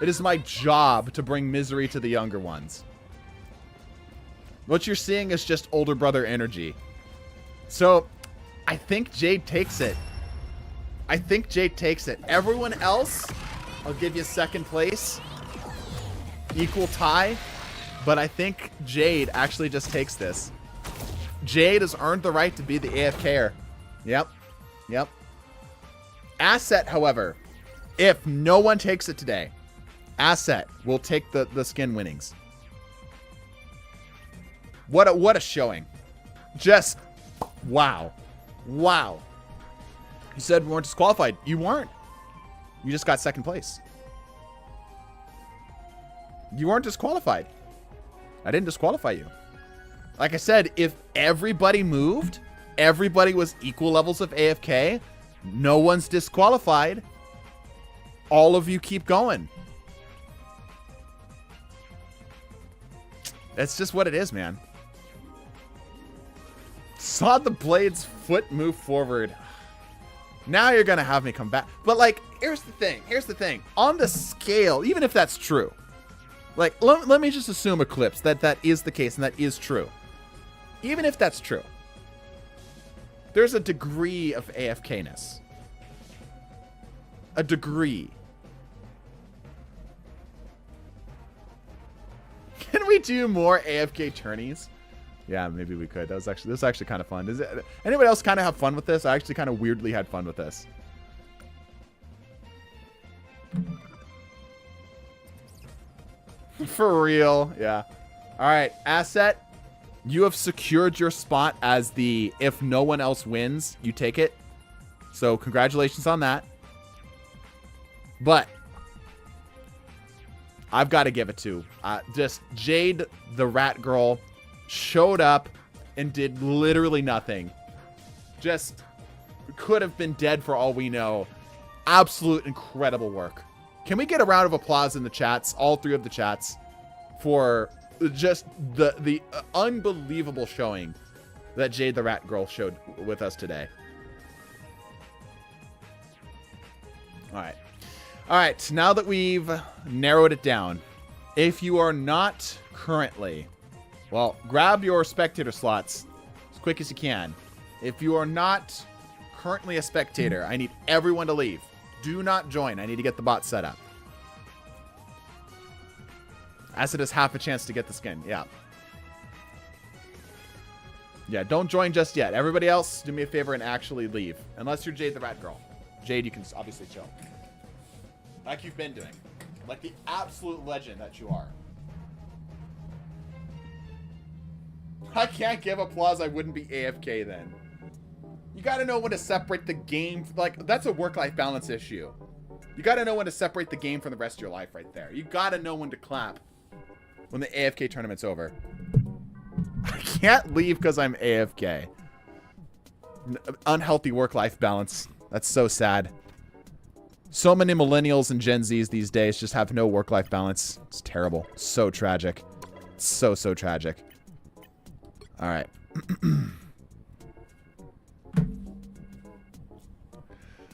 It is my job to bring misery to the younger ones. What you're seeing is just older brother energy. So, I think Jade takes it. I think Jade takes it. Everyone else, I'll give you second place. Equal tie. But I think Jade actually just takes this. Jade has earned the right to be the AFKer. Yep. Yep. Asset, however, if no one takes it today, Asset will take the skin winnings. What a showing. Just, wow. Wow. You said we weren't disqualified. You weren't. You just got second place. You weren't disqualified. I didn't disqualify you. Like I said, if everybody moved, everybody was equal levels of AFK, no one's disqualified, all of you keep going. That's just what it is, man. Saw the Blade's foot move forward. Now you're going to have me come back. But, like, here's the thing. Here's the thing. On the scale, even if that's true, like, let me just assume, Eclipse, that is the case and that is true. Even if that's true, there's a degree of AFK-ness. A degree. Can we do more AFK tourneys? Yeah, maybe we could. This is actually kind of fun. Does anybody else kind of have fun with this? I actually kind of weirdly had fun with this. For real, yeah. All right, Asset. You have secured your spot as the if no one else wins, you take it. So congratulations on that. But I've got to give it to just Jade, the rat girl, showed up and did literally nothing. Just could have been dead for all we know. Absolute incredible work. Can we get a round of applause in the chats, all three of the chats, for just the unbelievable showing that Jade the Rat Girl showed with us today. All right, now that we've narrowed it down, if you are not currently, well, grab your spectator slots as quick as you can. If you are not currently a spectator, I need everyone to leave. Do not join. I need to get the bot set up. Acid has half a chance to get the skin. Yeah. Yeah, don't join just yet. Everybody else, do me a favor and actually leave. Unless you're Jade the Rat Girl. Jade, you can obviously chill. Like you've been doing. Like the absolute legend that you are. I can't give applause. I wouldn't be AFK then. You gotta know when to separate the game. Like, that's a work-life balance issue. You gotta know when to separate the game from the rest of your life right there. You gotta know when to clap when the AFK tournament's over. I can't leave because I'm AFK. Unhealthy work-life balance. That's so sad. So many millennials and Gen Zs these days just have no work-life balance. It's terrible. So tragic. So tragic. All right.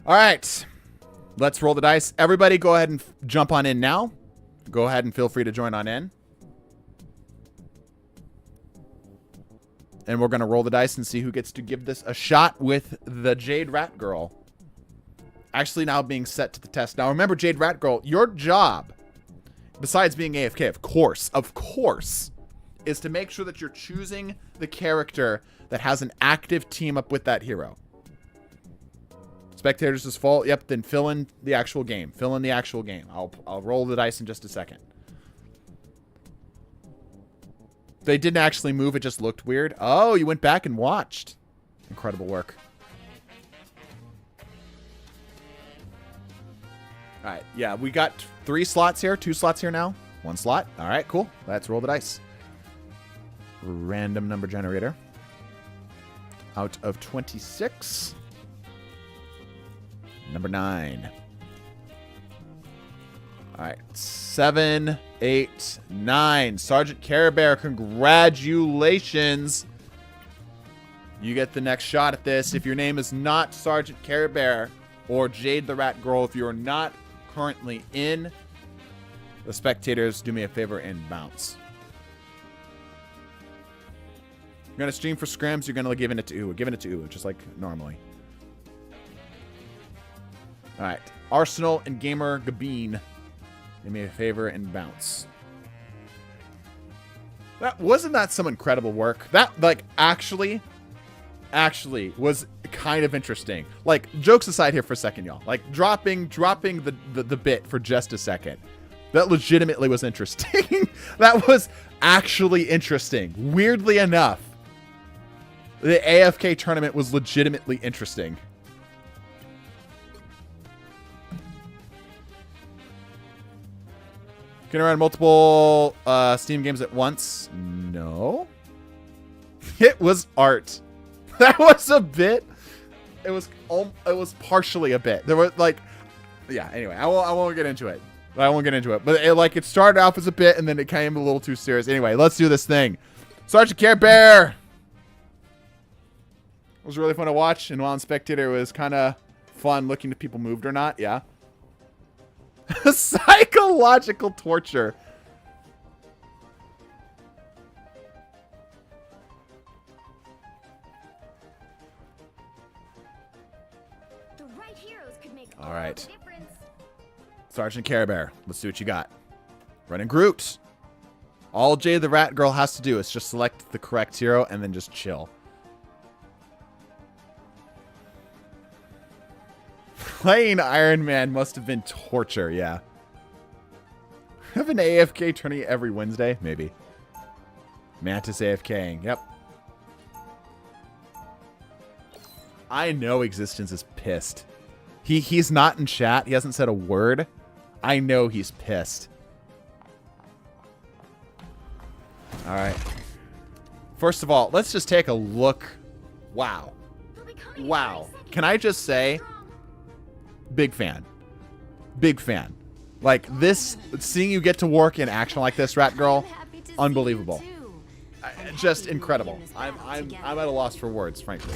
All right. Let's roll the dice. Everybody go ahead and jump on in now. Go ahead and feel free to join on in. And we're going to roll the dice and see who gets to give this a shot with the Jade Rat Girl. Actually now being set to the test. Now remember, Jade Rat Girl, your job, besides being AFK, of course, is to make sure that you're choosing the character that has an active team up with that hero. Spectators is full. Yep, then fill in the actual game. Fill in the actual game. I'll roll the dice in just a second. They didn't actually move. It just looked weird. Oh, you went back and watched. Incredible work. All right. Yeah, we got 3 slots here. 2 slots here now. 1 slot. All right, cool. Let's roll the dice. Random number generator. Out of 26. Number 9. All right. 7, 8, 9. Sergeant Care Bear, congratulations. You get the next shot at this. If your name is not Sergeant Care Bear or Jade the Rat Girl, if you're not currently in, the spectators, do me a favor and bounce. You're going to stream for scrims. You're going to give it to Uwu. Giving it to Uwu, just like normally. All right. Arsenal and Gamer Gabine, do me a favor and bounce. Wasn't that some incredible work? That, like, actually was kind of interesting. Like, jokes aside here for a second, y'all. Like, dropping the bit for just a second. That legitimately was interesting. That was actually interesting. Weirdly enough, the AFK tournament was legitimately interesting. Can I run multiple Steam games at once? No. It was art. That was a bit. It was partially a bit. There was like, yeah. Anyway, I won't get into it. But it started off as a bit and then it came a little too serious. Anyway, let's do this thing. Sergeant Care Bear. It was really fun to watch, and while on Spectator, it was kind of fun looking if people moved or not. Yeah. Psychological torture. The right heroes could make All right. the difference. Sergeant Care Bear, let's see what you got. Running Groot. All Jade the Rat Girl has to do is just select the correct hero and then just chill. Playing Iron Man must have been torture, yeah. Have an AFK tourney every Wednesday? Maybe. Mantis AFKing, yep. I know Existence is pissed. He's not in chat. He hasn't said a word. I know he's pissed. All right. First of all, let's just take a look. Wow. Wow. Can I just say, big fan. Big fan. Like this, seeing you get to work in action like this, Rat Girl, unbelievable. Just incredible. I'm at a loss for words, frankly.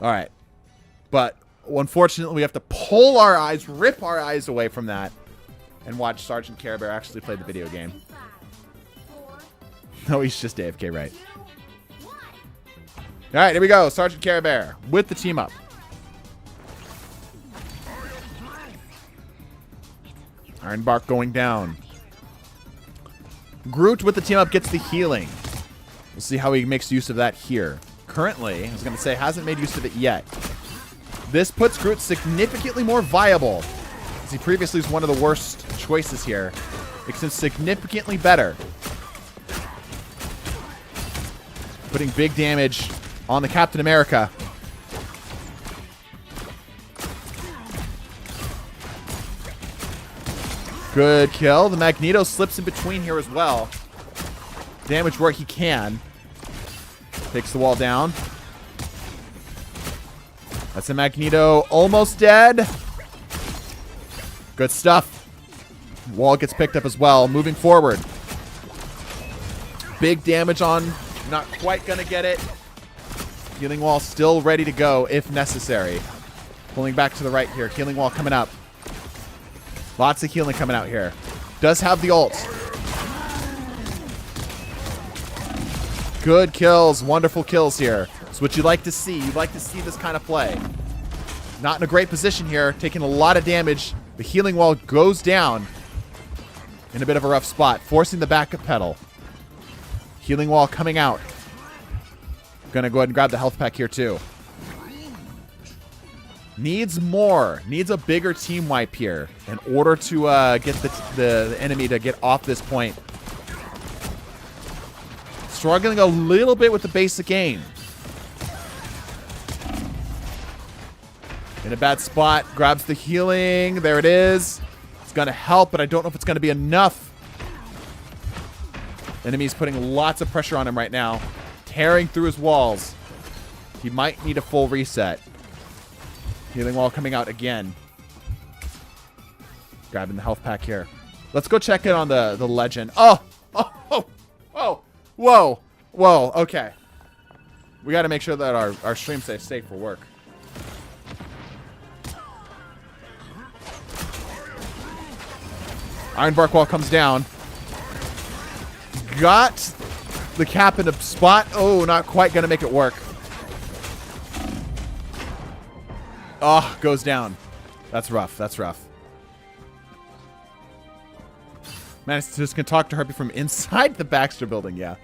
All right. But unfortunately, we have to pull our eyes, rip our eyes away from that, and watch Sergeant Care Bear actually play the video game. No, he's just AFK, right? All right, here we go. Sergeant Care Bear with the team up. Ironbark going down. Groot with the team up gets the healing. We'll see how he makes use of that here. Currently, I was going to say, hasn't made use of it yet. This puts Groot significantly more viable, as he previously was one of the worst choices here. Makes him significantly better. Putting big damage on the Captain America. Good kill. The Magneto slips in between here as well. Damage where he can. Takes the wall down. That's a Magneto almost dead. Good stuff. Wall gets picked up as well. Moving forward. Big damage on. Not quite going to get it. Healing wall still ready to go if necessary. Pulling back to the right here. Healing wall coming up. Lots of healing coming out here. Does have the ult. Good kills. Wonderful kills here. It's what you like to see. You like to see this kind of play. Not in a great position here. Taking a lot of damage. The healing wall goes down. In a bit of a rough spot. Forcing the backup pedal. Healing wall coming out. Gonna go ahead and grab the health pack here too. Needs more. Needs a bigger team wipe here in order to get the enemy to get off this point. Struggling a little bit with the basic aim. In a bad spot. Grabs the healing. There it is. It's going to help, but I don't know if it's going to be enough. Enemy's putting lots of pressure on him right now. Tearing through his walls. He might need a full reset. Healing wall coming out again. Grabbing the health pack here. Let's go check in on the legend. Oh! Oh! Oh! Oh! Whoa! Whoa! Okay. We got to make sure that our stream stays safe for work. Iron Bark Wall comes down. Got the cap in a spot. Oh, not quite going to make it work. Oh, goes down. That's rough. That's rough. Man, I just can talk to Harpy from inside the Baxter building. Yeah.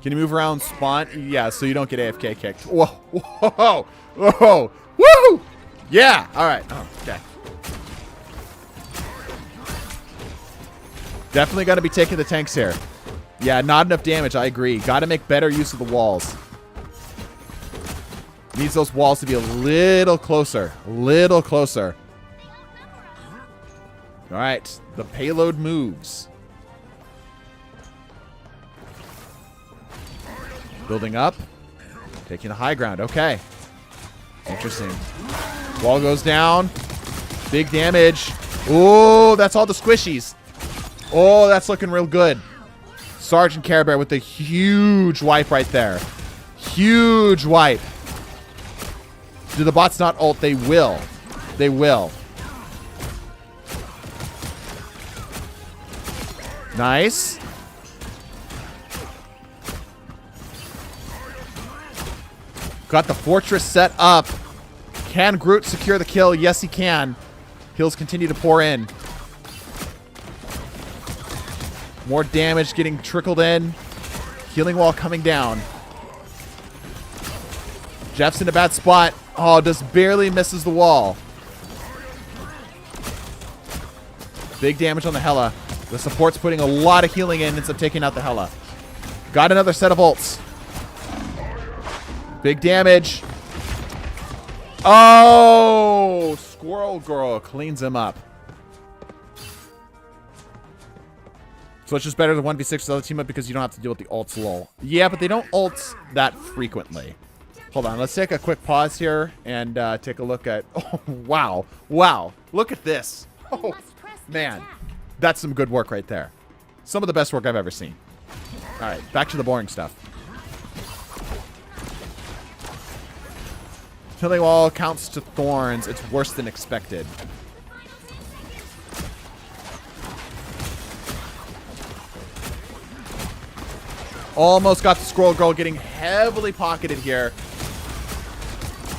Can you move around spawn? Yeah, so you don't get AFK kicked. Whoa. Whoa. Whoa. Woo! Yeah. All right. Oh, okay. Definitely got to be taking the tanks here. Yeah, not enough damage. I agree. Got to make better use of the walls. Needs those walls to be a little closer. A little closer. All right. The payload moves. Building up. Taking the high ground. Okay. Interesting. Wall goes down. Big damage. Oh, that's all the squishies. Oh, that's looking real good. Sergeant Care Bear with a huge wipe right there. Huge wipe. Do the bots not ult? They will. They will. Nice. Got the fortress set up. Can Groot secure the kill? Yes, he can. Heals continue to pour in. More damage getting trickled in. Healing wall coming down. Jeff's in a bad spot. Oh, just barely misses the wall. Big damage on the Hela. The support's putting a lot of healing in, ends up taking out the Hela. Got another set of ults. Big damage. Oh! Squirrel Girl cleans him up. So it's just better than 1v6 with the other team up because you don't have to deal with the ults, lol. Yeah, but they don't ult that frequently. Hold on, let's take a quick pause here and take a look at... Oh, wow. Wow. Look at this. Oh, man. That's some good work right there. Some of the best work I've ever seen. All right, back to the boring stuff. Healing wall counts to thorns. It's worse than expected. Almost got the Squirrel Girl getting heavily pocketed here.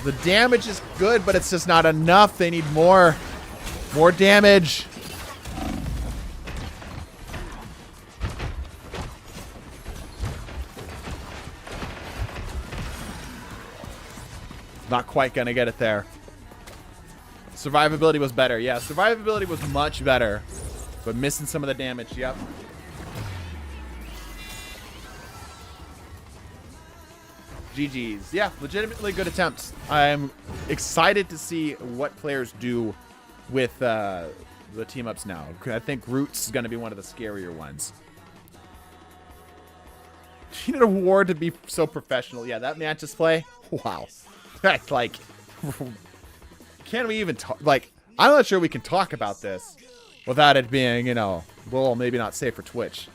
The damage is good, but it's just not enough. They need more. More damage. Not quite gonna get it there. Survivability was better. Yeah, survivability was much better. But missing some of the damage, yep. GG's. Yeah, legitimately good attempts. I'm excited to see what players do with the team-ups now. I think Root's going to be one of the scarier ones. You need an award to be so professional. Yeah, that matches play. Wow. That's like... Can we even talk? Like, I'm not sure we can talk about this without it being, you know, well, maybe not safe for Twitch.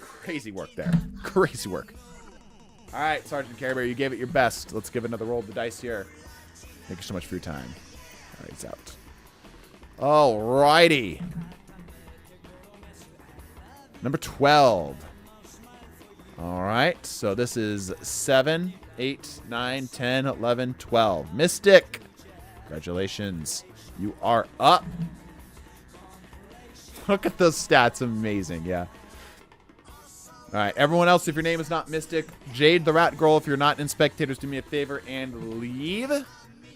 Crazy work there. Crazy work. All right, Sergeant Care Bear, you gave it your best. Let's give another roll of the dice here. Thank you so much for your time. All right, he's out. All righty. Number 12. All right, so this is 7, 8, 9, 10, 11, 12. Mystic. Congratulations. You are up. Look at those stats. Amazing, yeah. All right, everyone else, if your name is not Mystic, Jade the Rat Girl, if you're not in spectators, do me a favor and leave. I'm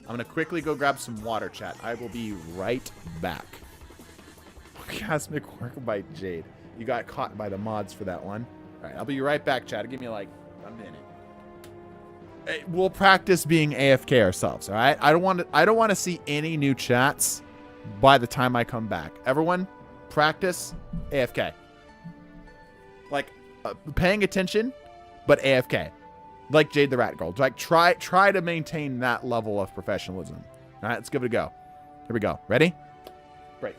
going to quickly go grab some water, chat. I will be right back. Orgasmic work by Jade. You got caught by the mods for that one. All right, I'll be right back, chat. Give me like a minute. Hey, we'll practice being AFK ourselves, all right? I don't want to see any new chats by the time I come back. Everyone, practice AFK. Like, paying attention, but AFK. Like Jade the Rat Girl. Like, try to maintain that level of professionalism. All right, let's give it a go. Here we go. Ready? Break.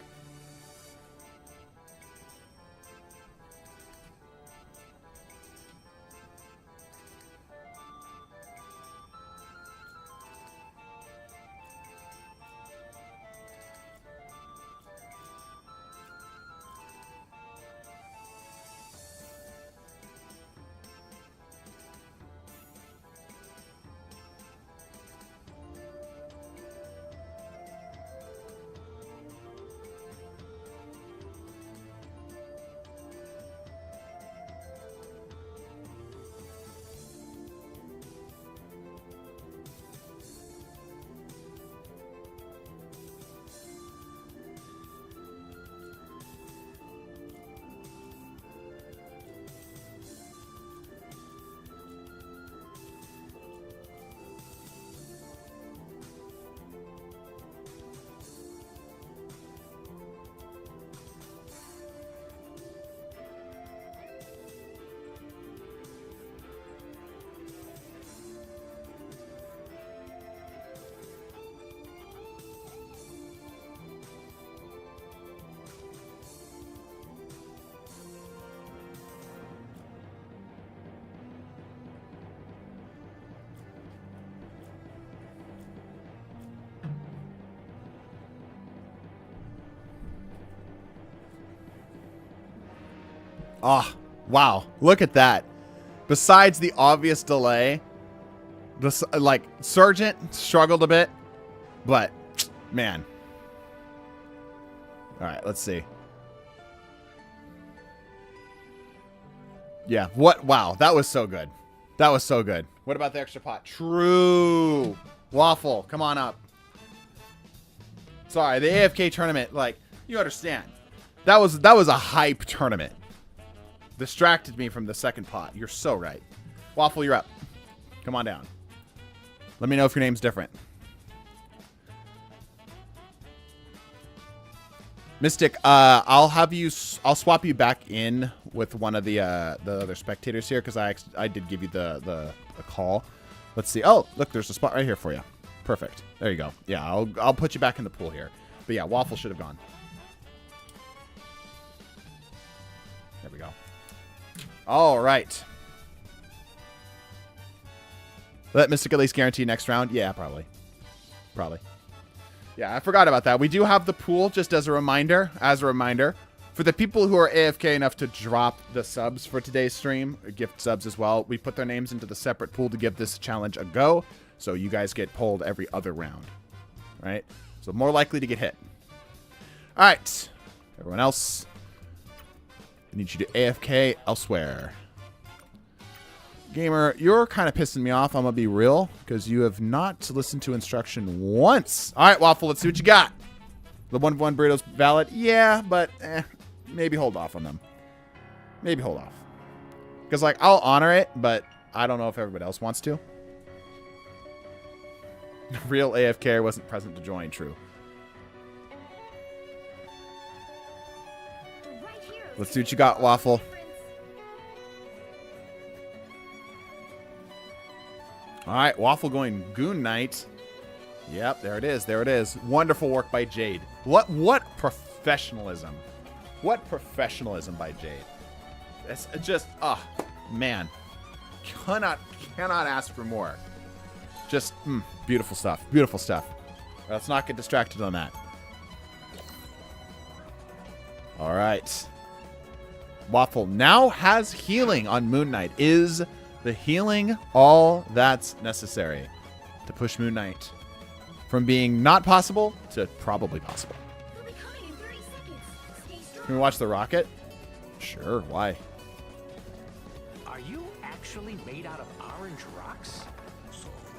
Oh, wow. Look at that. Besides the obvious delay, like, Sergeant struggled a bit, but, man. All right, let's see. Yeah, what? Wow, that was so good. That was so good. What about the extra pot? True. Waffle, come on up. Sorry, the AFK tournament, like, you understand. That was a hype tournament. Distracted me from the second pot. You're so right. Waffle, you're up. Come on down. Let me know if your name's different. Mystic, I'll swap you back in with one of the other spectators here because I did give you the call. Let's see. Oh, look, there's a spot right here for you. Perfect. There you go. Yeah, I'll put you back in the pool here. But yeah, Waffle should have gone. There we go. All right. Let Mystic at least guarantee next round. Yeah, probably. Probably. Yeah, I forgot about that. We do have the pool, just as a reminder. For the people who are AFK enough to drop the subs for today's stream, gift subs as well, we put their names into the separate pool to give this challenge a go. So you guys get pulled every other round. Right? So more likely to get hit. All right. Everyone else, I need you to AFK elsewhere. Gamer, you're kind of pissing me off. I'm going to be real because you have not listened to instruction once. All right, Waffle, let's see what you got. The 1-1 burrito's valid. Yeah, but maybe hold off on them. Maybe hold off. Because, like, I'll honor it, but I don't know if everybody else wants to. Real AFK wasn't present to join. True. Let's see what you got, Waffle. All right, Waffle going Goon Knight. Yep, there it is. There it is. Wonderful work by Jade. What professionalism. What professionalism by Jade. It's just, man. Cannot ask for more. Just, beautiful stuff. Beautiful stuff. Let's not get distracted on that. All right. Waffle now has healing on Moon Knight. Is the healing all that's necessary to push Moon Knight from being not possible to probably possible? Can we watch the rocket? Sure, why? Are you actually made out of orange rocks?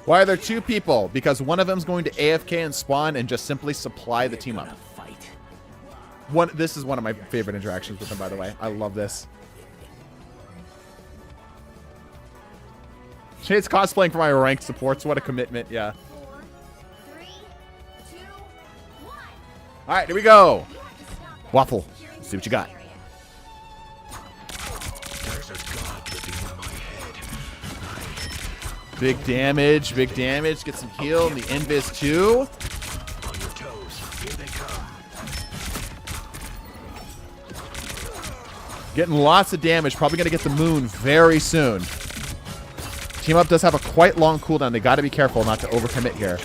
Why are there two people? Because one of them's going to AFK and spawn and just simply supply the team up. This is one of my favorite interactions with him, by the way. I love this. Shade's cosplaying for my ranked supports. What a commitment, yeah. 4, 3, 2, 1. All right, here we go. Waffle, let's see what you got. There's a god living in my head. Big damage, big damage. Get some heal in the invis too. Getting lots of damage. Probably going to get the moon very soon. Team up does have a quite long cooldown. They got to be careful not to overcommit here.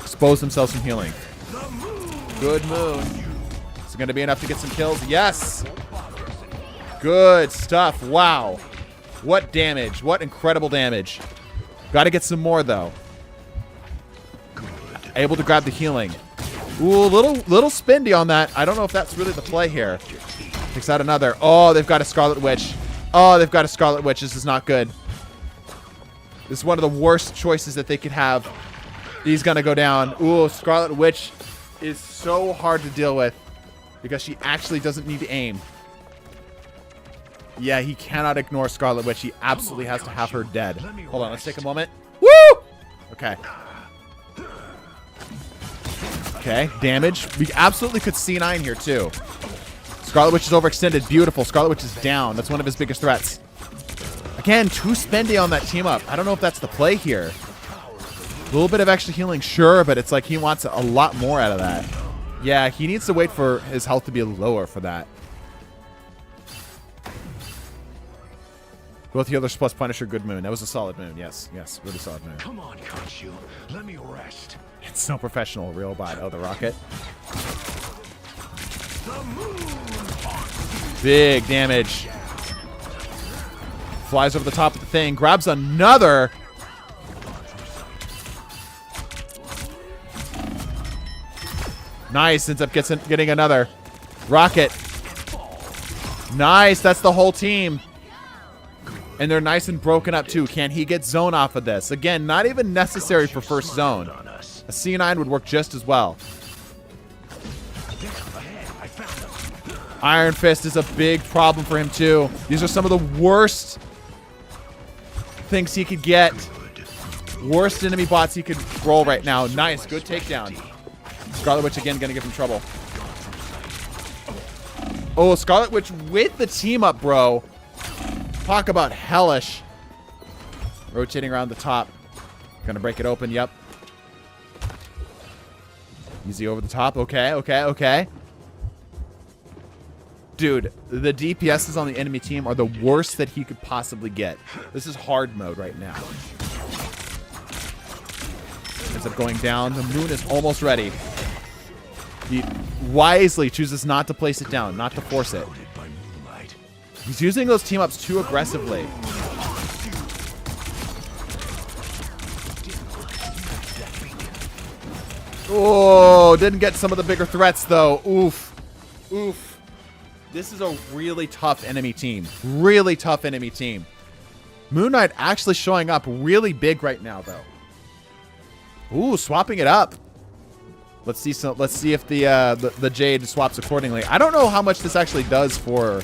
Expose themselves from healing. Good moon. Is it going to be enough to get some kills? Yes. Good stuff. Wow. What damage. What incredible damage. Got to get some more, though. Able to grab the healing. Ooh, little spindy on that. I don't know if that's really the play here. Takes out another. Oh, they've got a Scarlet Witch. Oh, they've got a Scarlet Witch. This is not good. This is one of the worst choices that they could have. He's going to go down. Ooh, Scarlet Witch is so hard to deal with because she actually doesn't need to aim. Yeah, he cannot ignore Scarlet Witch. He absolutely has to have her dead. Hold on, let's take a moment. Woo! Okay. Okay, damage. We absolutely could C9 here, too. Scarlet Witch is overextended. Beautiful. Scarlet Witch is down. That's one of his biggest threats. Again, too spendy on that team up. I don't know if that's the play here. A little bit of extra healing, sure, but it's like he wants a lot more out of that. Yeah, he needs to wait for his health to be lower for that. Both healers plus Punisher, good moon. That was a solid moon. Yes, yes, really solid moon. Come on, Kanchu. Let me rest. It's so professional, real bad. Oh, the rocket. Big damage. Flies over the top of the thing. Grabs another. Nice. Ends up getting another. Rocket. Nice. That's the whole team. And they're nice and broken up, too. Can he get zone off of this? Again, not even necessary for first zone. A C9 would work just as well. Iron Fist is a big problem for him, too. These are some of the worst things he could get. Worst enemy bots he could roll right now. Nice. Good takedown. Scarlet Witch, again, going to give him trouble. Oh, Scarlet Witch with the team up, bro. Talk about hellish. Rotating around the top. Gonna break it open. Yep. Easy over the top. Okay, okay, okay. Dude, the DPSs on the enemy team are the worst that he could possibly get. This is hard mode right now. Ends up going down. The moon is almost ready. He wisely chooses not to place it down, not to force it. He's using those team ups too aggressively. Oh, didn't get some of the bigger threats though. Oof. Oof. This is a really tough enemy team. Really tough enemy team. Moon Knight actually showing up really big right now though. Ooh, swapping it up. Let's see if the Jade swaps accordingly. I don't know how much this actually does for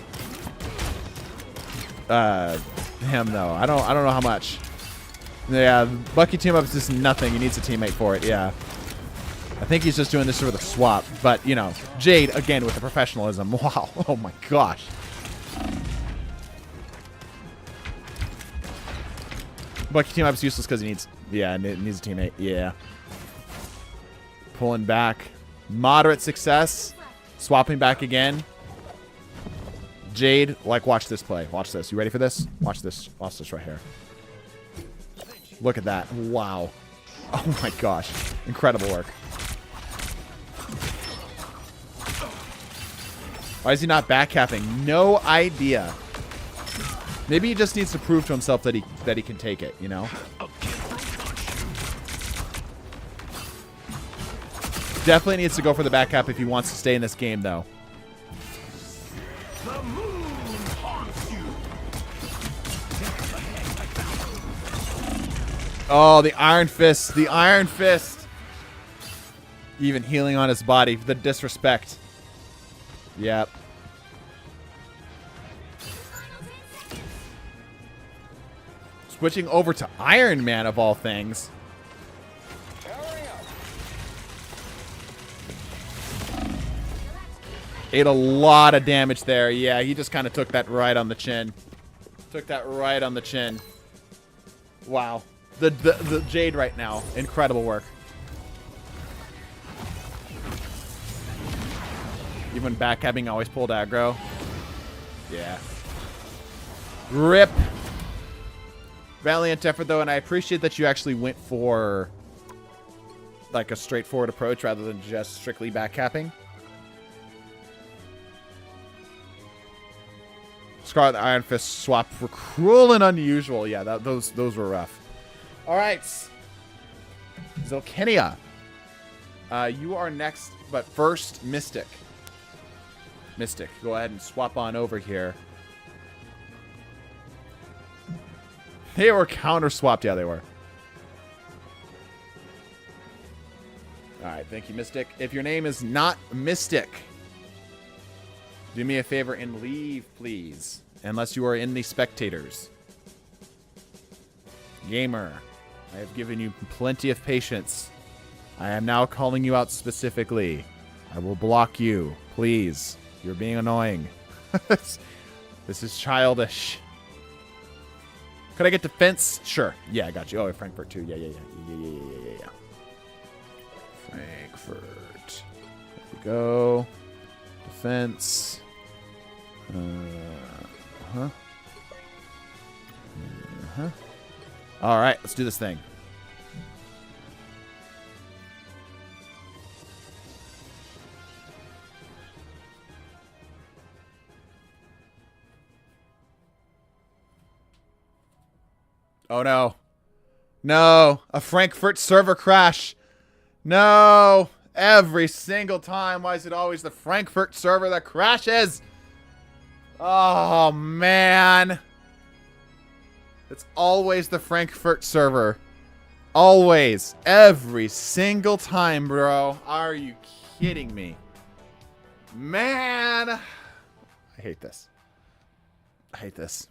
him though. I don't know how much. Yeah, Bucky team up is just nothing. He needs a teammate for it. Yeah. I think he's just doing this for the swap, but you know, Jade again with the professionalism. Wow. Oh my gosh. Bucky team up is useless because he needs, yeah, needs a teammate. Yeah. Pulling back. Moderate success. Swapping back again. Jade, like, watch this play. Watch this. You ready for this? Watch this. Watch this right here. Look at that. Wow. Oh my gosh. Incredible work. Why is he not backcapping? No idea. Maybe he just needs to prove to himself that he can take it, you know? Definitely needs to go for the backcap if he wants to stay in this game, though. Oh, the Iron Fist. The Iron Fist. Even healing on his body. The disrespect. Yep. Switching over to Iron Man, of all things. Ate a lot of damage there. Yeah, he just kind of took that right on the chin. Took that right on the chin. Wow. The Jade right now. Incredible work. Even backcapping always pulled aggro. Yeah. Rip. Valiant effort, though, and I appreciate that you actually went for like a straightforward approach rather than just strictly backcapping. Scarlet Iron Fist swap were cruel and unusual. Yeah, those were rough. All right. Zilkenia. You are next, but first, Mystic. Mystic, go ahead and swap on over here. They were counter-swapped. Yeah, they were. All right, thank you, Mystic. If your name is not Mystic, do me a favor and leave, please. Unless you are in the spectators. Gamer, I have given you plenty of patience. I am now calling you out specifically. I will block you. Please. You're being annoying. This is childish. Could I get defense? Sure. Yeah, I got you. Oh, Frankfurt too. Yeah. Frankfurt. There we go. Defense. All right, let's do this thing. Oh, no. No. A Frankfurt server crash. No. Every single time. Why is it always the Frankfurt server that crashes? Oh, man. It's always the Frankfurt server. Always. Every single time, bro. Are you kidding me? Man. I hate this. I hate this.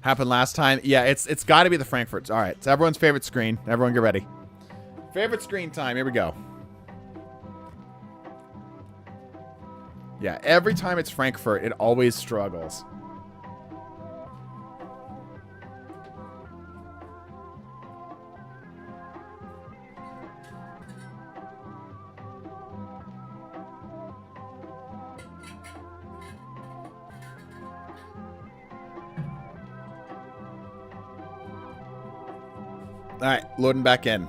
Happened last time. Yeah, it's got to be the Frankfurts. All right, it's everyone's favorite screen. Everyone get ready. Favorite screen time. Here we go. Yeah, every time it's Frankfurt, it always struggles. All right, loading back in.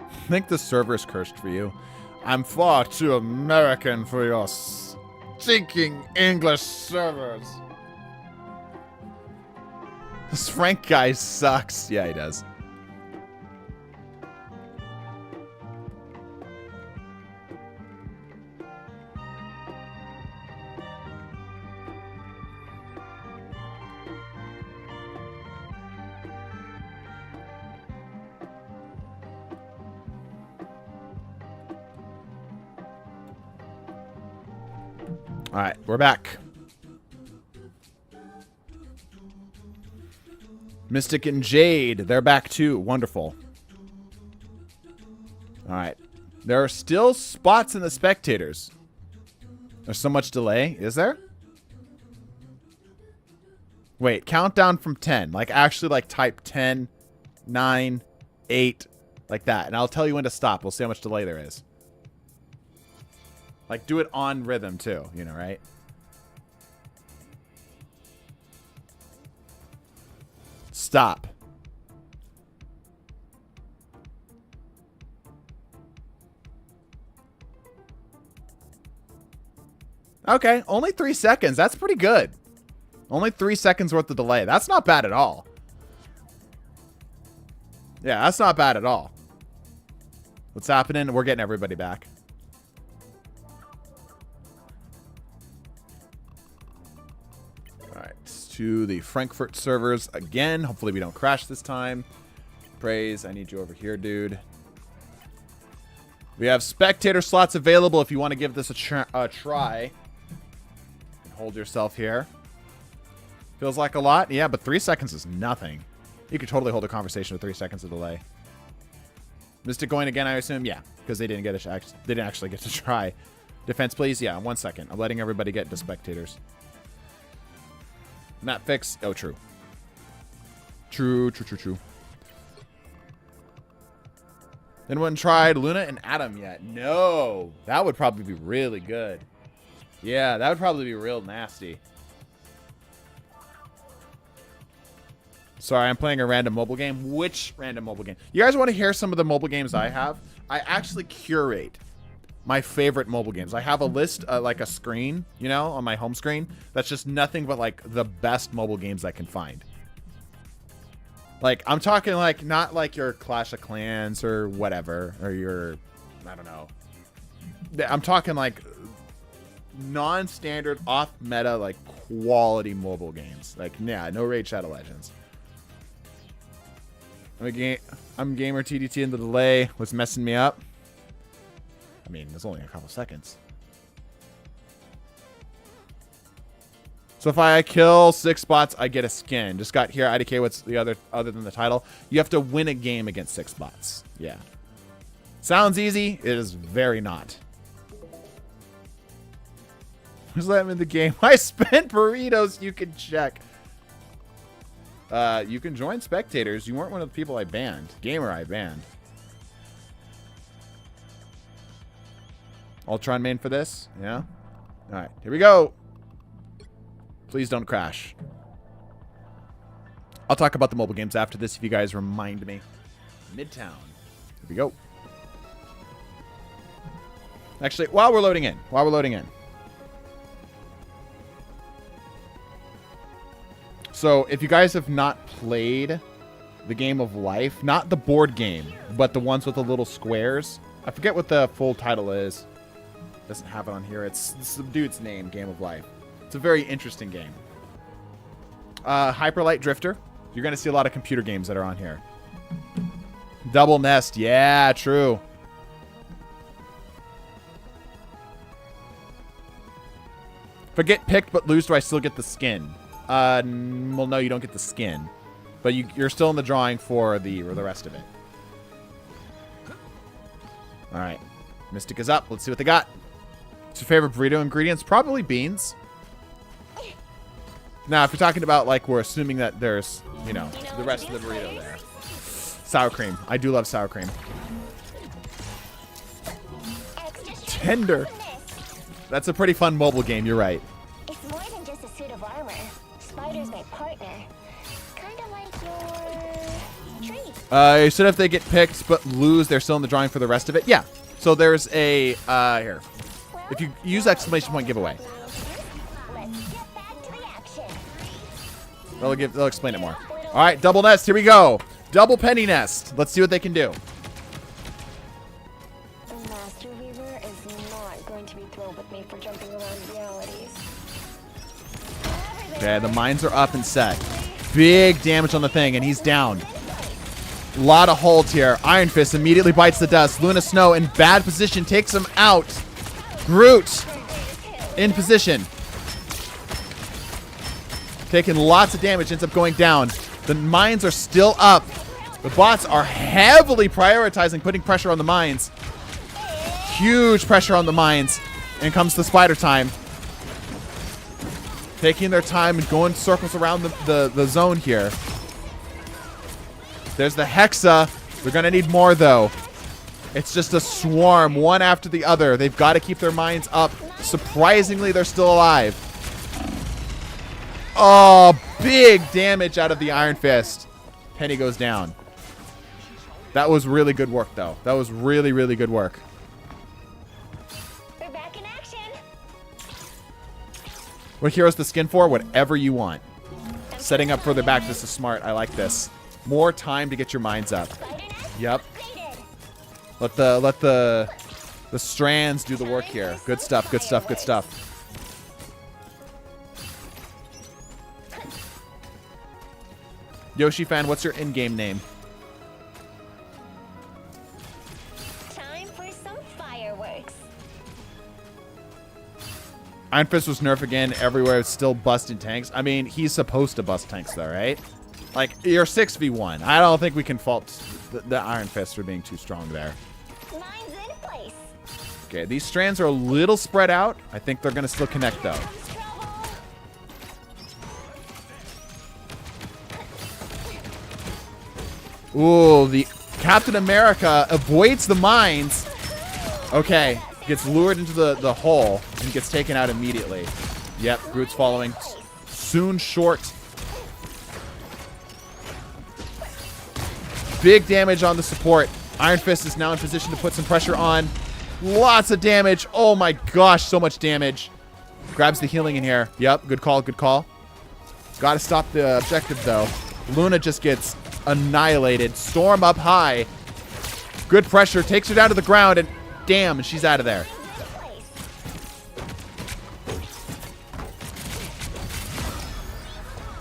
I think the server is cursed for you. I'm far too American for your stinking English servers. This Frank guy sucks. Yeah, he does. All right, we're back. Mystic and Jade, they're back too. Wonderful. All right. There are still spots in the spectators. There's so much delay. Is there? Wait, countdown from 10. Like, actually, like, type 10, 9, 8, like that. And I'll tell you when to stop. We'll see how much delay there is. Like, do it on rhythm, too. You know, right? Stop. Okay, only 3 seconds. That's pretty good. Only 3 seconds worth of delay. That's not bad at all. Yeah, that's not bad at all. What's happening? We're getting everybody back. To the Frankfurt servers again. Hopefully we don't crash this time. Praise, I need you over here, dude. We have spectator slots available if you want to give this a try. Hold yourself here. Feels like a lot. Yeah, but 3 seconds is nothing. You could totally hold a conversation with 3 seconds of delay. Mystic going again, I assume? Yeah, because they didn't get they didn't actually get to try. Defense, please. Yeah, 1 second. I'm letting everybody get to spectators. Map fix. Oh, true. True. Anyone tried Luna and Adam yet? No. That would probably be really good. Yeah, that would probably be real nasty. Sorry, I'm playing a random mobile game. Which random mobile game? You guys want to hear some of the mobile games I have? I actually curate my favorite mobile games. I have a list, like a screen, you know, on my home screen. That's just nothing but like the best mobile games I can find. Like, I'm talking like, not like your Clash of Clans or whatever, or your, I don't know. I'm talking like non-standard, off-meta, like quality mobile games. Like, yeah, no Raid Shadow Legends. I'm gamer TDT, and the delay was messing me up. I mean, there's only a couple seconds. So if I kill 6 bots, I get a skin. Just got here. IDK, what's the other than the title? You have to win a game against 6 bots. Yeah. Sounds easy. It is very not. Who's letting me in the game? I spent burritos. You can check. You can join spectators. You weren't one of the people I banned. Gamer I banned. Ultron main for this? Yeah? Alright, here we go. Please don't crash. I'll talk about the mobile games after this if you guys remind me. Midtown. Here we go. Actually, while we're loading in. So, if you guys have not played the game of life, not the board game, but the ones with the little squares. I forget what the full title is. Doesn't have it on here. It's the dude's name, Game of Life. It's a very interesting game. Hyperlight Drifter. You're going to see a lot of computer games that are on here. Double Nest. Yeah, true. If I get picked but lose, do I still get the skin? Well, no, you don't get the skin. But you're still in the drawing for the rest of it. Alright. Mystic is up. Let's see what they got. What's your favorite burrito ingredients? Probably beans. Now, if you're talking about, like, we're assuming that there's, you know, the rest of the burrito there. Sour cream. I do love sour cream. Tender. That's a pretty fun mobile game, you're right. It's more than just a suit of armor. Spider's my partner. Kinda like your tree. You said if they get picked but lose, they're still in the drawing for the rest of it? Yeah. So there's a, here. If you use exclamation point giveaway. Let's get back to the action. They'll explain it more. All right, double nest. Here we go. Double penny nest. Let's see what they can do. The Master Weaver is not going to be thrilled with me for jumping around realities. Okay, the mines are up and set. Big damage on the thing, and he's down. A lot of holds here. Iron Fist immediately bites the dust. Luna Snow in bad position takes him out. Groot in position. Taking lots of damage, ends up going down. The mines are still up. The bots are heavily prioritizing putting pressure on the mines. Huge pressure on the mines. And comes the spider time. Taking their time and going circles around the zone here. There's the Hexa. They're going to need more, though. It's just a swarm, one after the other. They've got to keep their mines up. Surprisingly, they're still alive. Oh, big damage out of the Iron Fist. Penny goes down. That was really good work, though. That was really, really good work. We're back in action. What hero's the skin for? Whatever you want. Setting up further back. This is smart. I like this. More time to get your mines up. Yep. Let the strands do the work here. Good stuff, good stuff, good stuff. Yoshi fan, what's your in-game name? Time for some fireworks. Iron Fist was nerfed again everywhere. It's still busting tanks. I mean, he's supposed to bust tanks though, right? Like, you're 6v1. I don't think we can fault the Iron Fist for being too strong there. Mine's in place. Okay, these strands are a little spread out. I think they're going to still connect, though. Ooh, the Captain America avoids the mines. Okay, gets lured into the hole and gets taken out immediately. Yep, Groot's following. Soon short. Big damage on the support. Iron Fist is now in position to put some pressure on. Lots of damage. Oh my gosh, so much damage. Grabs the healing in here. Yep, good call, good call. Gotta stop the objective though. Luna just gets annihilated. Storm up high. Good pressure. Takes her down to the ground and damn, she's out of there.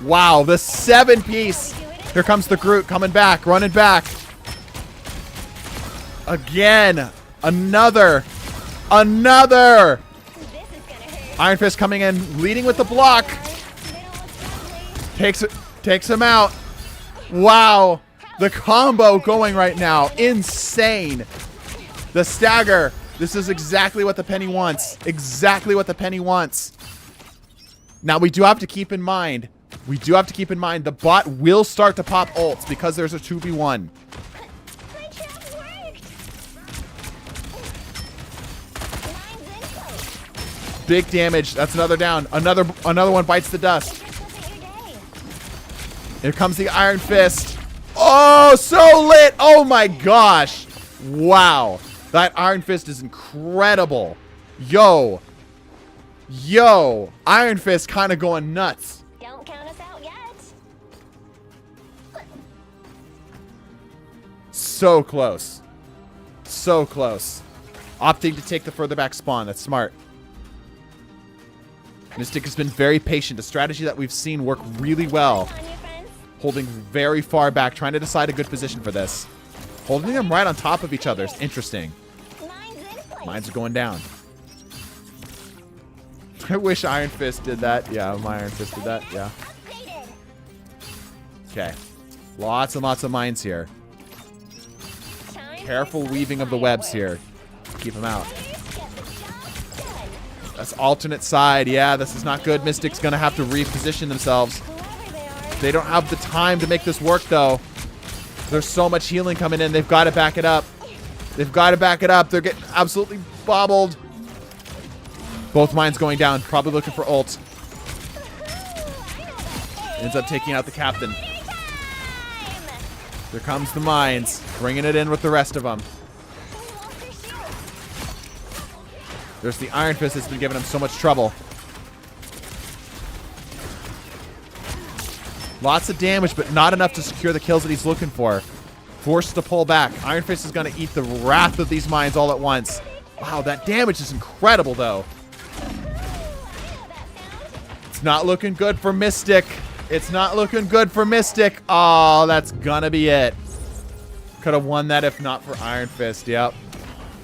Wow, the 7-piece. Here comes the Groot coming back, running back. Again. Another. Iron Fist coming in, leading with the block. Takes him out. Wow. The combo going right now. Insane. The stagger. This is exactly what the penny wants. Exactly what the penny wants. Now, we do have to keep in mind. The bot will start to pop ults because there's a 2v1. My trap worked. Big damage. That's another down. Another one bites the dust. Here comes the Iron Fist. Oh, so lit. Oh my gosh. Wow. That Iron Fist is incredible. Yo. Iron Fist kind of going nuts. Don't count us out yet. So close. Opting to take the further back spawn. That's smart. Mystic has been very patient. A strategy that we've seen work really well. On your friends. Holding very far back, trying to decide a good position for this. Holding them right on top of each other is interesting. Mine's in place. Mines are going down. I wish Iron Fist did that. Yeah, my Iron Fist did that. Yeah. Upgraded. Okay. Lots and lots of mines here. Time Careful for weaving of the some webs fireworks. here. Keep them out. Get the job done. That's alternate side. Yeah, this is not good. Mystic's going to have to reposition themselves. Whoever they are. They don't have the time to make this work, though. There's so much healing coming in. They've got to back it up. They're getting absolutely bobbled. Both mines going down. Probably looking for ult. Ends up taking out the captain. Here comes the mines. Bringing it in with the rest of them. There's the Iron Fist that's been giving him so much trouble. Lots of damage, but not enough to secure the kills that he's looking for. Forced to pull back. Iron Fist is going to eat the wrath of these mines all at once. Wow, that damage is incredible, though. It's not looking good for Mystic. Oh, that's going to be it. Could have won that if not for Iron Fist, yep.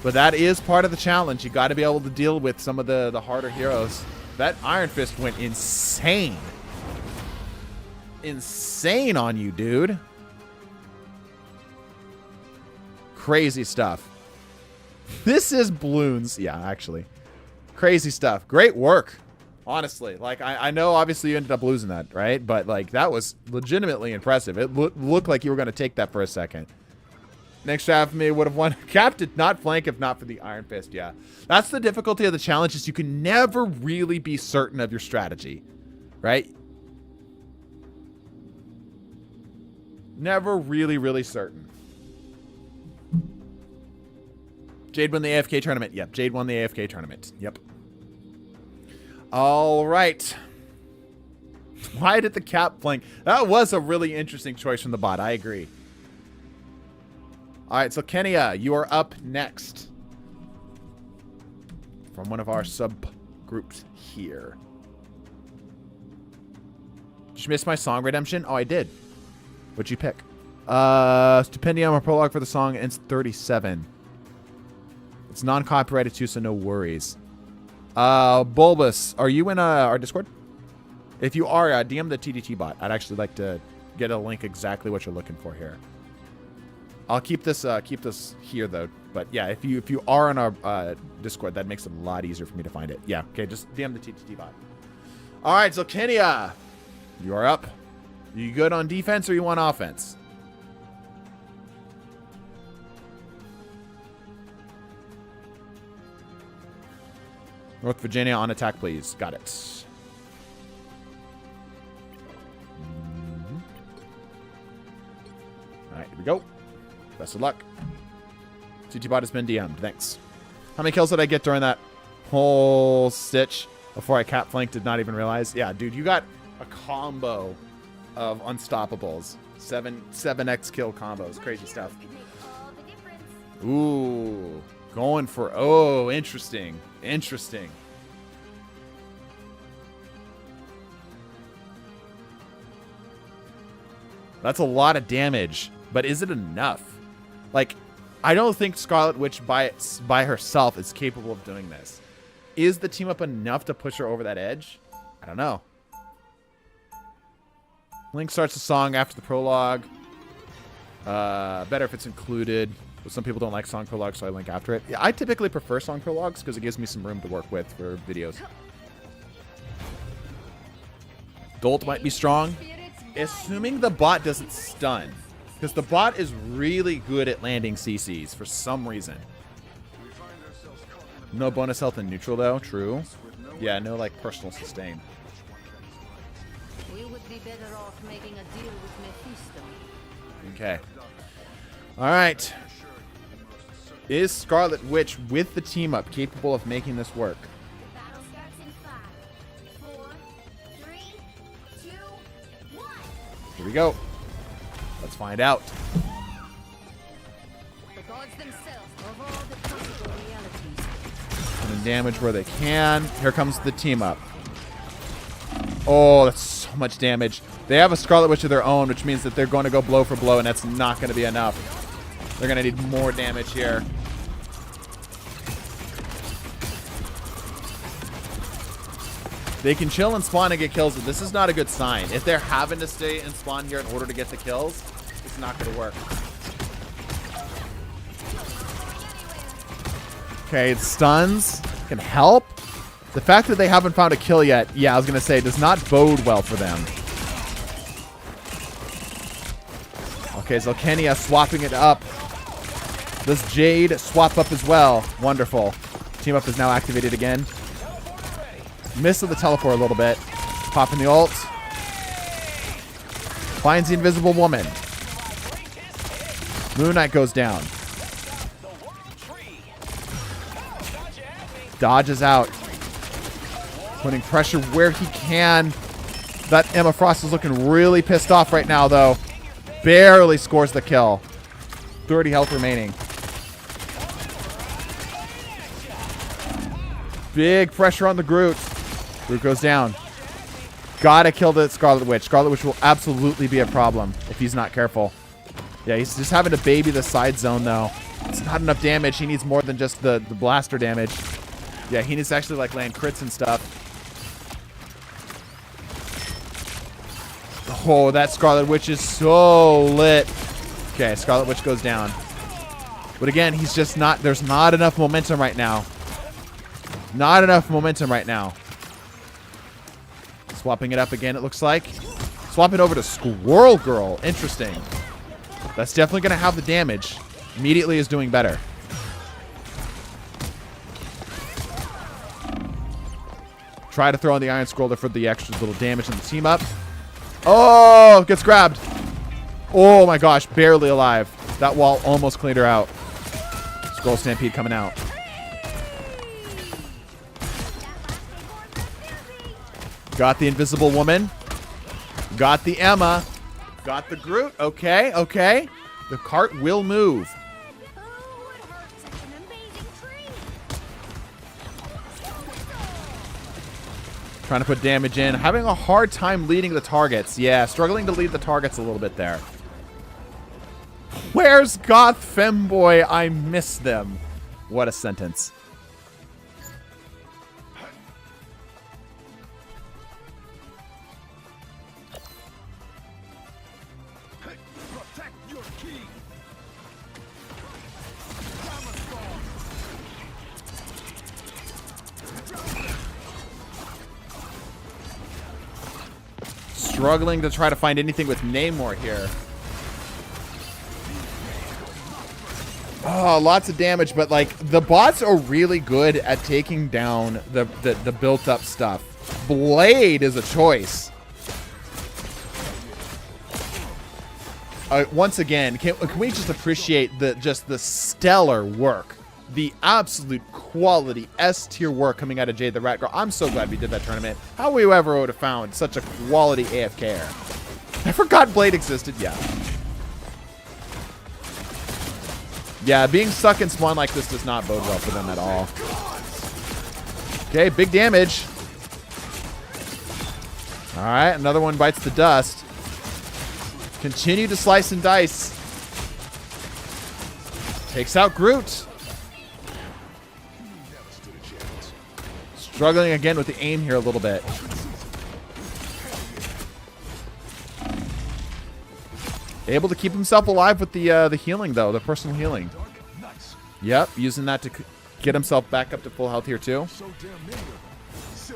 But that is part of the challenge. You got to be able to deal with some of the harder heroes. That Iron Fist went insane. Insane on you, dude. Crazy stuff. This is balloons. Yeah, actually. Crazy stuff. Great work. Honestly. Like, I know obviously you ended up losing that, right? But, like, that was legitimately impressive. It looked like you were going to take that for a second. Next half of me would have won. Cap did not flank if not for the Iron Fist, yeah. That's the difficulty of the challenge, is you can never really be certain of your strategy, right? Never really certain. Jade won the AFK tournament. Yep, Jade won the AFK tournament. Yep. All right. Why did the Cap flank? That was a really interesting choice from the bot. I agree. All right, so Kenya, you are up next from one of our subgroups here. Did you miss my song redemption? Oh, I did. What'd you pick? Stipendium or prologue for the song ends 37. It's non-copyrighted too, so no worries. Bulbous, are you in our Discord? If you are, DM the TDT bot. I'd actually like to get a link exactly what you're looking for here. I'll keep this here though. But yeah, if you are on our Discord, that makes it a lot easier for me to find it. Yeah, okay, just DM the TTT bot. All right, so Kenya, you are up. You good on defense or you want offense? North Virginia on attack, please. Got it. All right, here we go. Best of luck. TTBot has been DM'd. Thanks. How many kills did I get during that whole stitch before I cap flanked? Did not even realize. Yeah, dude, you got a combo of unstoppables. 7x kill combos. Crazy stuff. Ooh. Going for... Oh, interesting. Interesting. That's a lot of damage. But is it enough? Like, I don't think Scarlet Witch by herself is capable of doing this. Is the team up enough to push her over that edge? I don't know. Link starts the song after the prologue. Better if it's included. But some people don't like song prologue, so I link after it. Yeah, I typically prefer song prologues because it gives me some room to work with for videos. Dolt might be strong. Assuming the bot doesn't stun. Because the bot is really good at landing CCs for some reason. No bonus health in neutral, though. True. Yeah, no, like, personal sustain. We would be better off making a deal with Mephisto. Okay. All right. Is Scarlet Witch with the team up capable of making this work? Battle starts in 5, 4, 3, 2, 1. Here we go. Let's find out. The gods themselves of all the possible realities. Putting damage where they can. Here comes the team up. Oh, that's so much damage. They have a Scarlet Witch of their own, which means that they're going to go blow for blow, and that's not going to be enough. They're going to need more damage here. They can chill and spawn and get kills, but this is not a good sign. If they're having to stay and spawn here in order to get the kills, it's not going to work. Okay, stuns can help. The fact that they haven't found a kill yet, yeah, I was going to say, does not bode well for them. Okay, Zilkenia swapping it up. Does Jade swap up as well? Wonderful. Team up is now activated again. Miss with the teleport a little bit. Popping the ult. Finds the invisible woman. Moon Knight goes down. Dodges out. Putting pressure where he can. That Emma Frost is looking really pissed off right now, though. Barely scores the kill. 30 health remaining. Big pressure on the Groot. Groot goes down. Gotta kill the Scarlet Witch. Scarlet Witch will absolutely be a problem if he's not careful. Yeah, he's just having to baby the side zone, though. It's not enough damage. He needs more than just the blaster damage. Yeah, he needs to actually, like, land crits and stuff. Oh, that Scarlet Witch is so lit. Okay, Scarlet Witch goes down. But again, he's just not... There's not enough momentum right now. Not enough momentum right now. Swapping it up again, it looks like. Swap it over to Squirrel Girl. Interesting. That's definitely going to have the damage. Immediately is doing better. Try to throw in the Iron Scroller for the extra little damage in the team up. Oh, gets grabbed. Oh my gosh, barely alive. That wall almost cleaned her out. Scroll Stampede coming out. Got the Invisible Woman. Got the Emma. Got the Groot. Okay, okay. The cart will move. Trying to put damage in. Having a hard time leading the targets. Yeah, struggling to lead the targets a little bit there. Where's Goth Femboy? I miss them. What a sentence. Protect your king. Struggling to try to find anything with Namor here. Oh, lots of damage, but like the bots are really good at taking down the built up stuff. Blade is a choice. Once again, can we just appreciate the stellar work, the absolute quality S tier work coming out of Jade the Rat Girl. I'm so glad we did that tournament. How we ever would have found such a quality AFKer? I forgot Blade existed. Yeah. Yeah, being stuck in spawn like this does not bode well for them at all. Okay, big damage. All right, another one bites the dust. Continue to slice and dice. Takes out Groot. Struggling again with the aim here a little bit. Able to keep himself alive with the healing, though. The personal healing. Yep, using that to get himself back up to full health here, too.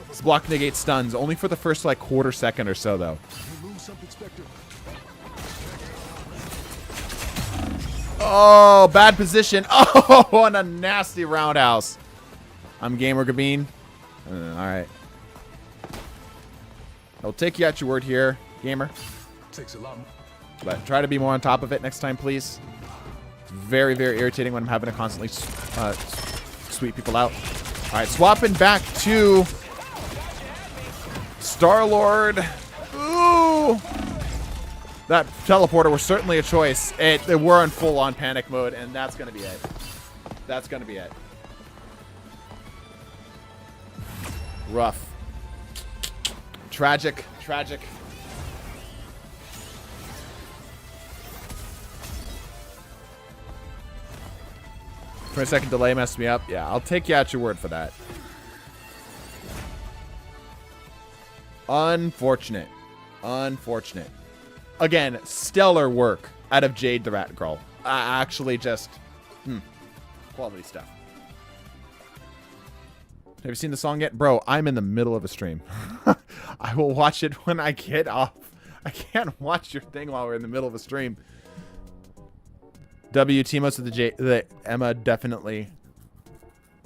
This block negates stuns. Only for the first, like, quarter second or so, though. Oh, bad position. Oh, and a nasty roundhouse. I'm Gamer Gabeen. All right. I'll take you at your word here, Gamer. Takes a lot. But try to be more on top of it next time, please. It's very, very irritating when I'm having to constantly sweep people out. All right, swapping back to Star-Lord. Ooh. That teleporter was certainly a choice. We're in full-on panic mode, and that's going to be it. That's going to be it. Rough. Tragic. Tragic. For a second delay messed me up. Yeah, I'll take you at your word for that. Unfortunate. Unfortunate. Again, stellar work out of Jade the Rat Girl. Actually just... quality stuff. Have you seen the song yet? Bro, I'm in the middle of a stream. I will watch it when I get off. I can't watch your thing while we're in the middle of a stream. Timo to the Emma definitely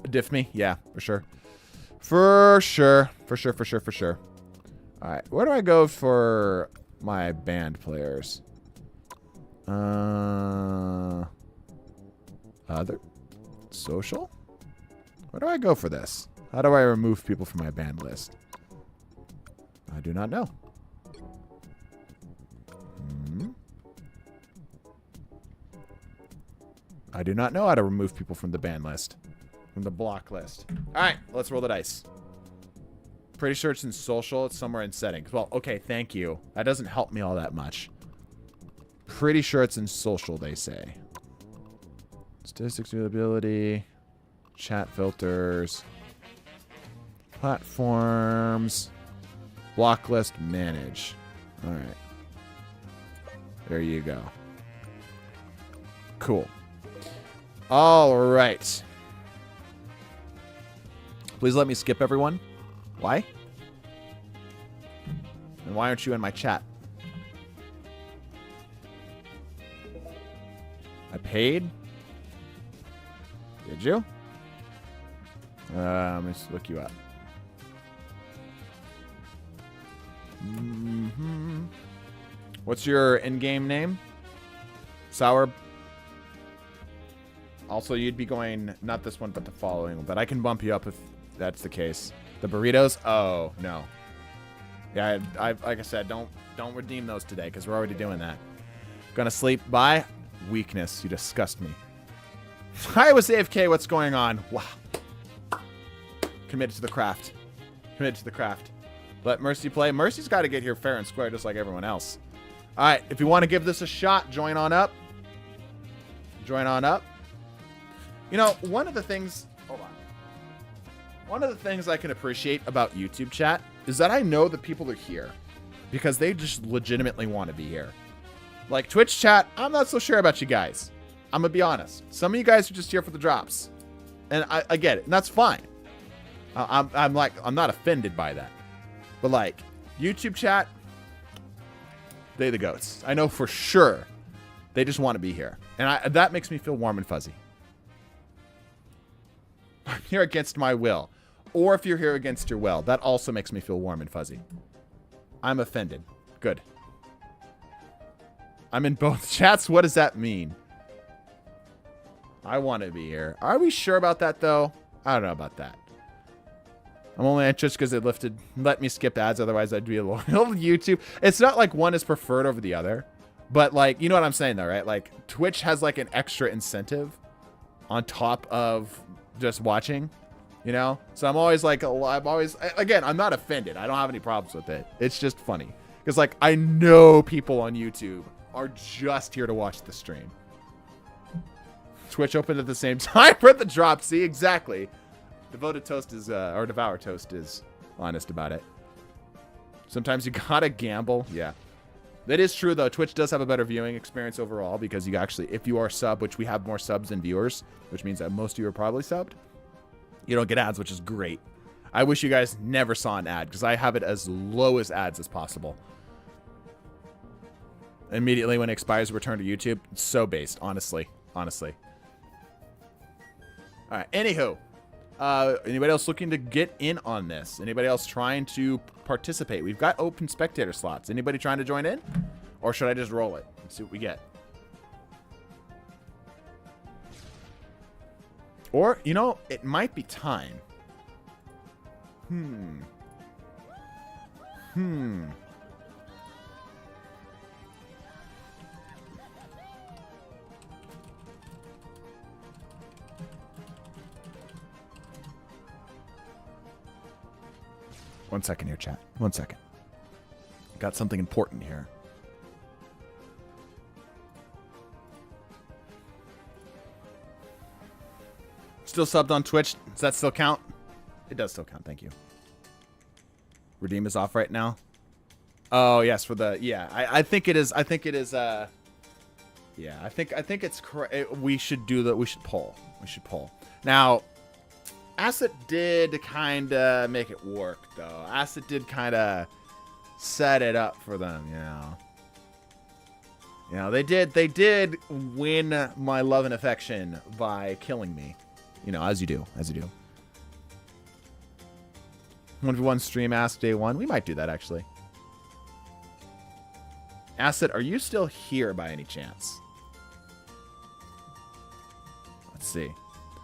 diff me. Yeah, for sure. For sure. For sure, for sure, for sure. Alright, where do I go for my band players? Other social? Where do I go for this? How do I remove people from my band list? I do not know. I do not know how to remove people from the ban list. From the block list. Alright, let's roll the dice. Pretty sure it's in social. It's somewhere in settings. Well, okay, thank you. That doesn't help me all that much. Pretty sure it's in social, they say. Statistics, availability. Chat filters. Platforms. Block list, manage. Alright. There you go. Cool. All right. Please let me skip everyone. Why? And why aren't you in my chat? I paid? Did you? Let me just look you up. What's your in-game name? Sour. Also, you'd be going, not this one, but the following. But I can bump you up if that's the case. The burritos? Oh, no. Yeah, like I said, don't redeem those today, because we're already doing that. Gonna sleep by weakness. You disgust me. I was AFK. What's going on? Wow. Committed to the craft. Committed to the craft. Let Mercy play. Mercy's got to get here fair and square, just like everyone else. All right, if you want to give this a shot, join on up. Join on up. You know, one of the things... Hold on. One of the things I can appreciate about YouTube chat is that I know that people are here because they just legitimately want to be here. Like Twitch chat, I'm not so sure about you guys. I'm going to be honest. Some of you guys are just here for the drops. And I get it. And that's fine. I'm not offended by that. But like, YouTube chat, they the goats. I know for sure they just want to be here. And that makes me feel warm and fuzzy. here against my will, or if you're here against your will, that also makes me feel warm and fuzzy. I'm offended. Good. I'm in both chats. What does that mean? I want to be here. Are we sure about that, though? I don't know about that. I'm only on Twitch because it let me skip ads. Otherwise, I'd be a loyal YouTube. It's not like one is preferred over the other. But, like, you know what I'm saying, though, right? Like, Twitch has, like, an extra incentive on top of just watching, you know? So I'm always, like, again, I'm not offended. I don't have any problems with it. It's just funny. Because, like, I know people on YouTube are just here to watch the stream. Twitch opened at the same time for the drop. See, exactly. Devoted Toast is, or Devour Toast is honest about it. Sometimes you gotta gamble. Yeah. That is true, though. Twitch does have a better viewing experience overall because you actually, if you are sub, which we have more subs than viewers, which means that most of you are probably subbed, you don't get ads, which is great. I wish you guys never saw an ad because I have it as low as ads as possible. Immediately when it expires, return to YouTube. It's so based, honestly. Honestly. All right. Anywho, anybody else looking to get in on this? Anybody else trying to participate? We've got open spectator slots. Anybody trying to join in? Or should I just roll it and see what we get? Or, you know, it might be time. One second here, chat. 1 second. Got something important here. Still subbed on Twitch. Does that still count? It does still count. Thank you. Redeem is off right now. Oh, yes, for the... Yeah, I think it is... I think it is... Yeah, I think it's correct. We should do that. We should poll. We should poll. Now... Asset did kind of make it work, though. Asset did kind of set it up for them, you know. You know, they did win my love and affection by killing me. You know, as you do. 1v1 stream ask day one. We might do that, actually. Asset, are you still here by any chance? Let's see.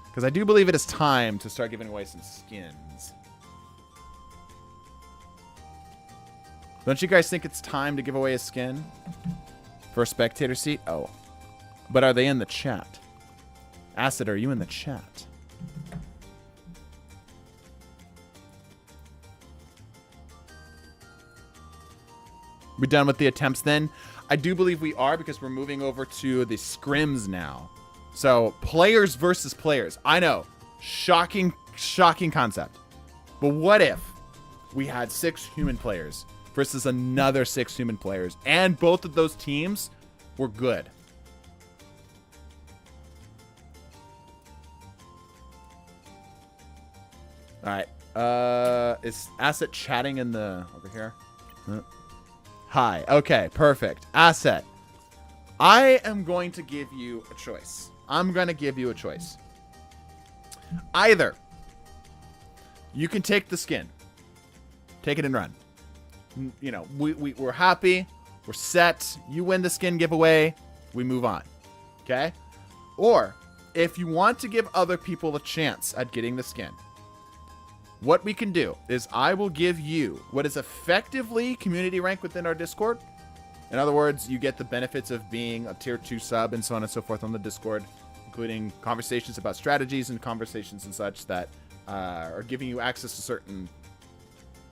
Because I do believe it is time to start giving away some skins. Don't you guys think it's time to give away a skin? For a spectator seat? Oh. But are they in the chat? Acid, are you in the chat? We done with the attempts then? I do believe we are because we're moving over to the scrims now. So, players versus players. I know. Shocking concept. But what if we had 6 human players versus another 6 human players, and both of those teams were good? Alright. Is Asset chatting in the... over here? Hi. Okay, perfect. Asset. I am going to give you a choice. I'm going to give you a choice. Either you can take the skin. Take it and run. You know, we're happy. We're set. You win the skin giveaway. We move on. Okay? Or if you want to give other people a chance at getting the skin, what we can do is I will give you what is effectively community rank within our Discord. In other words, you get the benefits of being a tier 2 sub and so on and so forth on the Discord, including conversations about strategies and conversations and such that are giving you access to certain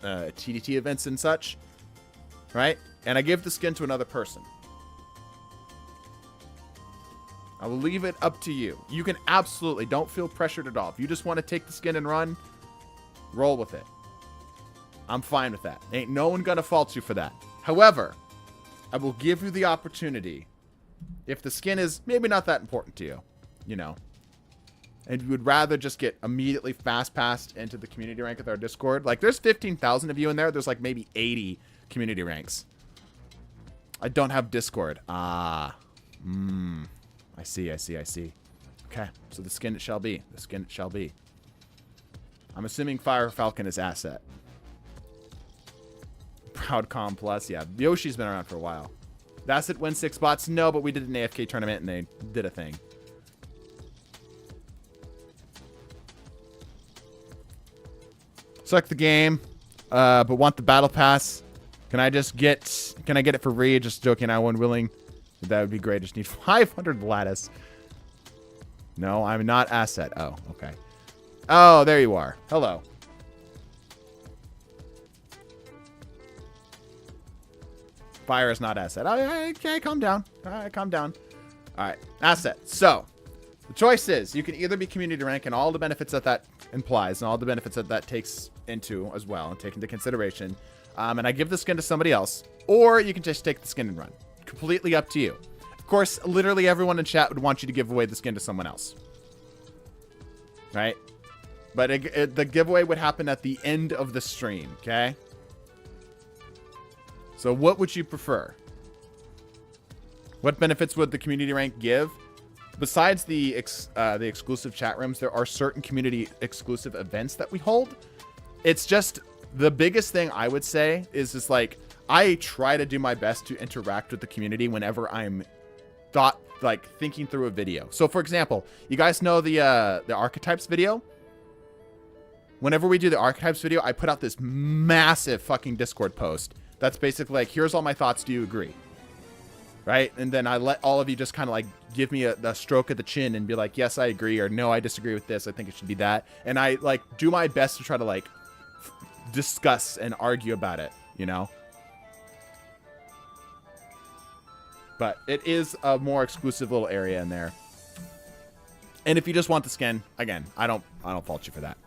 TDT events and such, right? And I give the skin to another person. I will leave it up to you. You can absolutely, don't feel pressured at all. If you just want to take the skin and run, roll with it. I'm fine with that. Ain't no one gonna fault you for that. However, I will give you the opportunity, if the skin is maybe not that important to you, you know, and you would rather just get immediately fast passed into the community rank with our Discord. Like, there's 15,000 of you in there. There's like maybe 80 community ranks. I don't have Discord. I see. Okay, so the skin it shall be. The skin it shall be. I'm assuming Fire Falcon is asset. Proudcom Plus, yeah. Yoshi's been around for a while. Asset win 6 spots? No, but we did an AFK tournament and they did a thing. Select the game, but want the battle pass. Can I get it for free? Just joking, I won willing. That would be great. Just need 500 lattice. No, I'm not asset. Oh, okay. Oh, there you are. Hello. Fire is not asset. Okay, calm down. All right, calm down. All right, asset. So, the choice is you can either be community rank and all the benefits that implies and all the benefits that takes into as well and take into consideration. And I give the skin to somebody else, or you can just take the skin and run. Completely up to you. Of course, literally everyone in chat would want you to give away the skin to someone else. Right? But the giveaway would happen at the end of the stream, okay? So what would you prefer? What benefits would the community rank give? Besides the exclusive chat rooms, there are certain community exclusive events that we hold. It's just the biggest thing I would say is just like I try to do my best to interact with the community whenever I'm thinking through a video. So for example, you guys know the archetypes video? Whenever we do the archetypes video, I put out this massive fucking Discord post. That's basically like, here's all my thoughts. Do you agree? Right? And then I let all of you just kind of like give me a stroke of the chin and be like, yes, I agree. Or no, I disagree with this. I think it should be that. And I like do my best to try to like discuss and argue about it, you know? But it is a more exclusive little area in there. And if you just want the skin, again, I don't fault you for that.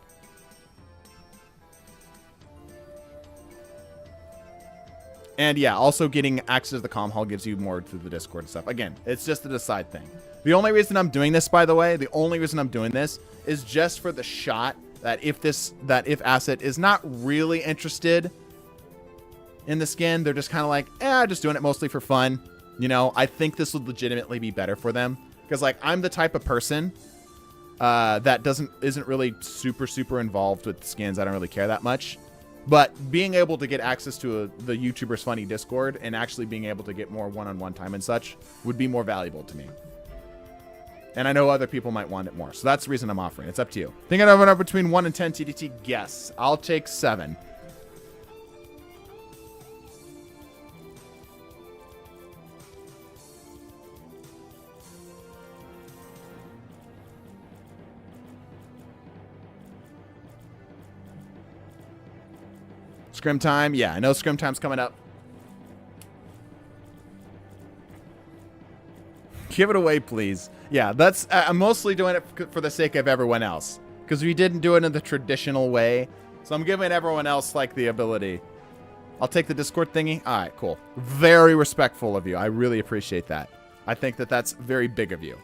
And yeah, also getting access to the comm hall gives you more through the Discord and stuff. Again, it's just a decide thing. The only reason I'm doing this, by the way, the only reason I'm doing this is just for the shot that if asset is not really interested in the skin, they're just kind of like, just doing it mostly for fun. You know, I think this would legitimately be better for them. Because like I'm the type of person that isn't really super involved with the skins. I don't really care that much. But being able to get access to the YouTubers Funny Discord and actually being able to get more one-on-one time and such would be more valuable to me. And I know other people might want it more. So that's the reason I'm offering. It's up to you. Think I'd open up between 1 and 10 TDT? Guess. I'll take 7. Scrim time. Yeah, I know scrim time's coming up. Give it away, please. Yeah, that's I'm mostly doing it for the sake of everyone else. Because we didn't do it in the traditional way. So I'm giving everyone else, like, the ability. I'll take the Discord thingy. All right, cool. Very respectful of you. I really appreciate that. I think that that's very big of you.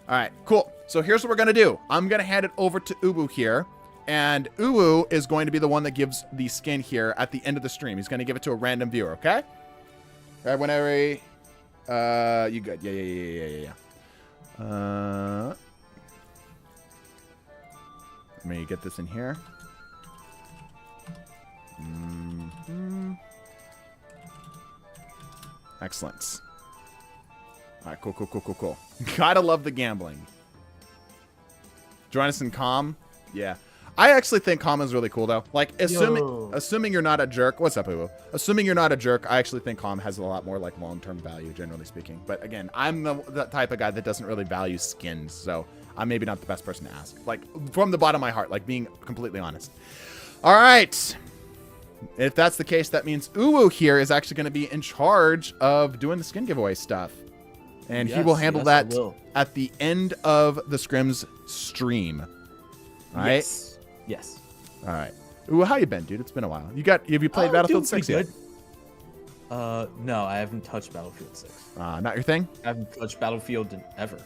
All right, cool. So here's what we're going to do. I'm going to hand it over to Uwu here. And Uwu is going to be the one that gives the skin here at the end of the stream. He's going to give it to a random viewer, okay? All right, whenever you good. Yeah. Let me get this in here. Excellent. All right, cool. Gotta love the gambling. Join us in comm. Yeah. I actually think comm is really cool, though. Like, assuming you're not a jerk. What's up, Uwu? Assuming you're not a jerk, I actually think comm has a lot more, like, long-term value, generally speaking. But, again, I'm the type of guy that doesn't really value skins, so I'm maybe not the best person to ask. Like, from the bottom of my heart, like, being completely honest. All right. If that's the case, that means Uwu here is actually going to be in charge of doing the skin giveaway stuff. And he will handle that at the end of the Scrims stream. All right? Yes. All right. Ooh, how you been, dude? It's been a while. Have you played Battlefield 6 yet? No, I haven't touched Battlefield 6. Not your thing? I haven't touched Battlefield in ever.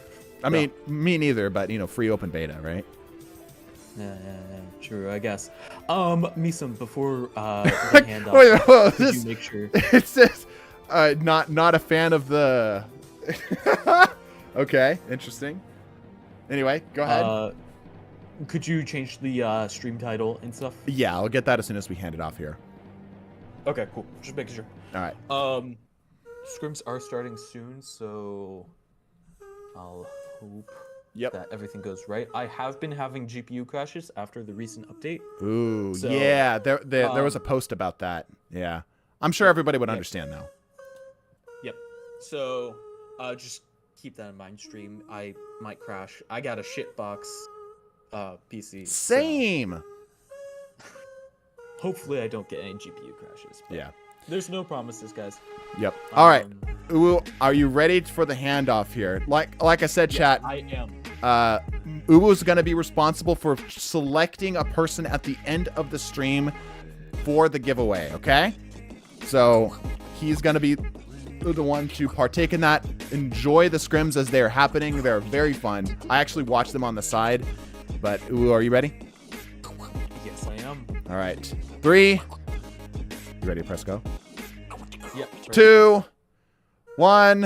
I mean, me neither, but, free open beta, right? Yeah, true, I guess. Misum, before the hand up, could you make sure? It says, not a fan of the... Okay, interesting. Anyway, go ahead. Could you change the stream title and stuff? Yeah, I'll get that as soon as we hand it off here. Okay, cool. Just making sure. All right. Scrims are starting soon, so I'll hope that everything goes right. I have been having GPU crashes after the recent update. Ooh, so, yeah. There was a post about that. Yeah. I'm sure everybody would understand now. Yep. So, just keep that in mind, stream. I might crash. I got a shitbox PC. Same. So hopefully I don't get any GPU crashes. Yeah. There's no promises, guys. Yep. All right. Uwu, are you ready for the handoff here? Like I said, chat. I am. Uwu's going to be responsible for selecting a person at the end of the stream for the giveaway, okay? So he's going to be the one to partake in that. Enjoy the scrims as they're happening. They're very fun. I actually watch them on the side. But Uwu, are you ready? Yes, I am. All right. 3. You ready to press go? Yep. 2, 1.